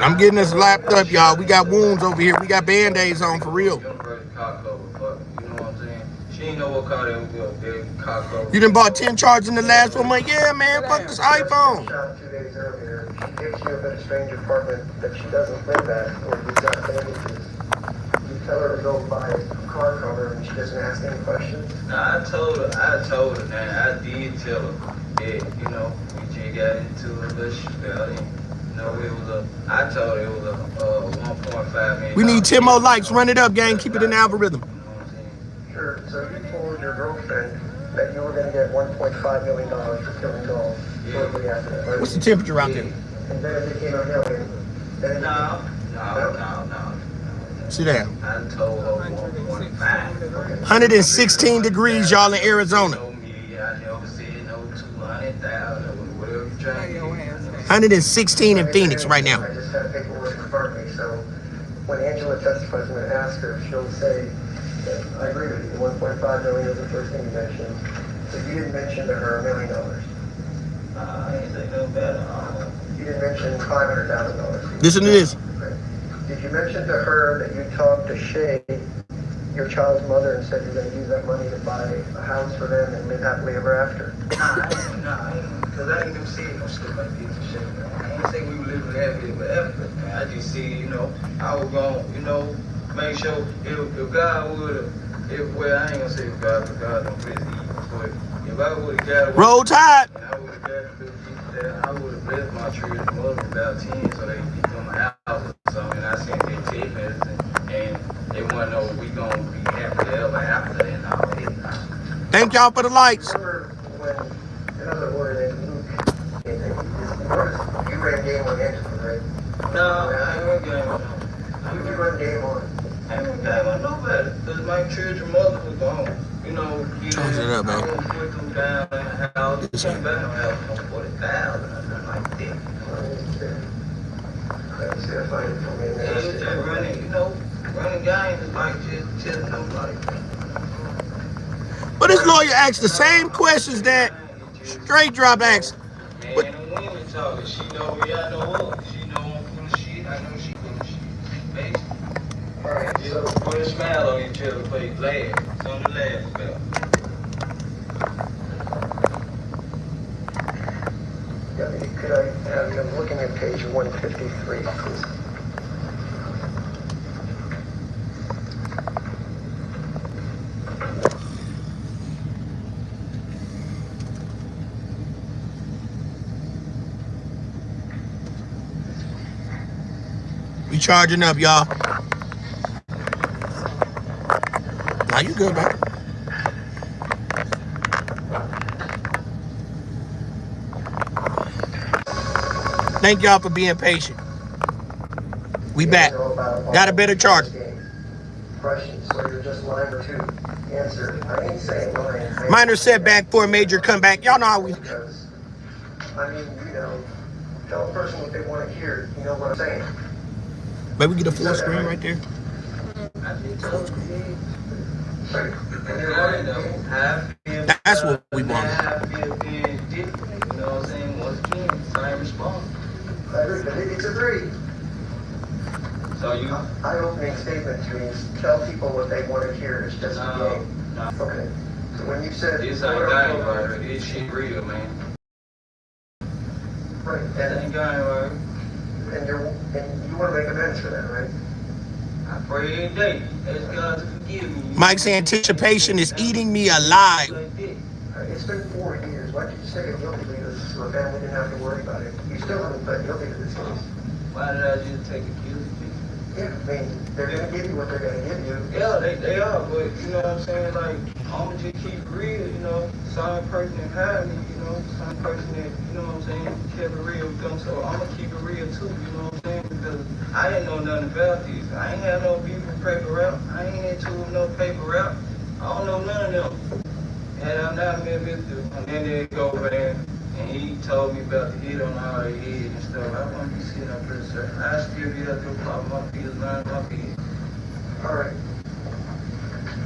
Speaker 6: I'm getting this lapped up, y'all. We got wounds over here. We got band-aids on for real.
Speaker 5: Car cover, but you know what I'm saying? She ain't know what car that was. That car cover.
Speaker 6: You done bought 10 charges in the last 1 month? Yeah, man. Fuck this iPhone.
Speaker 2: Shot 2 days earlier. She takes you up at a strange apartment that she doesn't live at, or you've got damages. You tell her to go buy a car cover, and she doesn't ask any questions.
Speaker 5: Nah, I told her, man. I did tell her that, you know, we just got into a little shootout. You know, I told her it was a 1.5 million.
Speaker 6: We need 10 more likes. Run it up, gang. Keep it in the algorithm.
Speaker 2: Sure, so you told your girlfriend that you were going to get $1.5 million for killing dolls shortly after that, right?
Speaker 6: What's the temperature out there?
Speaker 2: And then it became $1 million.
Speaker 5: No.
Speaker 6: Sit down.
Speaker 5: I told her 1.5.
Speaker 6: 116 degrees, y'all, in Arizona.
Speaker 5: I never said no 200,000, whatever you trying to get.
Speaker 6: 116 in Phoenix right now.
Speaker 2: I just had paperwork in front of me, so when Angela testifies, I'm going to ask her if she'll say that I agree with you. 1.5 million is the first thing you mentioned. So you didn't mention to her $1 million.
Speaker 5: I ain't say no better.
Speaker 2: You didn't mention $500,000.
Speaker 6: Listen to this.
Speaker 2: Okay. Did you mention to her that you talked to Shay, your child's mother, and said you're going to use that money to buy a house for them and live happily ever after?
Speaker 5: Nah, because I ain't even said no shit like this and shit. I ain't say we were living happily ever after. Man. I just said, you know, I was going to, you know, make sure if God would have, well, I ain't going to say if God, because God don't bless evil, but if I would have got away,
Speaker 6: Roll Tide.
Speaker 5: and I would have got a little people there, I would have blessed my children's mother about 10 so they could become a house or something. And I sent their text messages and they want to know if we going to be happy ever after and all that.
Speaker 6: Thank y'all for the likes.
Speaker 2: Remember when another word in Luke, you ran game on Angela, right?
Speaker 5: No, I ain't run game on them.
Speaker 2: Who did you run game on?
Speaker 5: I ain't run game on nobody. Because my children's mother was gone. You know,
Speaker 6: Turns it up, man.
Speaker 5: I won't put them down in the house. You can't buy no house for 40,000 or nothing like that.
Speaker 2: Let's see if I can come in
Speaker 5: Yeah,
Speaker 2: there.
Speaker 5: it's just running, you know, running games is like just telling them like,
Speaker 6: But this lawyer asked the same questions that Straight Drop asked.
Speaker 5: man, the women talking. She know me, I know her. She know I'm full of shit. I know she full of shit. Basically.
Speaker 2: Alright, so
Speaker 5: Just put a smile on each other's face, laugh. Something to laugh about.
Speaker 2: could I have you looking at page 153, please?
Speaker 6: We charging up, y'all. Nah, you good, man. Thank y'all for being patient. We back. Got a better charge.
Speaker 2: Questions, so you're just lying or two. Answer. I ain't saying lying.
Speaker 6: Minor setback for a major comeback. Y'all know how we...
Speaker 2: Because, I mean, you know, tell a person what they want to hear. You know what I'm saying?
Speaker 6: Maybe we get a full screen right there. That's what we want.
Speaker 5: I feel being different. You know what I'm saying? Once again, same response.
Speaker 2: It's agreed.
Speaker 5: So you...
Speaker 2: I opening statement means tell people what they want to hear. It's just a game.
Speaker 5: No.
Speaker 2: Okay. So when you said...
Speaker 5: This ain't game, right? This shit real, man.
Speaker 2: Right.
Speaker 5: That ain't game, right?
Speaker 2: And you want to make amends for that, right?
Speaker 5: I pray every day. Ask God to forgive me.
Speaker 6: Mike's anticipation is eating me alive.
Speaker 5: Like that.
Speaker 2: It's been 4 years. Why did you say a guilty plea so a family didn't have to worry about it? You still haven't pled guilty to this case.
Speaker 5: Why did I just take a guilty plea?
Speaker 2: Yeah, I mean, they're going to give you what they're going to give you.
Speaker 5: Yeah, they are, but you know what I'm saying? Like, I'ma just keep it real, you know. Some person that hired me, you know, some person that, you know what I'm saying, kept it real with them. So I'ma keep it real too, you know what I'm saying? Because I didn't know nothing about this. I ain't had no beef with paper route. I ain't into no paper route. I don't know none of them. And I'm not met Mr. And then they go over there and he told me about the hit on all the head and stuff. I won't be sitting up here, sir. I still be up there pop my feet, line my feet.
Speaker 2: All right.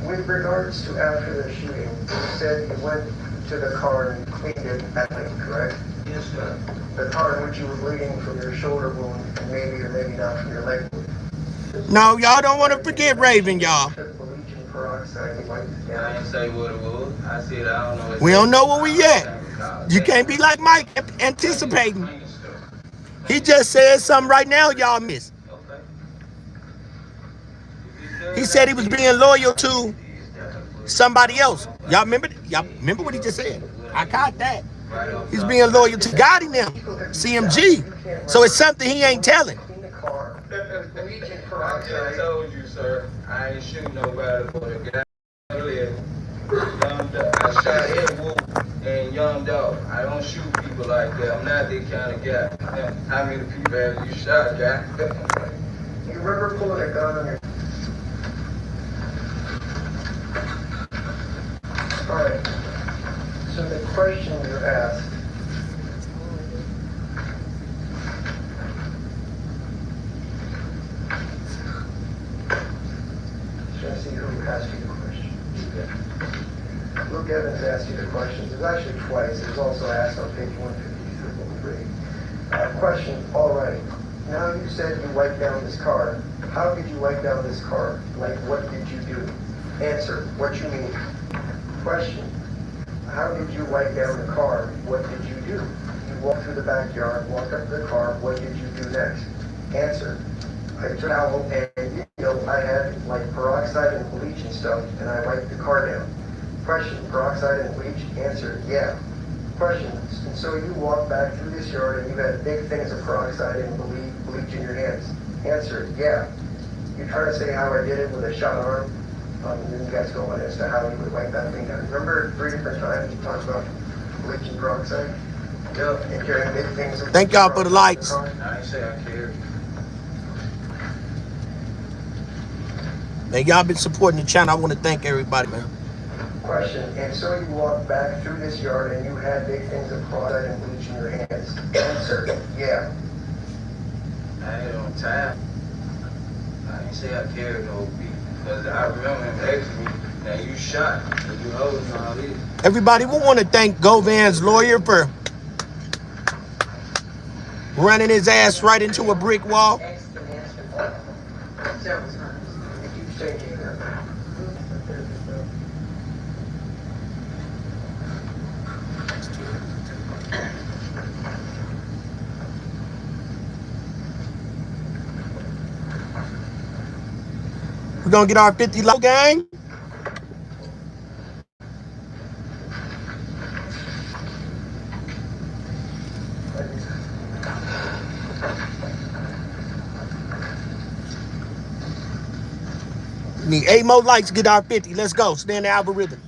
Speaker 2: With regards to after the shooting, you said you went to the car and cleaned it at night, correct?
Speaker 5: Yes, sir.
Speaker 2: The car in which you were bleeding from your shoulder wound, and maybe or maybe not from your leg wound.
Speaker 6: No, y'all don't want to forget Raven, y'all.
Speaker 2: Bleaching peroxide, you wiped it down.
Speaker 5: I didn't say what it was. I said I don't know.
Speaker 6: We don't know where we at. You can't be like Mike anticipating. He just said something right now y'all missed. He said he was being loyal to somebody else. Y'all remember what he just said? I caught that. He's being loyal to God in them, CMG. So it's something he ain't telling.
Speaker 5: I told you, sir, I ain't shoot nobody for the guy. I shot Ed Wolf and Young Dog. I don't shoot people like that. I'm not that kind of guy. How many people have you shot, guy?
Speaker 2: You remember pulling a gun on your... Alright. So the question you asked... Trying to see who asked you the question. Luke Evans asked you the questions. It was actually twice. It was also asked on page 153. Question, all right. Now you said you wiped down this car. How did you wipe down this car? Like, what did you do? Answer, what you mean? Question, how did you wipe down the car? What did you do? You walked through the backyard, walked up to the car. What did you do next? Answer, I took a towel and, you know, I had like peroxide and bleach and stuff, and I wiped the car down. Question, peroxide and bleach? Answer, yeah. Question, and so you walked back through this yard and you had big things of peroxide and bleach in your hands? Answer, yeah. You're trying to say how I did it with a shot arm? And then you guys go on as to how you would wipe that thing down. Remember 3 different times you talked about bleach and peroxide? Yep. And carrying big things of
Speaker 6: Thank y'all for the lights.
Speaker 5: I ain't say I cared.
Speaker 6: Man, y'all been supporting the channel. I want to thank everybody, man.
Speaker 2: Question, and so you walked back through this yard and you had big things of peroxide and bleach in your hands? Answer, yeah.
Speaker 5: I had it on time. I didn't say I carried no beef. Because I remember him asking me, now you shot, but you holding all this.
Speaker 6: Everybody, we want to thank Govan's lawyer for running his ass right into a brick wall.
Speaker 3: Several times.
Speaker 2: Did you say that?
Speaker 6: We're going to get our 50 low gang. We need 8 more likes to get our 50. Let's go. Stay in the algorithm.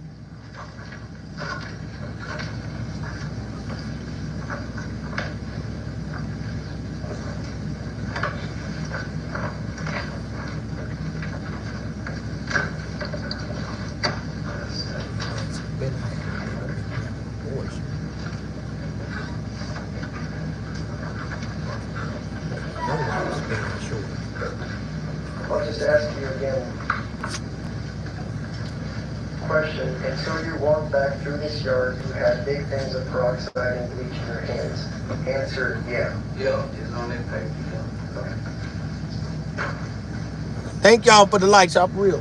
Speaker 2: I'll just ask you again. Question, and so you walked back through this yard, you had big things of peroxide and bleach in your hands? Answer, yeah.
Speaker 5: Yeah, it's on that paper. Yeah.
Speaker 6: Thank y'all for the likes. I'm real.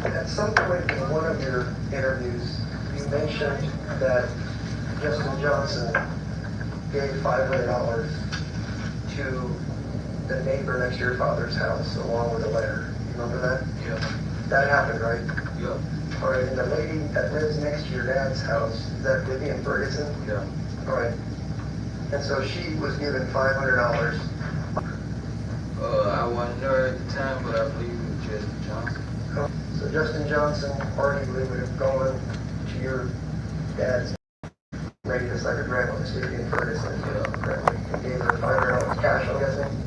Speaker 2: At some point in one of your interviews, you mentioned that Justin Johnson gave $500 to the neighbor next to your father's house along with a letter. You remember that?
Speaker 5: Yeah.
Speaker 2: That happened, right?
Speaker 5: Yeah.
Speaker 2: All right, and the lady that lives next to your dad's house, is that Vivian Ferguson?
Speaker 5: Yeah.
Speaker 2: All right. And so she was given $500.
Speaker 5: I wasn't there at the time, but I believe it was Johnson.
Speaker 2: So Justin Johnson arguably would have gone to your dad's lady that's like a grandma, Susie in Ferguson, correctly, and gave her $500 cash, I'm guessing?